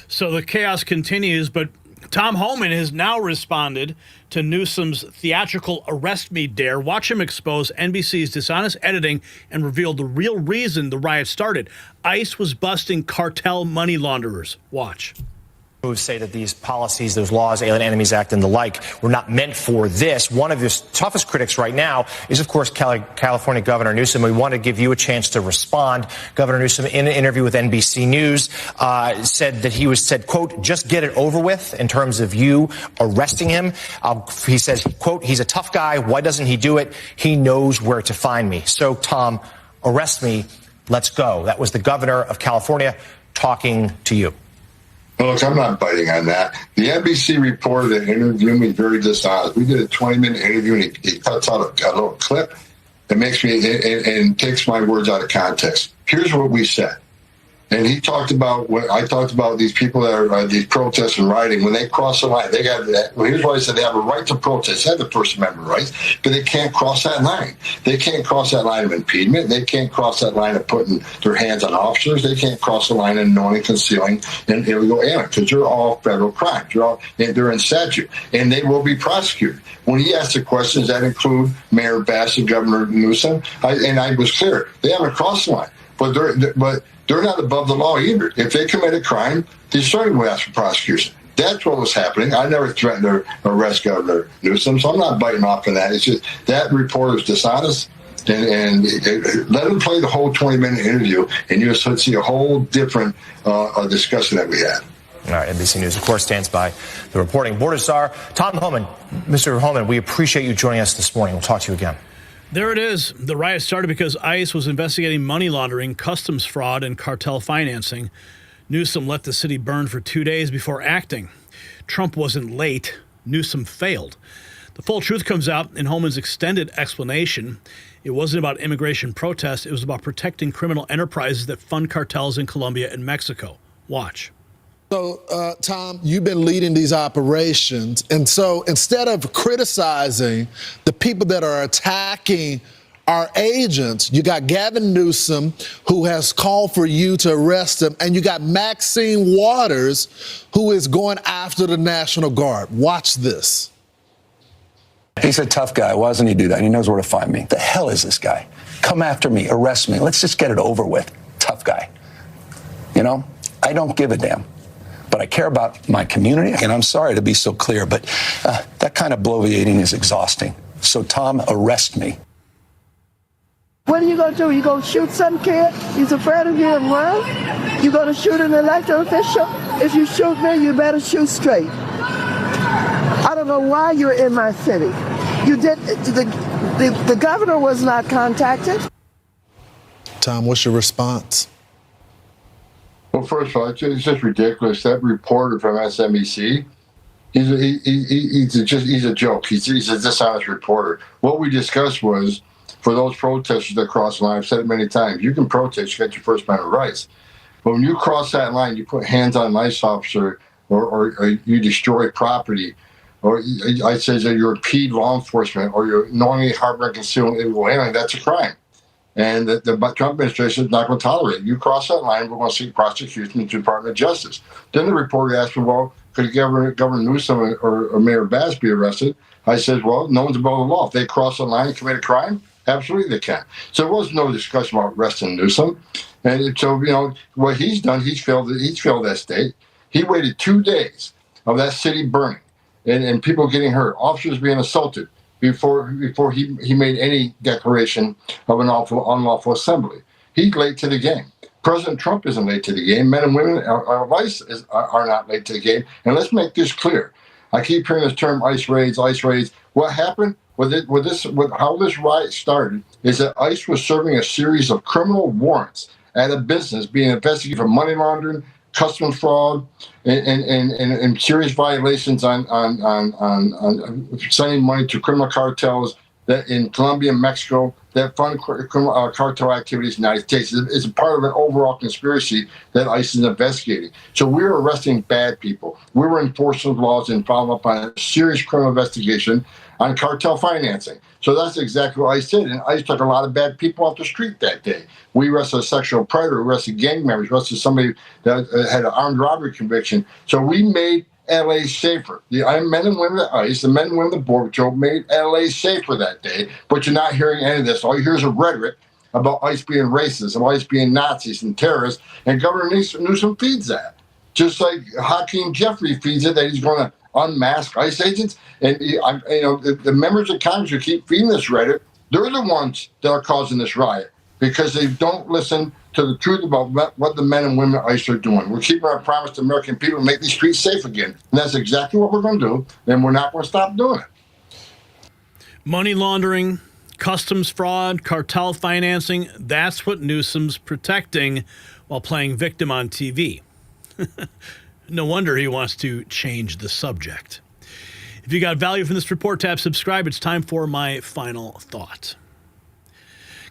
So the chaos continues, but Tom Homan has now responded to Newsom's theatrical arrest me dare. Watch him expose NBC's dishonest editing and reveal the real reason the riot started. ICE was busting cartel money launderers. Watch. Who say that these policies, those laws, Alien Enemies Act and the like, were not meant for this. One of his toughest critics right now is, of course, California Governor Newsom. We want to give you a chance to respond. Governor Newsom, in an interview with NBC News, said, quote, just get it over with in terms of you arresting him. He says, quote, he's a tough guy. Why doesn't he do it? He knows where to find me. So, Tom, arrest me. Let's go. That was the governor of California talking to you. Well, look, I'm not biting on that. The NBC reporter that interviewed me very dishonest. We did a 20-minute interview, and he cuts out a little clip that makes me and takes my words out of context. Here's what we said. And he talked about what I talked about, these people that are these protests and rioting. When they cross the line, they got that. Well, here's what I said: they have a right to protest, they have the First Amendment rights, but they can't cross that line. They can't cross that line of impediment. They can't cross that line of putting their hands on officers. They can't cross the line of knowing and concealing and illegal anarchy, because they're all federal crimes. They're in statute, and they will be prosecuted. When he asked the questions, that include Mayor Bass and Governor Newsom, I was clear: they haven't crossed the line, but they're not above the law either. If they commit a crime, they certainly will ask for prosecution. That's what was happening. I never threatened to arrest Governor Newsom, so I'm not biting off on that. It's just that reporter's dishonest, and let him play the whole 20-minute interview, and you'll see a whole different discussion that we had. All right, NBC News, of course, stands by the reporting. Border Czar Tom Homan. Mr. Homan, we appreciate you joining us this morning. We'll talk to you again. There it is. The riot started because ICE was investigating money laundering, customs fraud, and cartel financing. Newsom let the city burn for 2 days before acting. Trump wasn't late. Newsom failed. The full truth comes out in Homan's extended explanation. It wasn't about immigration protests. It was about protecting criminal enterprises that fund cartels in Colombia and Mexico. Watch. So, Tom, you've been leading these operations. And so instead of criticizing the people that are attacking our agents, you got Gavin Newsom, who has called for you to arrest him, and you got Maxine Waters, who is going after the National Guard. Watch this. He's a tough guy. Why doesn't he do that? He knows where to find me. The hell is this guy? Come after me, arrest me. Let's just get it over with. Tough guy. I don't give a damn. but I care about my community. And I'm sorry to be so clear, but that kind of bloviating is exhausting. So, Tom, arrest me. What are you going to do? You going to shoot some kid? He's afraid of getting run? You going to shoot an elected official? If you shoot me, you better shoot straight. I don't know why you're in my city. You did. The governor was not contacted. Tom, what's your response? Well, first of all, it's just ridiculous. That reporter from MSNBC, he's a joke. He's a dishonest reporter. What we discussed was, for those protesters that cross the line, I've said it many times, you can protest, you got your First Amendment rights. But when you cross that line, you put hands on an ICE officer, or you destroy property, or I say that you're impede law enforcement, or you're knowingly harboring concealing illegal alien, that's a crime. And the Trump administration is not going to tolerate it. You cross that line, we're going to seek prosecution in the Department of Justice. Then the reporter asked me, well, could Governor Newsom or Mayor Bass be arrested? I said, well, no one's above the law. If they cross the line and commit a crime, absolutely they can. So there was no discussion about arresting Newsom. And so, what he's done, he's failed that state. He waited 2 days of that city burning and people getting hurt, officers being assaulted, before he made any declaration of an unlawful assembly. He's late to the game. President Trump isn't late to the game. Men and women of ICE are not late to the game. And let's make this clear. I keep hearing this term ICE raids, ICE raids. What happened with how this riot started is that ICE was serving a series of criminal warrants at a business being investigated for money laundering, customs fraud, and serious violations on sending money to criminal cartels that in Colombia and Mexico that fund criminal cartel activities in the United States. It's a part of an overall conspiracy that ICE is investigating. So we're arresting bad people. We were enforcing laws and following up on a serious criminal investigation on cartel financing. So that's exactly what ICE did. And ICE took a lot of bad people off the street that day. We arrested a sexual predator, arrested gang members, arrested somebody that had an armed robbery conviction. So we made LA safer. The men and women at ICE, the men and women at the Border Patrol made LA safer that day. But you're not hearing any of this. All you hear is a rhetoric about ICE being racist, about ICE being Nazis and terrorists. And Governor Newsom feeds that. Just like Hakeem Jeffrey feeds it, that he's going to unmask ICE agents. And the members of Congress who keep feeding this rhetoric, they're the ones that are causing this riot because they don't listen to the truth about what the men and women at ICE are doing. We're keeping our promise to American people to make these streets safe again. And that's exactly what we're going to do, and we're not going to stop doing it. Money laundering, customs fraud, cartel financing, that's what Newsom's protecting while playing victim on TV. No wonder he wants to change the subject. If you got value from this report, tap subscribe. It's time for my final thought.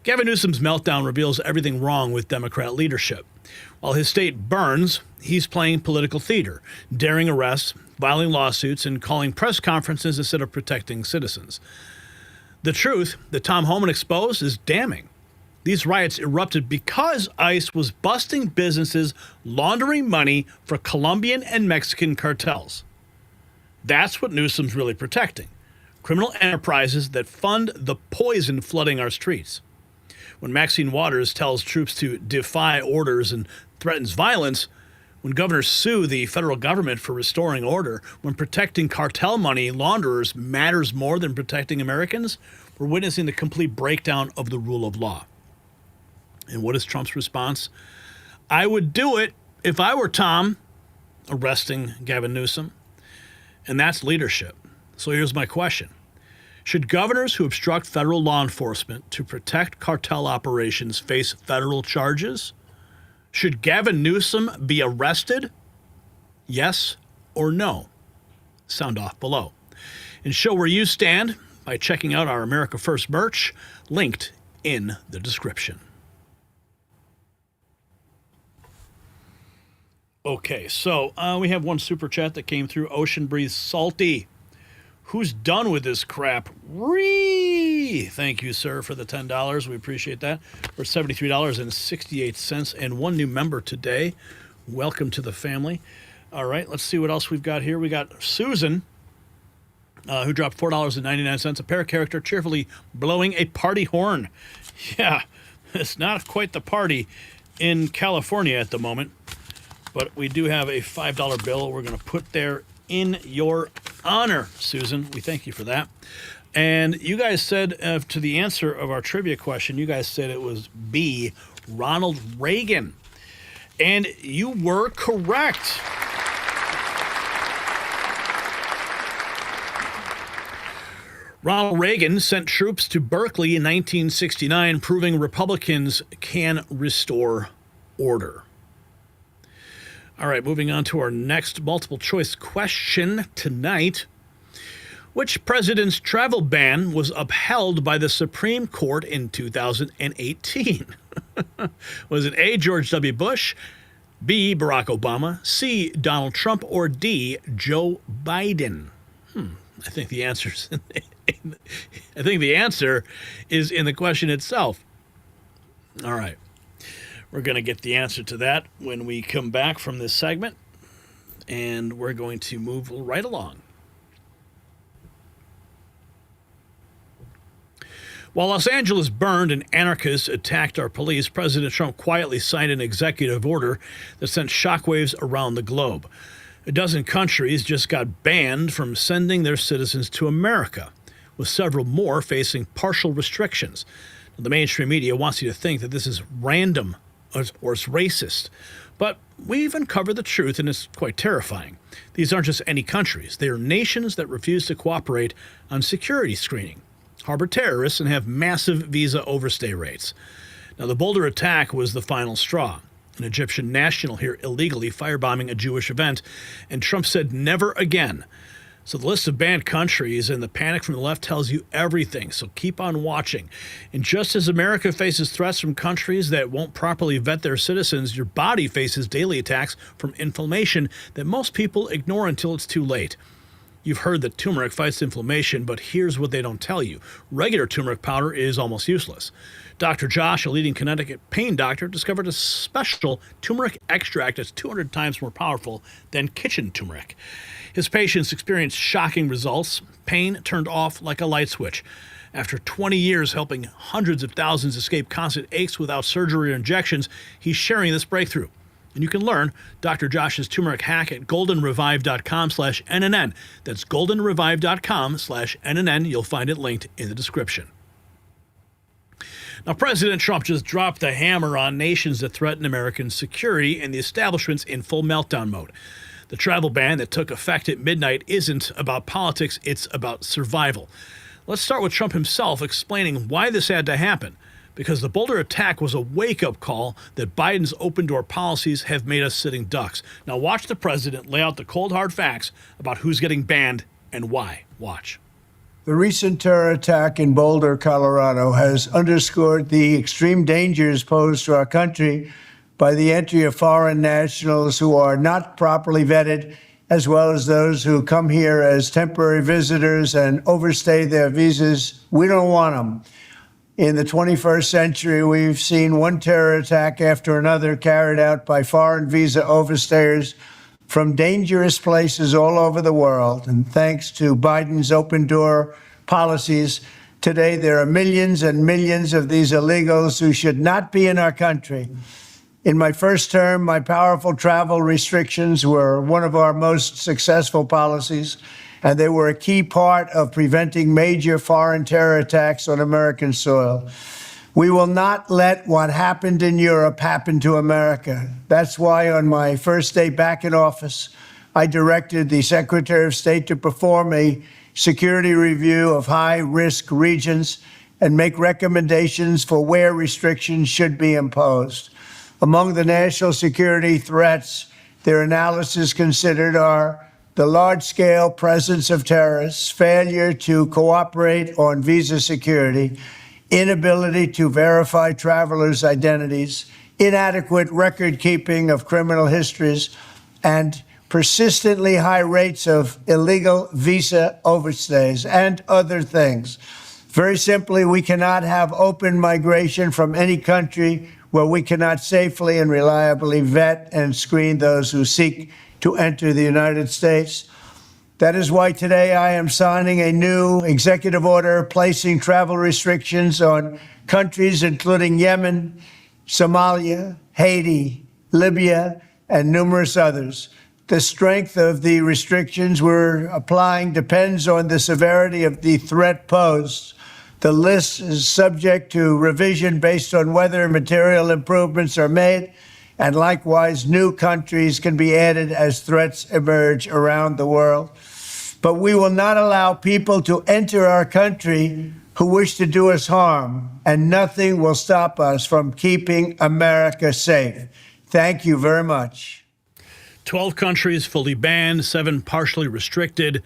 Gavin Newsom's meltdown reveals everything wrong with Democrat leadership. While his state burns, he's playing political theater, daring arrests, filing lawsuits, and calling press conferences instead of protecting citizens. The truth that Tom Homan exposed is damning. These riots erupted because ICE was busting businesses laundering money for Colombian and Mexican cartels. That's what Newsom's really protecting. Criminal enterprises that fund the poison flooding our streets. When Maxine Waters tells troops to defy orders and threatens violence, when governors sue the federal government for restoring order, when protecting cartel money launderers matters more than protecting Americans, we're witnessing the complete breakdown of the rule of law. And what is Trump's response? I would do it if I were Tom, arresting Gavin Newsom. And that's leadership. So here's my question. Should governors who obstruct federal law enforcement to protect cartel operations face federal charges? Should Gavin Newsom be arrested? Yes or no? Sound off below. And show where you stand by checking out our America First merch, linked in the description. Okay, so we have one super chat that came through. Ocean Breeze Salty. Who's done with this crap? Thank you, sir, for the $10. We appreciate that. For $73.68 and one new member today. Welcome to the family. All right, let's see what else we've got here. We got Susan, who dropped $4.99. A paracharacter cheerfully blowing a party horn. Yeah, it's not quite the party in California at the moment. But we do have a $5 bill we're going to put there in your honor, Susan. We thank you for that. And you guys said, to the answer of our trivia question, you guys said it was B, Ronald Reagan. And you were correct. Ronald Reagan sent troops to Berkeley in 1969, proving Republicans can restore order. All right, moving on to our next multiple choice question tonight. Which president's travel ban was upheld by the Supreme Court in 2018? Was it A, George W. Bush, B, Barack Obama, C, Donald Trump, or D, Joe Biden? I think the answer's I think the answer is in the question itself. All right. We're going to get the answer to that when we come back from this segment, and we're going to move right along. While Los Angeles burned and anarchists attacked our police, President Trump quietly signed an executive order that sent shockwaves around the globe. A dozen countries just got banned from sending their citizens to America, with several more facing partial restrictions. The mainstream media wants you to think that this is random or it's racist. But we've uncovered the truth, and it's quite terrifying. These aren't just any countries. They are nations that refuse to cooperate on security screening, harbor terrorists, and have massive visa overstay rates. Now, the Boulder attack was the final straw. An Egyptian national here illegally firebombing a Jewish event, and Trump said never again. So the list of banned countries and the panic from the left tells you everything, so keep on watching. And just as America faces threats from countries that won't properly vet their citizens, your body faces daily attacks from inflammation that most people ignore until it's too late. You've heard that turmeric fights inflammation, but here's what they don't tell you. Regular turmeric powder is almost useless. Dr. Josh, a leading Connecticut pain doctor, discovered a special turmeric extract that's 200 times more powerful than kitchen turmeric. His patients experienced shocking results. Pain turned off like a light switch. After 20 years helping hundreds of thousands escape constant aches without surgery or injections, he's sharing this breakthrough. And you can learn Dr. Josh's turmeric hack at goldenrevive.com/NNN. That's goldenrevive.com/NNN. You'll find it linked in the description. Now, President Trump just dropped the hammer on nations that threaten American security and the establishment's in full meltdown mode. The travel ban that took effect at midnight isn't about politics, it's about survival. Let's start with Trump himself explaining why this had to happen. Because the Boulder attack was a wake-up call that Biden's open-door policies have made us sitting ducks. Now watch the president lay out the cold, hard facts about who's getting banned and why. Watch. The recent terror attack in Boulder, Colorado, has underscored the extreme dangers posed to our country by the entry of foreign nationals who are not properly vetted, as well as those who come here as temporary visitors and overstay their visas. We don't want them. In the 21st century, we've seen one terror attack after another carried out by foreign visa overstayers from dangerous places all over the world. And thanks to Biden's open door policies, today there are millions and millions of these illegals who should not be in our country. In my first term, my powerful travel restrictions were one of our most successful policies, and they were a key part of preventing major foreign terror attacks on American soil. We will not let what happened in Europe happen to America. That's why on my first day back in office, I directed the Secretary of State to perform a security review of high-risk regions and make recommendations for where restrictions should be imposed. Among the national security threats their analysis considered are the large-scale presence of terrorists, failure to cooperate on visa security, inability to verify travelers' identities, inadequate record-keeping of criminal histories, and persistently high rates of illegal visa overstays, and other things. Very simply, we cannot have open migration from any country where we cannot safely and reliably vet and screen those who seek to enter the United States. That is why today I am signing a new executive order placing travel restrictions on countries including Yemen, Somalia, Haiti, Libya, and numerous others. The strength of the restrictions we're applying depends on the severity of the threat posed. The list is subject to revision based on whether material improvements are made, and likewise, new countries can be added as threats emerge around the world. But we will not allow people to enter our country who wish to do us harm, and nothing will stop us from keeping America safe. Thank you very much. 12 countries fully banned, 7 partially restricted.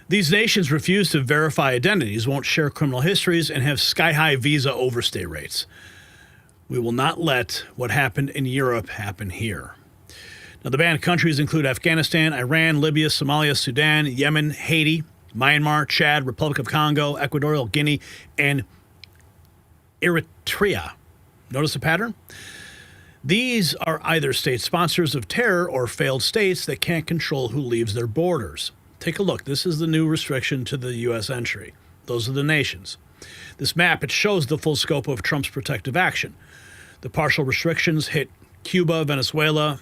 These nations refuse to verify identities, won't share criminal histories, and have sky-high visa overstay rates. We will not let what happened in Europe happen here. Now, the banned countries include Afghanistan, Iran, Libya, Somalia, Sudan, Yemen, Haiti, Myanmar, Chad, Republic of Congo, Equatorial Guinea, and Eritrea. Notice the pattern? These are either state sponsors of terror or failed states that can't control who leaves their borders. Take a look. This is the new restriction to the U.S. entry. Those are the nations. This map, it shows the full scope of Trump's protective action. The partial restrictions hit Cuba, Venezuela,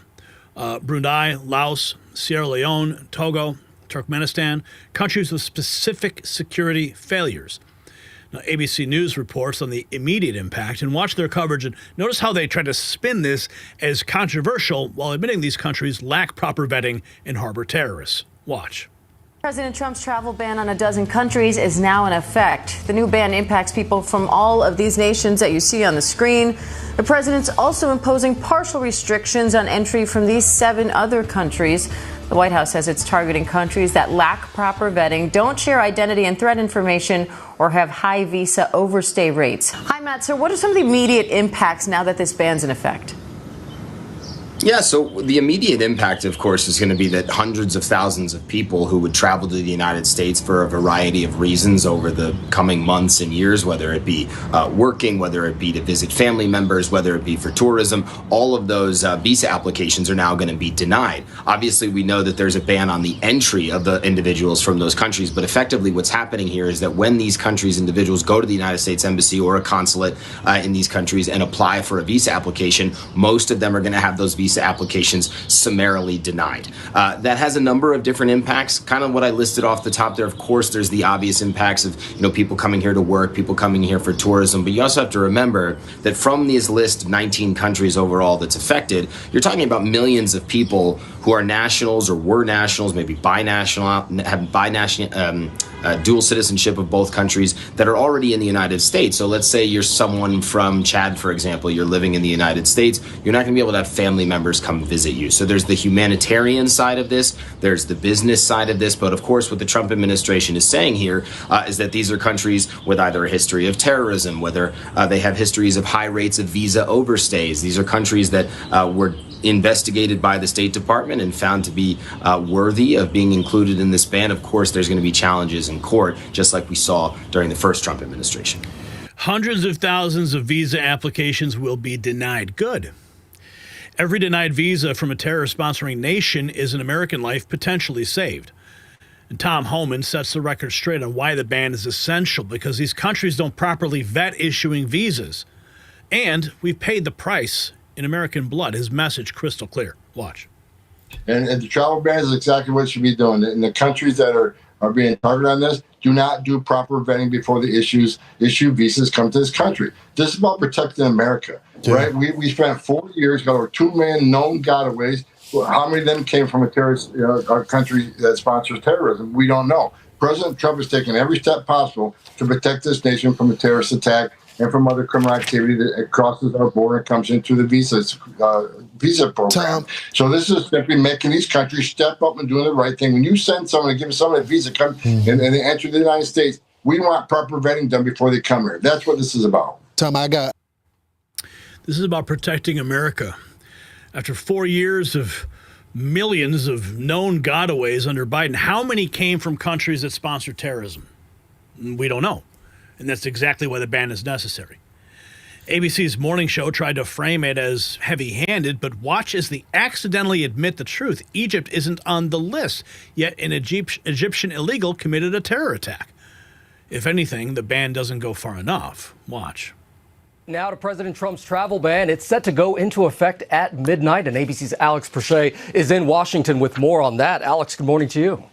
Brunei, Laos, Sierra Leone, Togo, Turkmenistan, countries with specific security failures. Now, ABC News reports on the immediate impact, and watch their coverage and notice how they try to spin this as controversial while admitting these countries lack proper vetting and harbor terrorists. Watch. President Trump's travel ban on a dozen countries is now in effect. The new ban impacts people from all of these nations that you see on the screen. The president's also imposing partial restrictions on entry from these 7 other countries. The White House says it's targeting countries that lack proper vetting, don't share identity and threat information, or have high visa overstay rates. Hi, Matt. So what are some of the immediate impacts now that this ban's in effect? Yeah, so the immediate impact, of course, is going to be that hundreds of thousands of people who would travel to the United States for a variety of reasons over the coming months and years, whether it be working, whether it be to visit family members, whether it be for tourism, all of those visa applications are now going to be denied. Obviously, we know that there's a ban on the entry of the individuals from those countries, but effectively what's happening here is that when these countries' individuals go to the United States Embassy or a consulate in these countries and apply for a visa application, most of them are going to have those visa applications summarily denied. That has a number of different impacts, kind of what I listed off the top there. Of course, there's the obvious impacts of, people coming here to work, people coming here for tourism, but you also have to remember that from this list of 19 countries overall that's affected, you're talking about millions of people who are nationals or were nationals, maybe binational, have dual citizenship of both countries that are already in the United States. So let's say you're someone from Chad, for example, you're living in the United States, you're not going to be able to have family members come visit you. So there's the humanitarian side of this, there's the business side of this, but of course what the Trump administration is saying here is that these are countries with either a history of terrorism, whether they have histories of high rates of visa overstays. These are countries that were investigated by the State Department and found to be worthy of being included in this ban. Of course, there's going to be challenges in court, just like we saw during the first Trump administration. Hundreds of thousands of visa applications will be denied. Good. Every denied visa from a terror-sponsoring nation is an American life potentially saved. And Tom Homan sets the record straight on why the ban is essential, because these countries don't properly vet issuing visas. And we've paid the price in American blood. His message crystal clear. Watch. And the travel ban is exactly what it should be doing. And the countries that are being targeted on this do not do proper vetting before the issue visas come to this country. This is about protecting America, right? We spent 4 years, got over 2 million known gotaways. How many of them came from a terrorist country that sponsors terrorism? We don't know. President Trump has taken every step possible to protect this nation from a terrorist attack and from other criminal activity that crosses our border and comes into the visa program. So this is simply making these countries step up and doing the right thing. When you send someone to give someone a visa and they enter the United States, we want proper vetting done before they come here. That's what this is about. This is about protecting America. After 4 years of millions of known gotaways under Biden, how many came from countries that sponsor terrorism? We don't know. And that's exactly why the ban is necessary. ABC's morning show tried to frame it as heavy-handed, but watch as they accidentally admit the truth. Egypt isn't on the list, yet an Egyptian illegal committed a terror attack. If anything, the ban doesn't go far enough. Watch. Now to President Trump's travel ban. It's set to go into effect at midnight, and ABC's Alex Prochet is in Washington with more on that. Alex, good morning to you.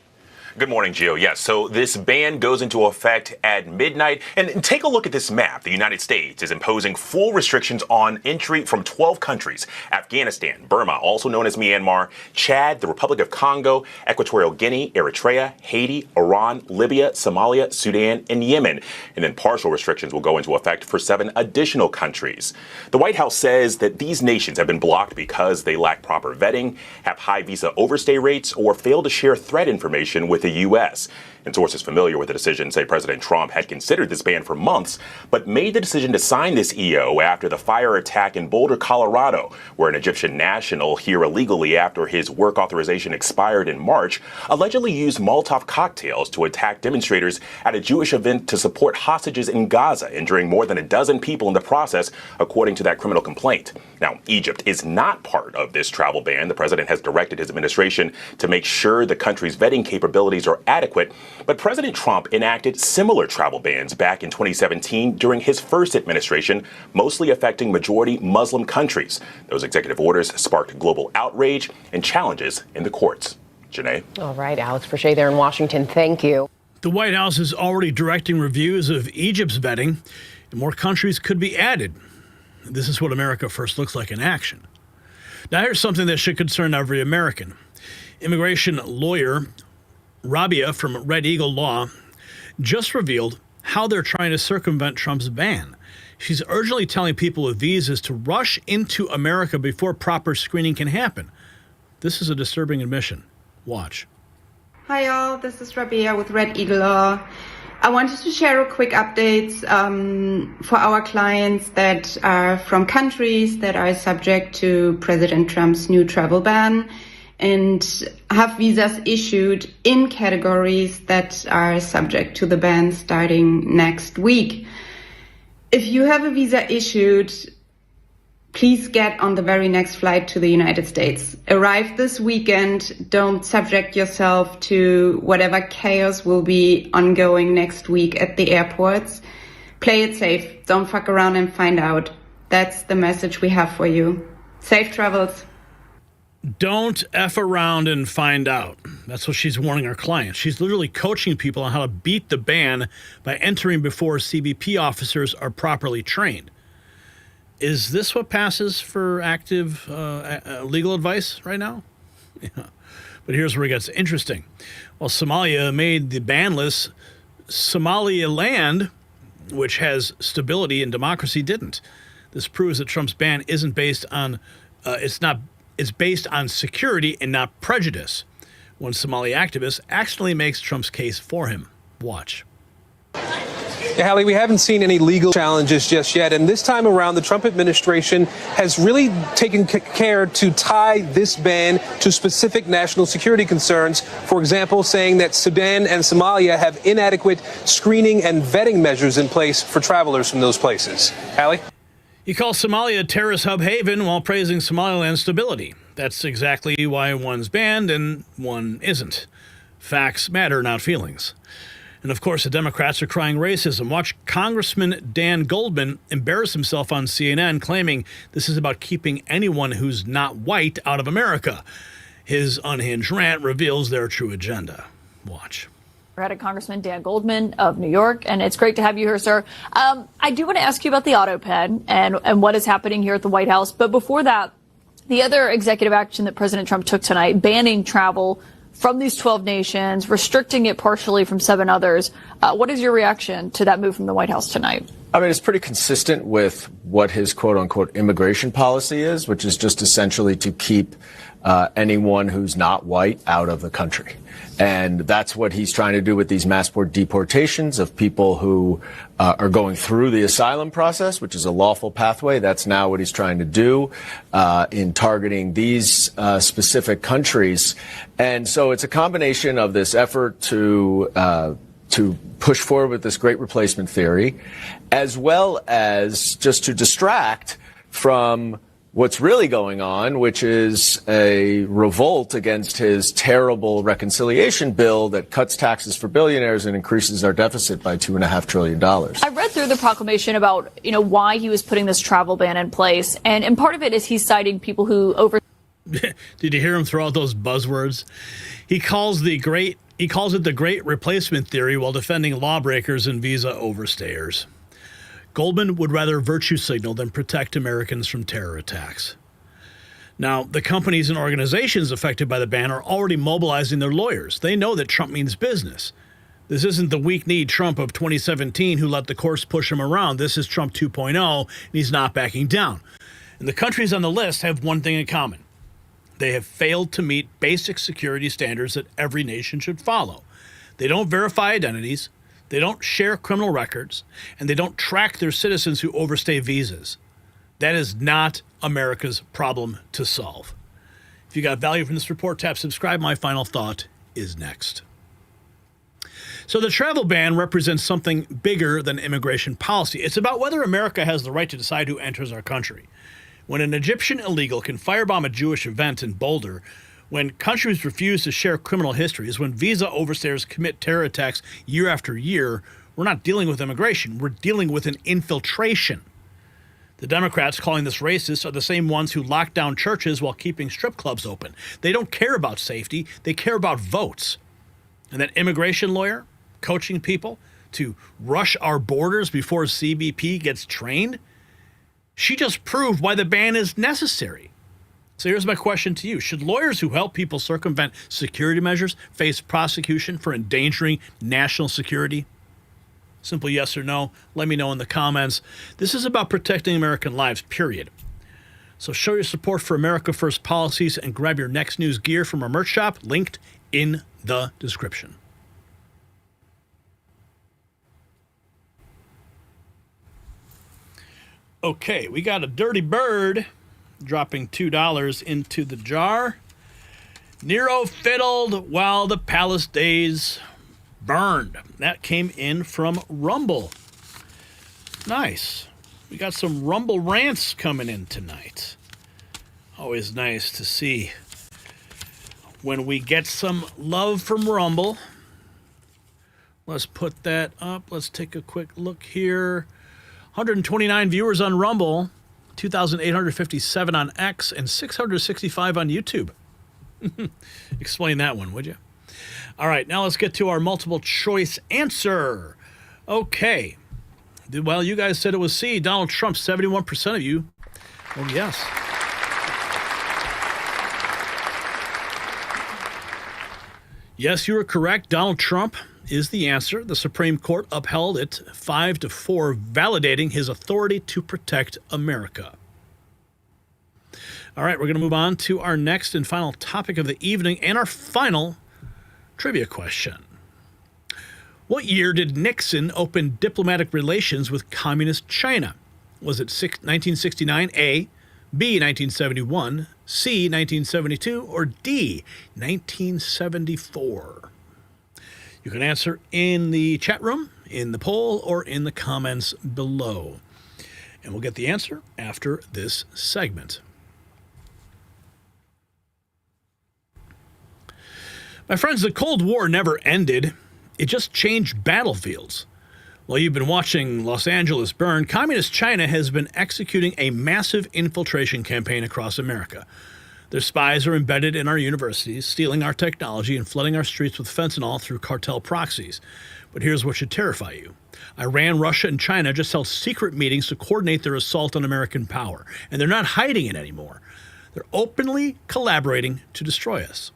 Good morning, Gio. Yes, so this ban goes into effect at midnight. And take a look at this map. The United States is imposing full restrictions on entry from 12 countries: Afghanistan, Burma, also known as Myanmar, Chad, the Republic of Congo, Equatorial Guinea, Eritrea, Haiti, Iran, Libya, Somalia, Sudan, and Yemen. And then partial restrictions will go into effect for 7 additional countries. The White House says that these nations have been blocked because they lack proper vetting, have high visa overstay rates, or fail to share threat information with the U.S. And sources familiar with the decision say President Trump had considered this ban for months, but made the decision to sign this EO after the fire attack in Boulder, Colorado, where an Egyptian national here illegally after his work authorization expired in March allegedly used Molotov cocktails to attack demonstrators at a Jewish event to support hostages in Gaza, injuring more than a dozen people in the process, according to that criminal complaint. Now, Egypt is not part of this travel ban. The president has directed his administration to make sure the country's vetting capabilities are adequate. But President Trump enacted similar travel bans back in 2017 during his first administration, mostly affecting majority Muslim countries. Those executive orders sparked global outrage and challenges in the courts. Janae? All right, Alex Prochet there in Washington. Thank you. The White House is already directing reviews of Egypt's vetting, and more countries could be added. This is what America First looks like in action. Now, here's something that should concern every American. Immigration lawyer Rabia from Red Eagle Law just revealed how they're trying to circumvent Trump's ban. She's urgently telling people with visas to rush into America before proper screening can happen. This is a disturbing admission. Watch. Hi, y'all. This is Rabia with Red Eagle Law. I wanted to share a quick update for our clients that are from countries that are subject to President Trump's new travel ban and have visas issued in categories that are subject to the ban starting next week. If you have a visa issued, please get on the very next flight to the United States. Arrive this weekend. Don't subject yourself to whatever chaos will be ongoing next week at the airports. Play it safe. Don't fuck around and find out. That's the message we have for you. Safe travels. Don't F around and find out. That's what she's warning our clients. She's literally coaching people on how to beat the ban by entering before CBP officers are properly trained. Is this what passes for active legal advice right now? Yeah. But here's where it gets interesting. Well, Somalia made the ban list. Somaliland, which has stability and democracy, didn't. This proves that Trump's ban isn't based on, it's based on security and not prejudice. One Somali activist accidentally makes Trump's case for him. Watch. Yeah, Hallie, we haven't seen any legal challenges just yet. And this time around, the Trump administration has really taken care to tie this ban to specific national security concerns. For example, saying that Sudan and Somalia have inadequate screening and vetting measures in place for travelers from those places. Hallie? He calls Somalia a terrorist hub haven while praising Somaliland's stability. That's exactly why one's banned and one isn't. Facts matter, not feelings. And of course, the Democrats are crying racism. Watch Congressman Dan Goldman embarrass himself on CNN, claiming this is about keeping anyone who's not white out of America. His unhinged rant reveals their true agenda. Watch. We're at Congressman Dan Goldman of New York, and it's great to have you here, sir. I do want to ask you about the auto pen and what is happening here at the White House. But before that, the other executive action that President Trump took tonight, banning travel from these 12 nations, restricting it partially from 7 others. What is your reaction to that move from the White House tonight? I mean, it's pretty consistent with what his quote unquote immigration policy is, which is just essentially to keep anyone who's not white out of the country. And that's what he's trying to do with these mass deportations of people who are going through the asylum process, which is a lawful pathway. That's now what he's trying to do in targeting these specific countries. And so it's a combination of this effort to push forward with this great replacement theory, as well as just to distract from what's really going on, which is a revolt against his terrible reconciliation bill that cuts taxes for billionaires and increases our deficit by $2.5 trillion. I read through the proclamation about, why he was putting this travel ban in place. And part of it is he's citing people who Did you hear him throw out those buzzwords? He calls it the great replacement theory while defending lawbreakers and visa overstayers. Goldman would rather virtue signal than protect Americans from terror attacks. Now, the companies and organizations affected by the ban are already mobilizing their lawyers. They know that Trump means business. This isn't the weak-kneed Trump of 2017 who let the courts push him around. This is Trump 2.0, and he's not backing down. And the countries on the list have one thing in common. They have failed to meet basic security standards that every nation should follow. They don't verify identities, they don't share criminal records, and they don't track their citizens who overstay visas. That is not America's problem to solve. If you got value from this report, tap subscribe. My final thought is next. So the travel ban represents something bigger than immigration policy. It's about whether America has the right to decide who enters our country. When an Egyptian illegal can firebomb a Jewish event in Boulder, when countries refuse to share criminal histories, when visa overstayers commit terror attacks year after year, we're not dealing with immigration. We're dealing with an infiltration. The Democrats calling this racist are the same ones who lock down churches while keeping strip clubs open. They don't care about safety. They care about votes. And that immigration lawyer coaching people to rush our borders before CBP gets trained, she just proved why the ban is necessary. So here's my question to you. Should lawyers who help people circumvent security measures face prosecution for endangering national security? Simple yes or no. Let me know in the comments. This is about protecting American lives, period. So show your support for America First policies and grab your next news gear from our merch shop, linked in the description. Okay, we got a dirty bird dropping $2 into the jar. Nero fiddled while the palace days burned. That came in from Rumble. Nice. We got some Rumble rants coming in tonight. Always nice to see when we get some love from Rumble. Let's put that up. Let's take a quick look here. 129 viewers on Rumble, 2,857 on X, and 665 on YouTube. Explain that one, would you? All right, now let's get to our multiple choice answer. Okay. Well, you guys said it was C. Donald Trump, 71% of you. Oh, yes. Yes, you were correct. Donald Trump is the answer. The Supreme Court upheld it 5-4, validating his authority to protect America. All right, we're going to move on to our next and final topic of the evening and our final trivia question. What year did Nixon open diplomatic relations with communist China? Was it 1969 A, B 1971, C 1972, or D 1974? You can answer in the chat room, in the poll, or in the comments below. And we'll get the answer after this segment. My friends, the Cold War never ended. It just changed battlefields. While you've been watching Los Angeles burn, Communist China has been executing a massive infiltration campaign across America. Their spies are embedded in our universities, stealing our technology and flooding our streets with fentanyl through cartel proxies. But here's what should terrify you. Iran, Russia, and China just held secret meetings to coordinate their assault on American power. And they're not hiding it anymore. They're openly collaborating to destroy us.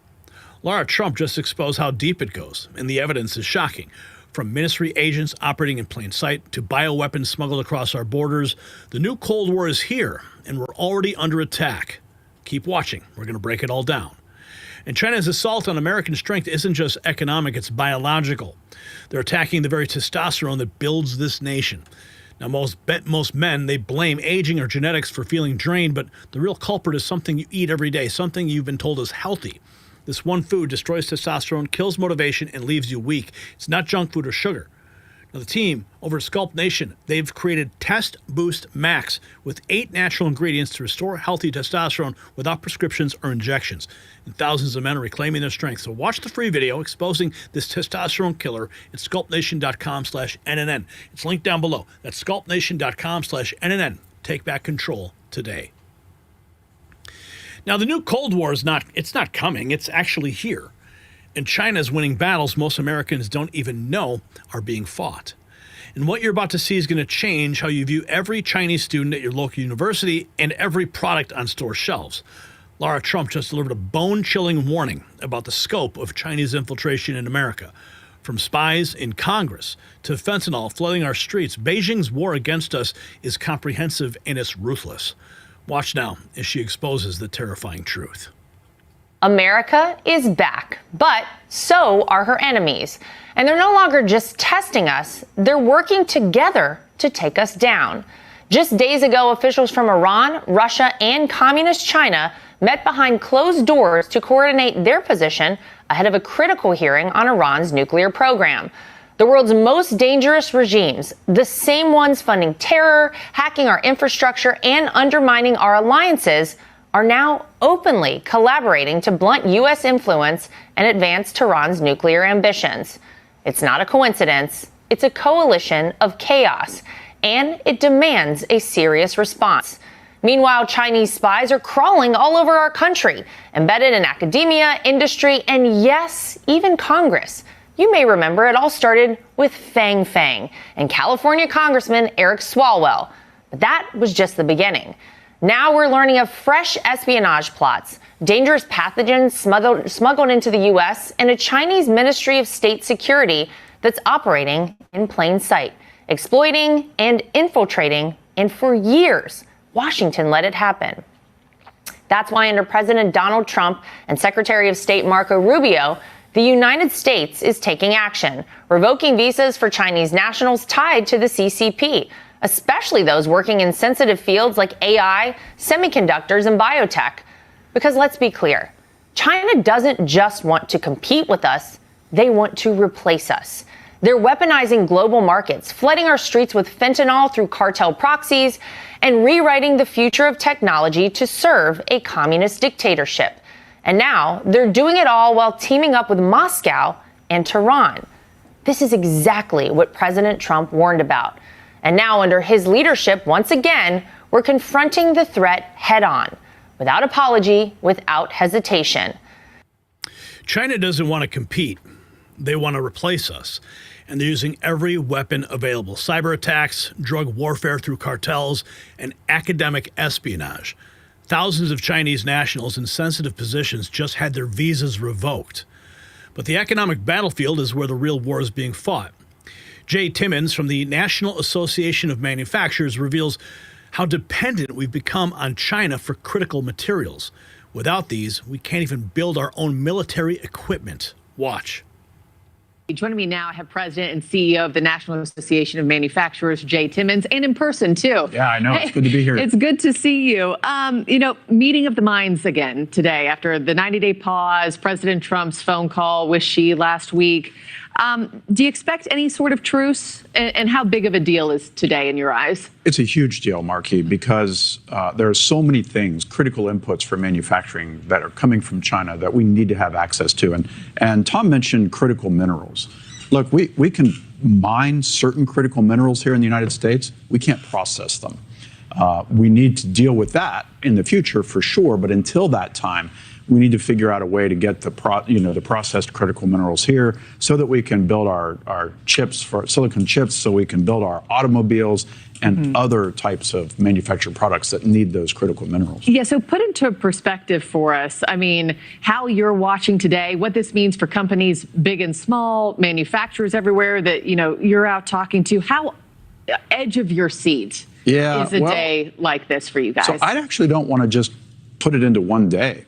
Laura Trump just exposed how deep it goes, and the evidence is shocking. From ministry agents operating in plain sight to bioweapons smuggled across our borders, the new Cold War is here, and we're already under attack. Keep watching. We're going to break it all down. And China's assault on American strength isn't just economic, it's biological. They're attacking the very testosterone that builds this nation. Now, most men, they blame aging or genetics for feeling drained, but the real culprit is something you eat every day, something you've been told is healthy. This one food destroys testosterone, kills motivation, and leaves you weak. It's not junk food or sugar. Now, the team over at Sculpt Nation, they've created Test Boost Max with 8 natural ingredients to restore healthy testosterone without prescriptions or injections. And thousands of men are reclaiming their strength. So watch the free video exposing this testosterone killer at sculptnation.com/NNN. It's linked down below. That's sculptnation.com/NNN. Take back control today. Now, the new Cold War is not coming. It's actually here. And China is winning battles most Americans don't even know are being fought. And what you're about to see is going to change how you view every Chinese student at your local university and every product on store shelves. Laura Trump just delivered a bone-chilling warning about the scope of Chinese infiltration in America. From spies in Congress to fentanyl flooding our streets, Beijing's war against us is comprehensive and it's ruthless. Watch now as she exposes the terrifying truth. America is back, but so are her enemies. And they're no longer just testing us, they're working together to take us down. Just days ago, officials from Iran, Russia, and Communist China met behind closed doors to coordinate their position ahead of a critical hearing on Iran's nuclear program. The world's most dangerous regimes, the same ones funding terror, hacking our infrastructure, and undermining our alliances, are now openly collaborating to blunt U.S. influence and advance Tehran's nuclear ambitions. It's not a coincidence. It's a coalition of chaos, and it demands a serious response. Meanwhile, Chinese spies are crawling all over our country, embedded in academia, industry, and yes, even Congress. You may remember it all started with Fang Fang and California Congressman Eric Swalwell. But that was just the beginning. Now we're learning of fresh espionage plots, dangerous pathogens smuggled into the U.S., and a Chinese Ministry of State Security that's operating in plain sight, exploiting and infiltrating, and for years, Washington let it happen. That's why under President Donald Trump and Secretary of State Marco Rubio, the United States is taking action, revoking visas for Chinese nationals tied to the CCP, especially those working in sensitive fields like AI, semiconductors, and biotech. Because let's be clear, China doesn't just want to compete with us, they want to replace us. They're weaponizing global markets, flooding our streets with fentanyl through cartel proxies, and rewriting the future of technology to serve a communist dictatorship. And now they're doing it all while teaming up with Moscow and Tehran. This is exactly what President Trump warned about. And now under his leadership, once again, we're confronting the threat head on, without apology, without hesitation. China doesn't want to compete. They want to replace us. And they're using every weapon available. Cyber attacks, drug warfare through cartels, and academic espionage. Thousands of Chinese nationals in sensitive positions just had their visas revoked. But the economic battlefield is where the real war is being fought. Jay Timmons from the National Association of Manufacturers reveals how dependent we've become on China for critical materials. Without these, we can't even build our own military equipment. Watch. Joining me now, I have President and CEO of the National Association of Manufacturers, Jay Timmons, and in person, too. Yeah, I know. It's good to be here. It's good to see you. Meeting of the minds again today after the 90-day pause, President Trump's phone call with Xi last week. Do you expect any sort of truce? And how big of a deal is today in your eyes? It's a huge deal, Marquis, because there are so many things, critical inputs for manufacturing that are coming from China that we need to have access to. And Tom mentioned critical minerals. Look, we can mine certain critical minerals here in the United States. We can't process them. We need to deal with that in the future for sure. But until that time, we need to figure out a way to get the processed critical minerals here so that we can build our chips, for silicon chips, so we can build our automobiles and other types of manufactured products that need those critical minerals. Yeah, so put into perspective for us, how you're watching today, what this means for companies big and small, manufacturers everywhere that, you're out talking to. How edge of your seat is a day like this for you guys? So I actually don't want to just put it into one day.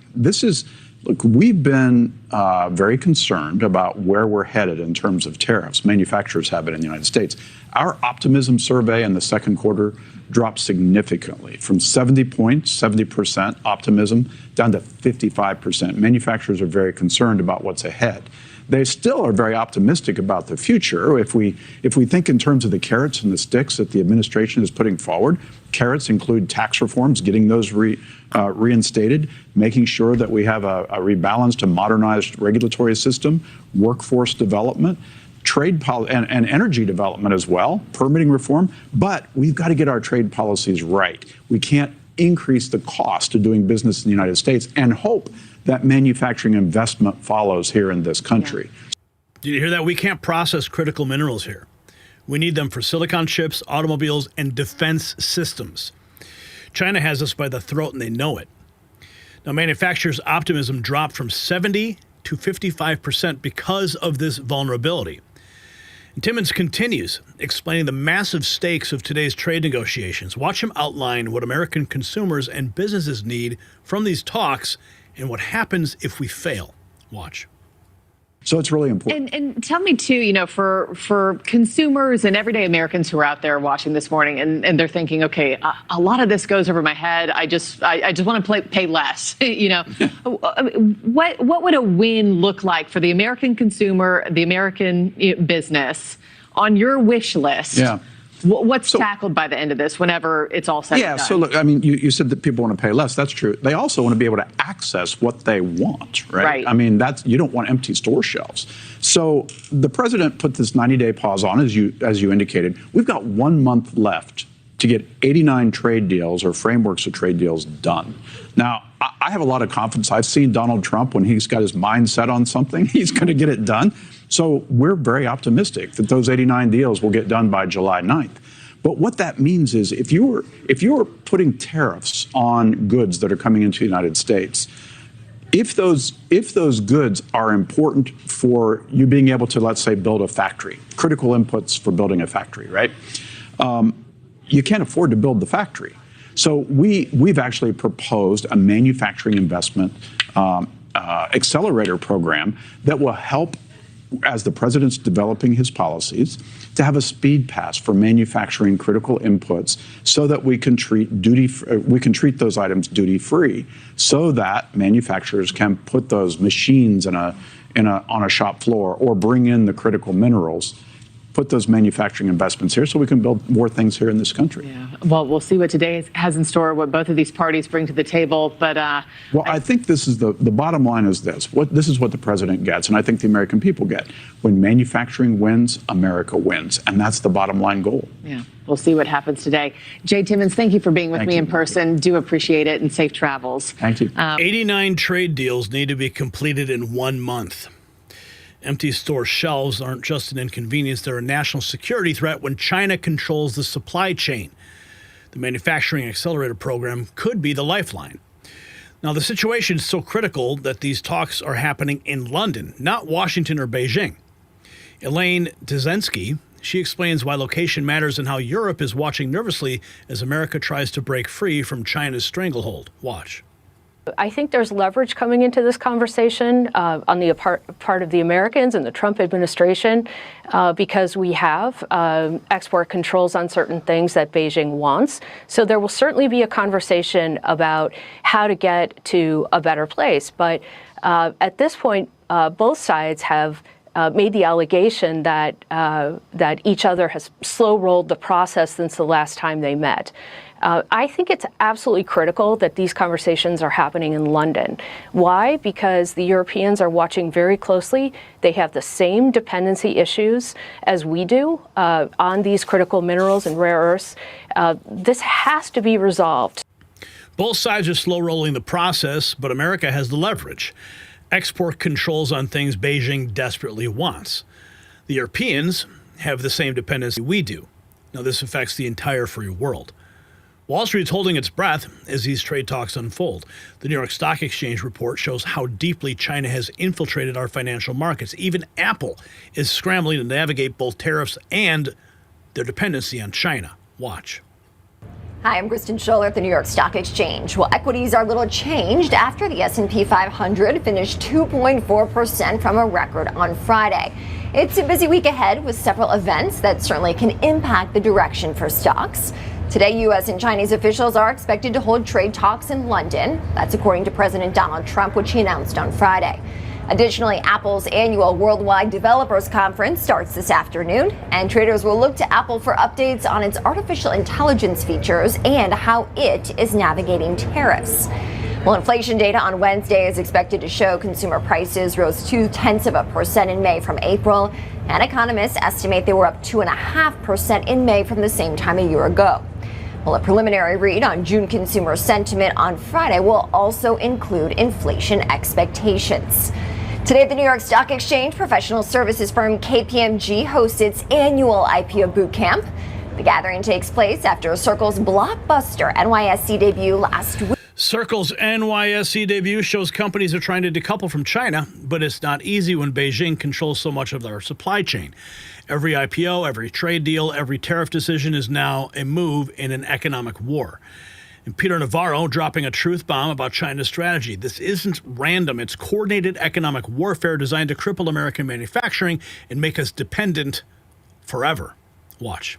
Look, we've been very concerned about where we're headed in terms of tariffs. Manufacturers have it in the United States. Our optimism survey in the second quarter dropped significantly from 70% optimism down to 55%. Manufacturers are very concerned about what's ahead. they still are very optimistic about the future. If we think in terms of the carrots and the sticks that the administration is putting forward, carrots include tax reforms, getting those reinstated, making sure that we have a rebalanced and modernized regulatory system, workforce development, trade policy, and energy development as well, permitting reform. But we've got to get our trade policies right. We can't increase the cost of doing business in the United States and hope that manufacturing investment follows here in this country. Did you hear that? We can't process critical minerals here. We need them for silicon chips, automobiles, and defense systems. China has us by the throat, and they know it. Now, manufacturers' optimism dropped from 70 to 55% because of this vulnerability. And Timmons continues explaining the massive stakes of today's trade negotiations. Watch him outline what American consumers and businesses need from these talks and what happens if we fail. Watch. So it's really important. And tell me, too, for consumers and everyday Americans who are out there watching this morning and they're thinking, OK, a lot of this goes over my head. I just want to pay less. What would a win look like for the American consumer, the American business on your wish list? Yeah. What's tackled by the end of this, whenever it's all said and done? Yeah, so look, I mean, you said that people want to pay less. That's true. They also want to be able to access what they want, right? I mean, you don't want empty store shelves. So the president put this 90-day pause on, as you indicated. We've got 1 month left to get 89 trade deals or frameworks of trade deals done. Now, I have a lot of confidence. I've seen Donald Trump, when he's got his mind set on something, he's going to get it done. So we're very optimistic that those 89 deals will get done by July 9th. But what that means is if you're putting tariffs on goods that are coming into the United States, if those goods are important for you being able to, let's say, build a factory, critical inputs for building a factory, right? You can't afford to build the factory. So we've actually proposed a manufacturing investment accelerator program that will help, as the president's developing his policies, to have a speed pass for manufacturing critical inputs so that we can treat those items duty free, so that manufacturers can put those machines on a shop floor or bring in the critical minerals, put those manufacturing investments here so we can build more things here in this country. Yeah. Well, we'll see what today has in store, what both of these parties bring to the table. But well, I think this is the bottom line is this. This is what the president gets, and I think the American people get. When manufacturing wins, America wins. And that's the bottom line goal. Yeah. We'll see what happens today. Jay Timmons, thank you for being with me in person. Do appreciate it, and safe travels. Thank you. 89 trade deals need to be completed in 1 month. Empty store shelves aren't just an inconvenience, they're a national security threat when China controls the supply chain. The manufacturing accelerator program could be the lifeline. Now, the situation is so critical that these talks are happening in London, not Washington or Beijing. Elaine Dzensky, she explains why location matters and how Europe is watching nervously as America tries to break free from China's stranglehold. Watch. I think there's leverage coming into this conversation on the part of the Americans and the Trump administration because we have export controls on certain things that Beijing wants. So there will certainly be a conversation about how to get to a better place. But at this point, both sides have made the allegation that each other has slow-rolled the process since the last time they met. I think it's absolutely critical that these conversations are happening in London. Why? Because the Europeans are watching very closely. They have the same dependency issues as we do on these critical minerals and rare earths. This has to be resolved. Both sides are slow-rolling the process, but America has the leverage. Export controls on things Beijing desperately wants. The Europeans have the same dependency we do. Now, this affects the entire free world. Wall Street's holding its breath as these trade talks unfold. The New York Stock Exchange report shows how deeply China has infiltrated our financial markets. Even Apple is scrambling to navigate both tariffs and their dependency on China. Watch. Hi, I'm Kristen Scholler at the New York Stock Exchange. Well, equities are little changed after the S&P 500 finished 2.4% from a record on Friday. It's a busy week ahead with several events that certainly can impact the direction for stocks. Today, U.S. and Chinese officials are expected to hold trade talks in London. That's according to President Donald Trump, which he announced on Friday. Additionally, Apple's annual Worldwide Developers Conference starts this afternoon, and traders will look to Apple for updates on its artificial intelligence features and how it is navigating tariffs. Well, inflation data on Wednesday is expected to show consumer prices rose 0.2% in May from April, and economists estimate they were up 2.5% in May from the same time a year ago. Well, a preliminary read on June consumer sentiment on Friday will also include inflation expectations. Today at the New York Stock Exchange, professional services firm KPMG hosts its annual IPO boot camp. The gathering takes place after Circle's blockbuster NYSE debut last week. Circle's NYSE debut shows companies are trying to decouple from China, but it's not easy when Beijing controls so much of their supply chain. Every IPO, every trade deal, every tariff decision is now a move in an economic war. And Peter Navarro dropping a truth bomb about China's strategy. This isn't random. It's coordinated economic warfare designed to cripple American manufacturing and make us dependent forever. Watch.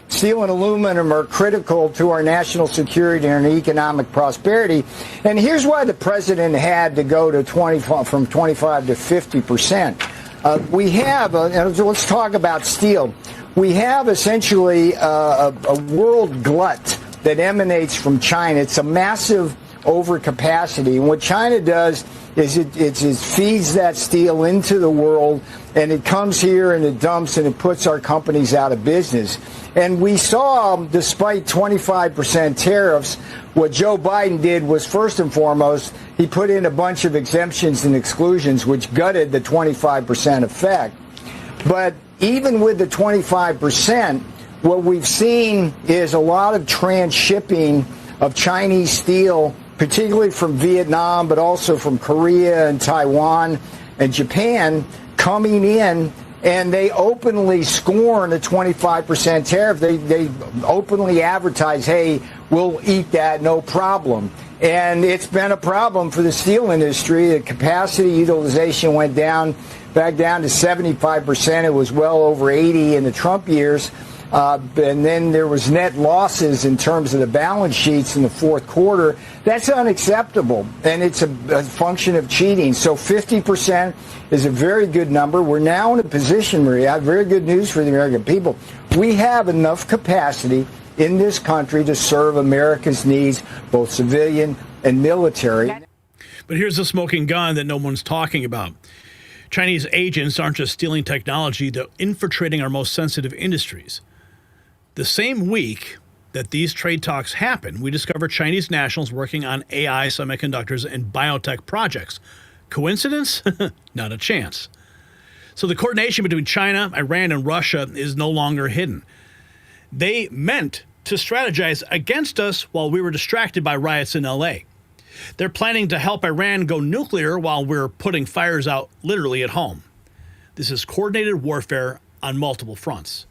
Steel and aluminum are critical to our national security and economic prosperity. And here's why the president had to go to from 25 to 50%. We have, let's talk about steel. We have essentially a world glut that emanates from China. It's a massive overcapacity. And what China does is it feeds that steel into the world, and it comes here and it dumps and it puts our companies out of business. And we saw, despite 25% tariffs, what Joe Biden did was, first and foremost, he put in a bunch of exemptions and exclusions, which gutted the 25% effect. But even with the 25%, what we've seen is a lot of transshipping of Chinese steel, particularly from Vietnam, but also from Korea and Taiwan and Japan, coming in, and they openly scorn a 25% tariff. They openly advertise, hey, we'll eat that, no problem. And it's been a problem for the steel industry. The capacity utilization went back down to 75%. It was well over 80 in the Trump years. And then there was net losses in terms of the balance sheets in the fourth quarter. That's unacceptable, and it's a function of cheating. So 50% is a very good number. We're now in a position, Maria, very good news for the American people. We have enough capacity in this country to serve America's needs, both civilian and military. But here's the smoking gun that no one's talking about. Chinese agents aren't just stealing technology, they're infiltrating our most sensitive industries. The same week that these trade talks happen, we discover Chinese nationals working on AI, semiconductors, and biotech projects. Coincidence? Not a chance. So the coordination between China, Iran, and Russia is no longer hidden. They meant to strategize against us while we were distracted by riots in L.A. They're planning to help Iran go nuclear while we're putting fires out literally at home. This is coordinated warfare on multiple fronts.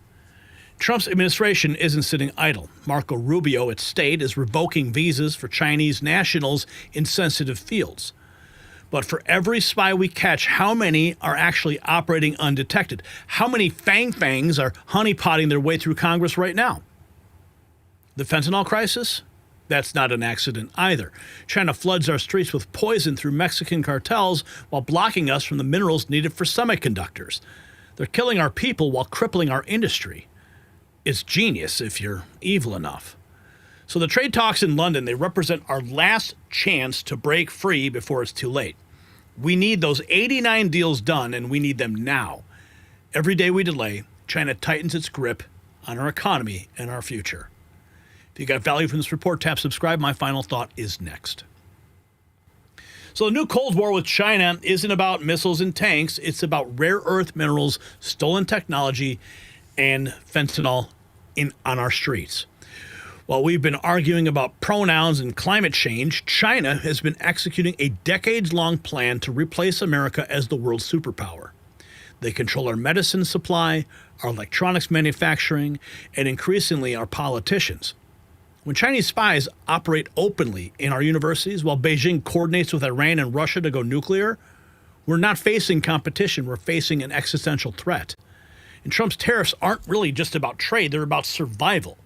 Trump's administration isn't sitting idle. Marco Rubio at State is revoking visas for Chinese nationals in sensitive fields. But for every spy we catch, how many are actually operating undetected? How many fangs are honeypotting their way through Congress right now? The fentanyl crisis? That's not an accident either. China floods our streets with poison through Mexican cartels while blocking us from the minerals needed for semiconductors. They're killing our people while crippling our industry. It's genius if you're evil enough. So the trade talks in London, they represent our last chance to break free before it's too late. We need those 89 deals done, and we need them now. Every day we delay, China tightens its grip on our economy and our future. If you got value from this report, tap subscribe. My final thought is next. So the new Cold War with China isn't about missiles and tanks. It's about rare earth minerals, stolen technology, and fentanyl on our streets. While we've been arguing about pronouns and climate change, China has been executing a decades-long plan to replace America as the world's superpower. They control our medicine supply, our electronics manufacturing, and increasingly our politicians. When Chinese spies operate openly in our universities while Beijing coordinates with Iran and Russia to go nuclear, we're not facing competition, we're facing an existential threat. And Trump's tariffs aren't really just about trade, they're about survival.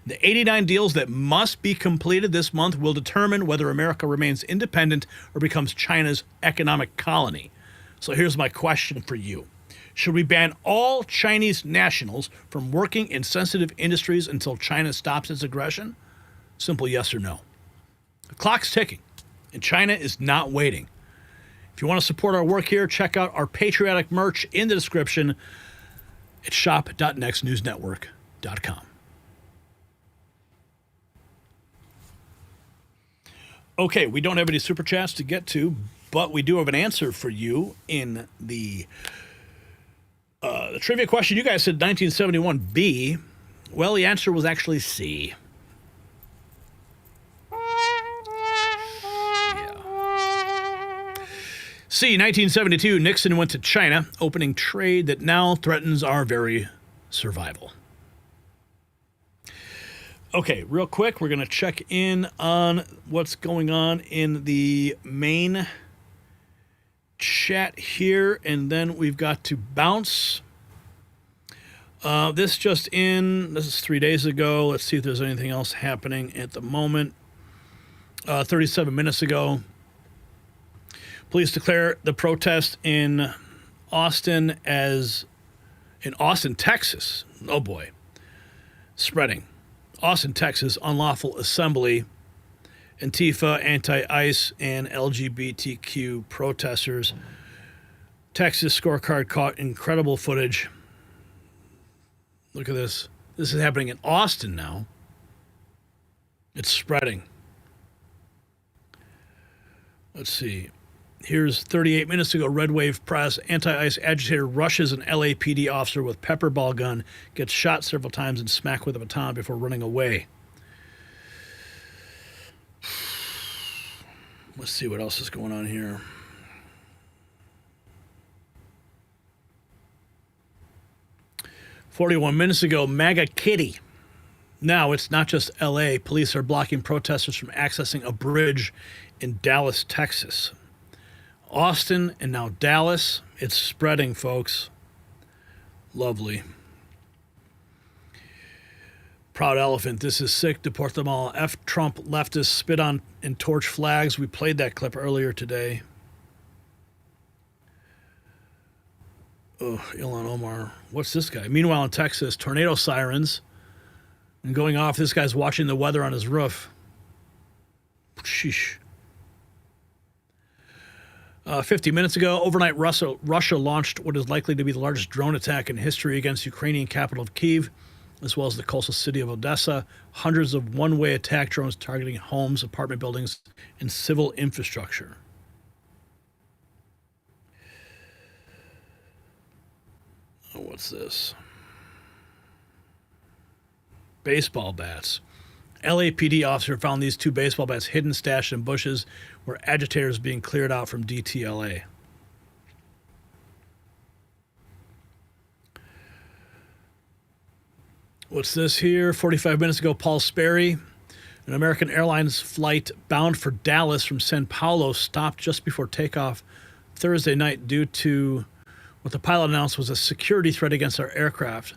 The 89 deals that must be completed this month will determine whether America remains independent or becomes China's economic colony. So here's my question for you. Should we ban all Chinese nationals from working in sensitive industries until China stops its aggression? Simple yes or no. The clock's ticking, and China is not waiting. If you want to support our work here, check out our patriotic merch in the description at shop.nextnewsnetwork.com. Okay, we don't have any super chats to get to, but we do have an answer for you in the trivia question. You guys said 1971 B. Well, the answer was actually C. C, 1972, Nixon went to China, opening trade that now threatens our very survival. Okay, real quick, we're going to check in on what's going on in the main chat here, and then we've got to bounce. This just in. This is 3 days ago. Let's see if there's anything else happening at the moment. 37 minutes ago, police declare the protest in Austin, Texas. Oh boy, spreading. Austin, Texas, unlawful assembly. Antifa, anti-ICE, and LGBTQ protesters. Texas scorecard caught incredible footage. Look at this. This is happening in Austin now. It's spreading. Let's see. Here's 38 minutes ago, Red Wave Press. Anti-ICE agitator rushes an LAPD officer with pepper ball gun, gets shot several times and smacked with a baton before running away. Let's see what else is going on here. "41 minutes ago, MAGA Kitty. Now it's not just LA. Police are blocking protesters from accessing a bridge in Dallas, Texas." Austin and now Dallas. It's spreading, folks. Lovely. Proud Elephant. This is sick. Deport them all. F Trump leftists spit on and torch flags. We played that clip earlier today. Oh, Ilhan Omar. What's this guy? Meanwhile, in Texas, tornado sirens and going off. This guy's watching the weather on his roof. Sheesh. 50 minutes ago, overnight, Russia launched what is likely to be the largest drone attack in history against Ukrainian capital of Kyiv, as well as the coastal city of Odessa. Hundreds of one-way attack drones targeting homes, apartment buildings, and civil infrastructure. Oh, what's this? Baseball bats. LAPD officer found these 2 baseball bats hidden, stashed in bushes where agitators being cleared out from DTLA. What's this here? 45 minutes ago, Paul Sperry, an American Airlines flight bound for Dallas from Sao Paulo, stopped just before takeoff Thursday night due to what the pilot announced was a security threat against our aircraft.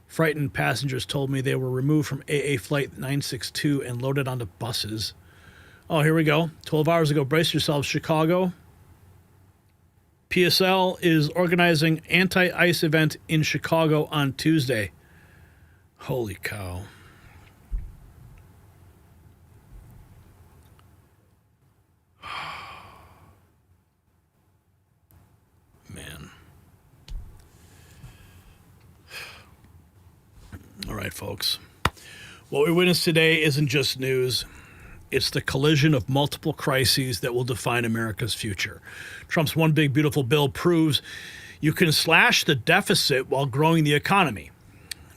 Frightened passengers told me they were removed from AA Flight 962 and loaded onto buses. Oh, here we go. 12 hours ago, brace yourselves, Chicago. PSL is organizing anti-ICE event in Chicago on Tuesday. Holy cow. Man. All right, folks. What we witnessed today isn't just news. It's the collision of multiple crises that will define America's future. Trump's one big beautiful bill proves you can slash the deficit while growing the economy,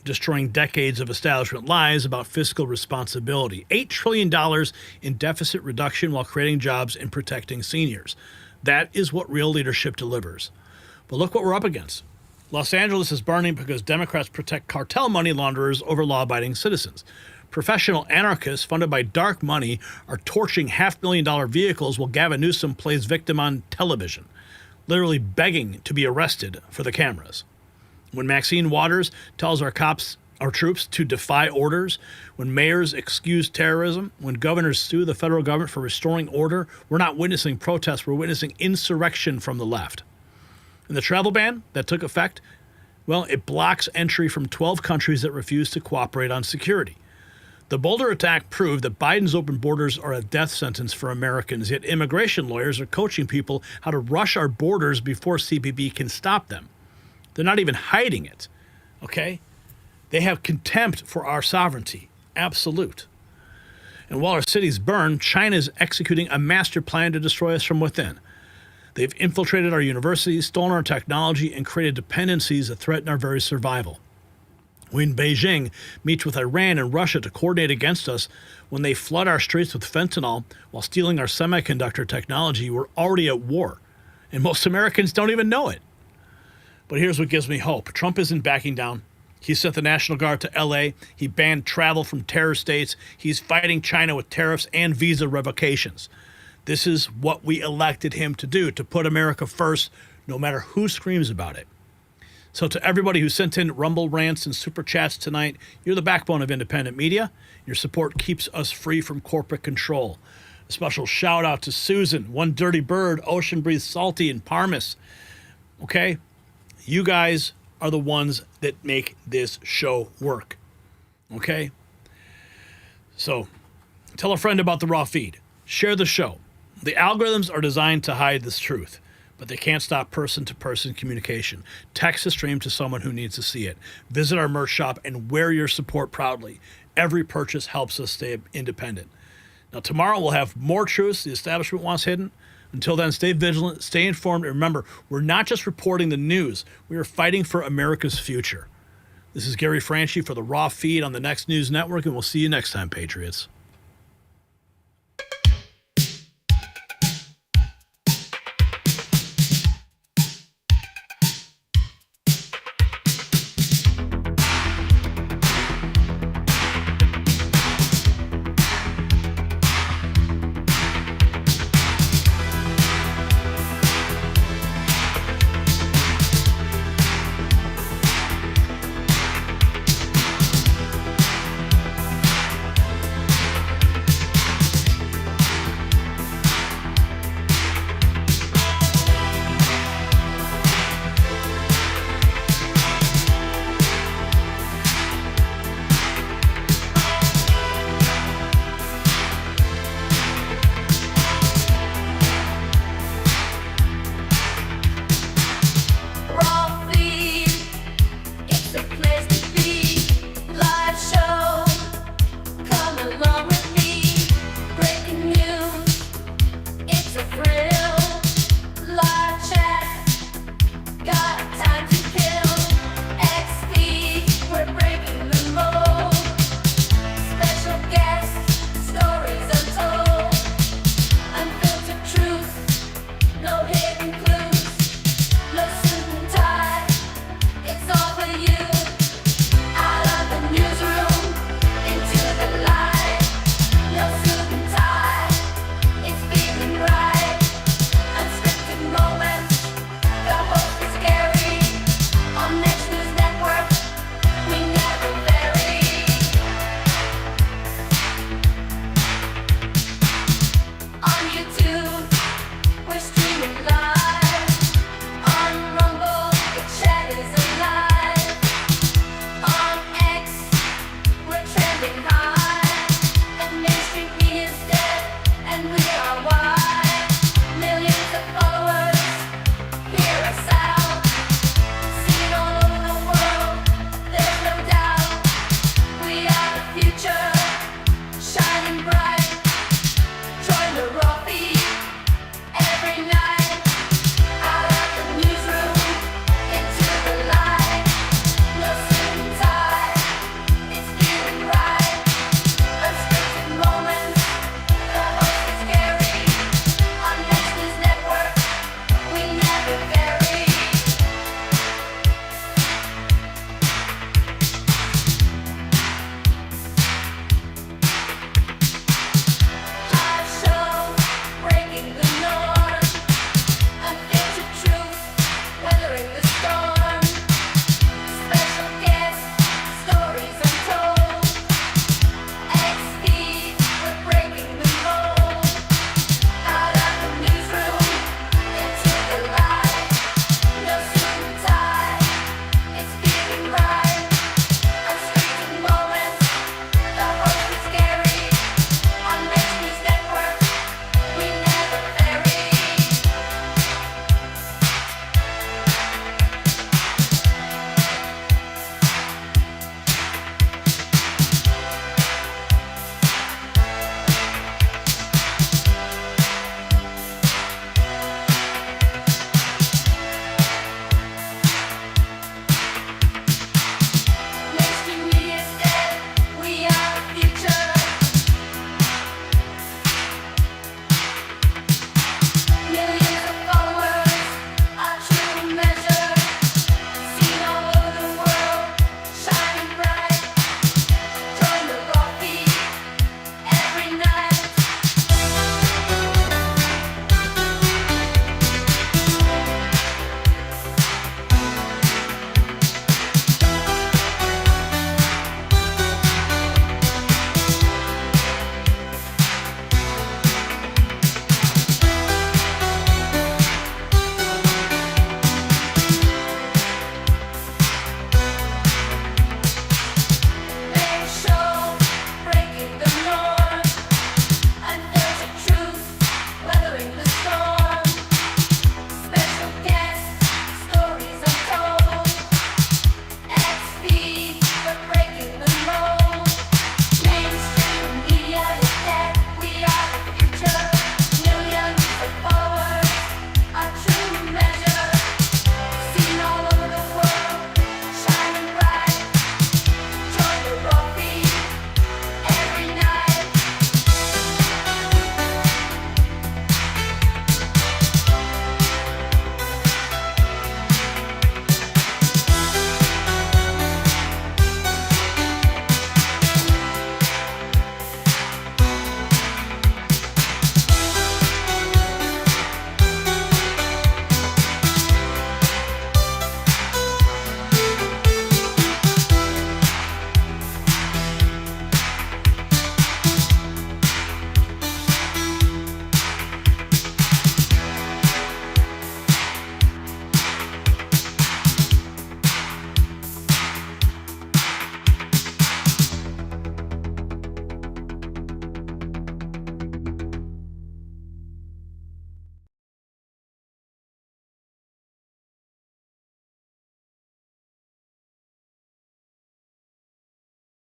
destroying decades of establishment lies about fiscal responsibility. $8 trillion in deficit reduction while creating jobs and protecting seniors. That is what real leadership delivers. But look what we're up against. Los Angeles is burning because Democrats protect cartel money launderers over law-abiding citizens. Professional anarchists funded by dark money are torching $500,000 vehicles while Gavin Newsom plays victim on television, literally begging to be arrested for the cameras. When Maxine Waters tells our troops to defy orders, when mayors excuse terrorism, when governors sue the federal government for restoring order, we're not witnessing protests, we're witnessing insurrection from the left. And the travel ban that took effect, well, it blocks entry from 12 countries that refuse to cooperate on security. The Boulder attack proved that Biden's open borders are a death sentence for Americans, yet immigration lawyers are coaching people how to rush our borders before CBP can stop them. They're not even hiding it, okay? They have contempt for our sovereignty, absolute. And while our cities burn, China is executing a master plan to destroy us from within. They've infiltrated our universities, stolen our technology, and created dependencies that threaten our very survival. When Beijing meets with Iran and Russia to coordinate against us, when they flood our streets with fentanyl while stealing our semiconductor technology, we're already at war. And most Americans don't even know it. But here's what gives me hope. Trump isn't backing down. He sent the National Guard to L.A. He banned travel from terror states. He's fighting China with tariffs and visa revocations. This is what we elected him to do, to put America first, no matter who screams about it. So to everybody who sent in Rumble rants and Super Chats tonight, you're the backbone of independent media. Your support keeps us free from corporate control. A special shout out to Susan, One Dirty Bird, Ocean Breeze Salty, and Parmas. Okay? You guys are the ones that make this show work. Okay? So tell a friend about the raw feed. Share the show. The algorithms are designed to hide this truth, but they can't stop person-to-person communication. Text the stream to someone who needs to see it. Visit our merch shop and wear your support proudly. Every purchase helps us stay independent. Now, tomorrow we'll have more truths the establishment wants hidden. Until then, stay vigilant, stay informed, and remember, we're not just reporting the news. We are fighting for America's future. This is Gary Franchi for the Raw Feed on the Next News Network, and we'll see you next time, Patriots.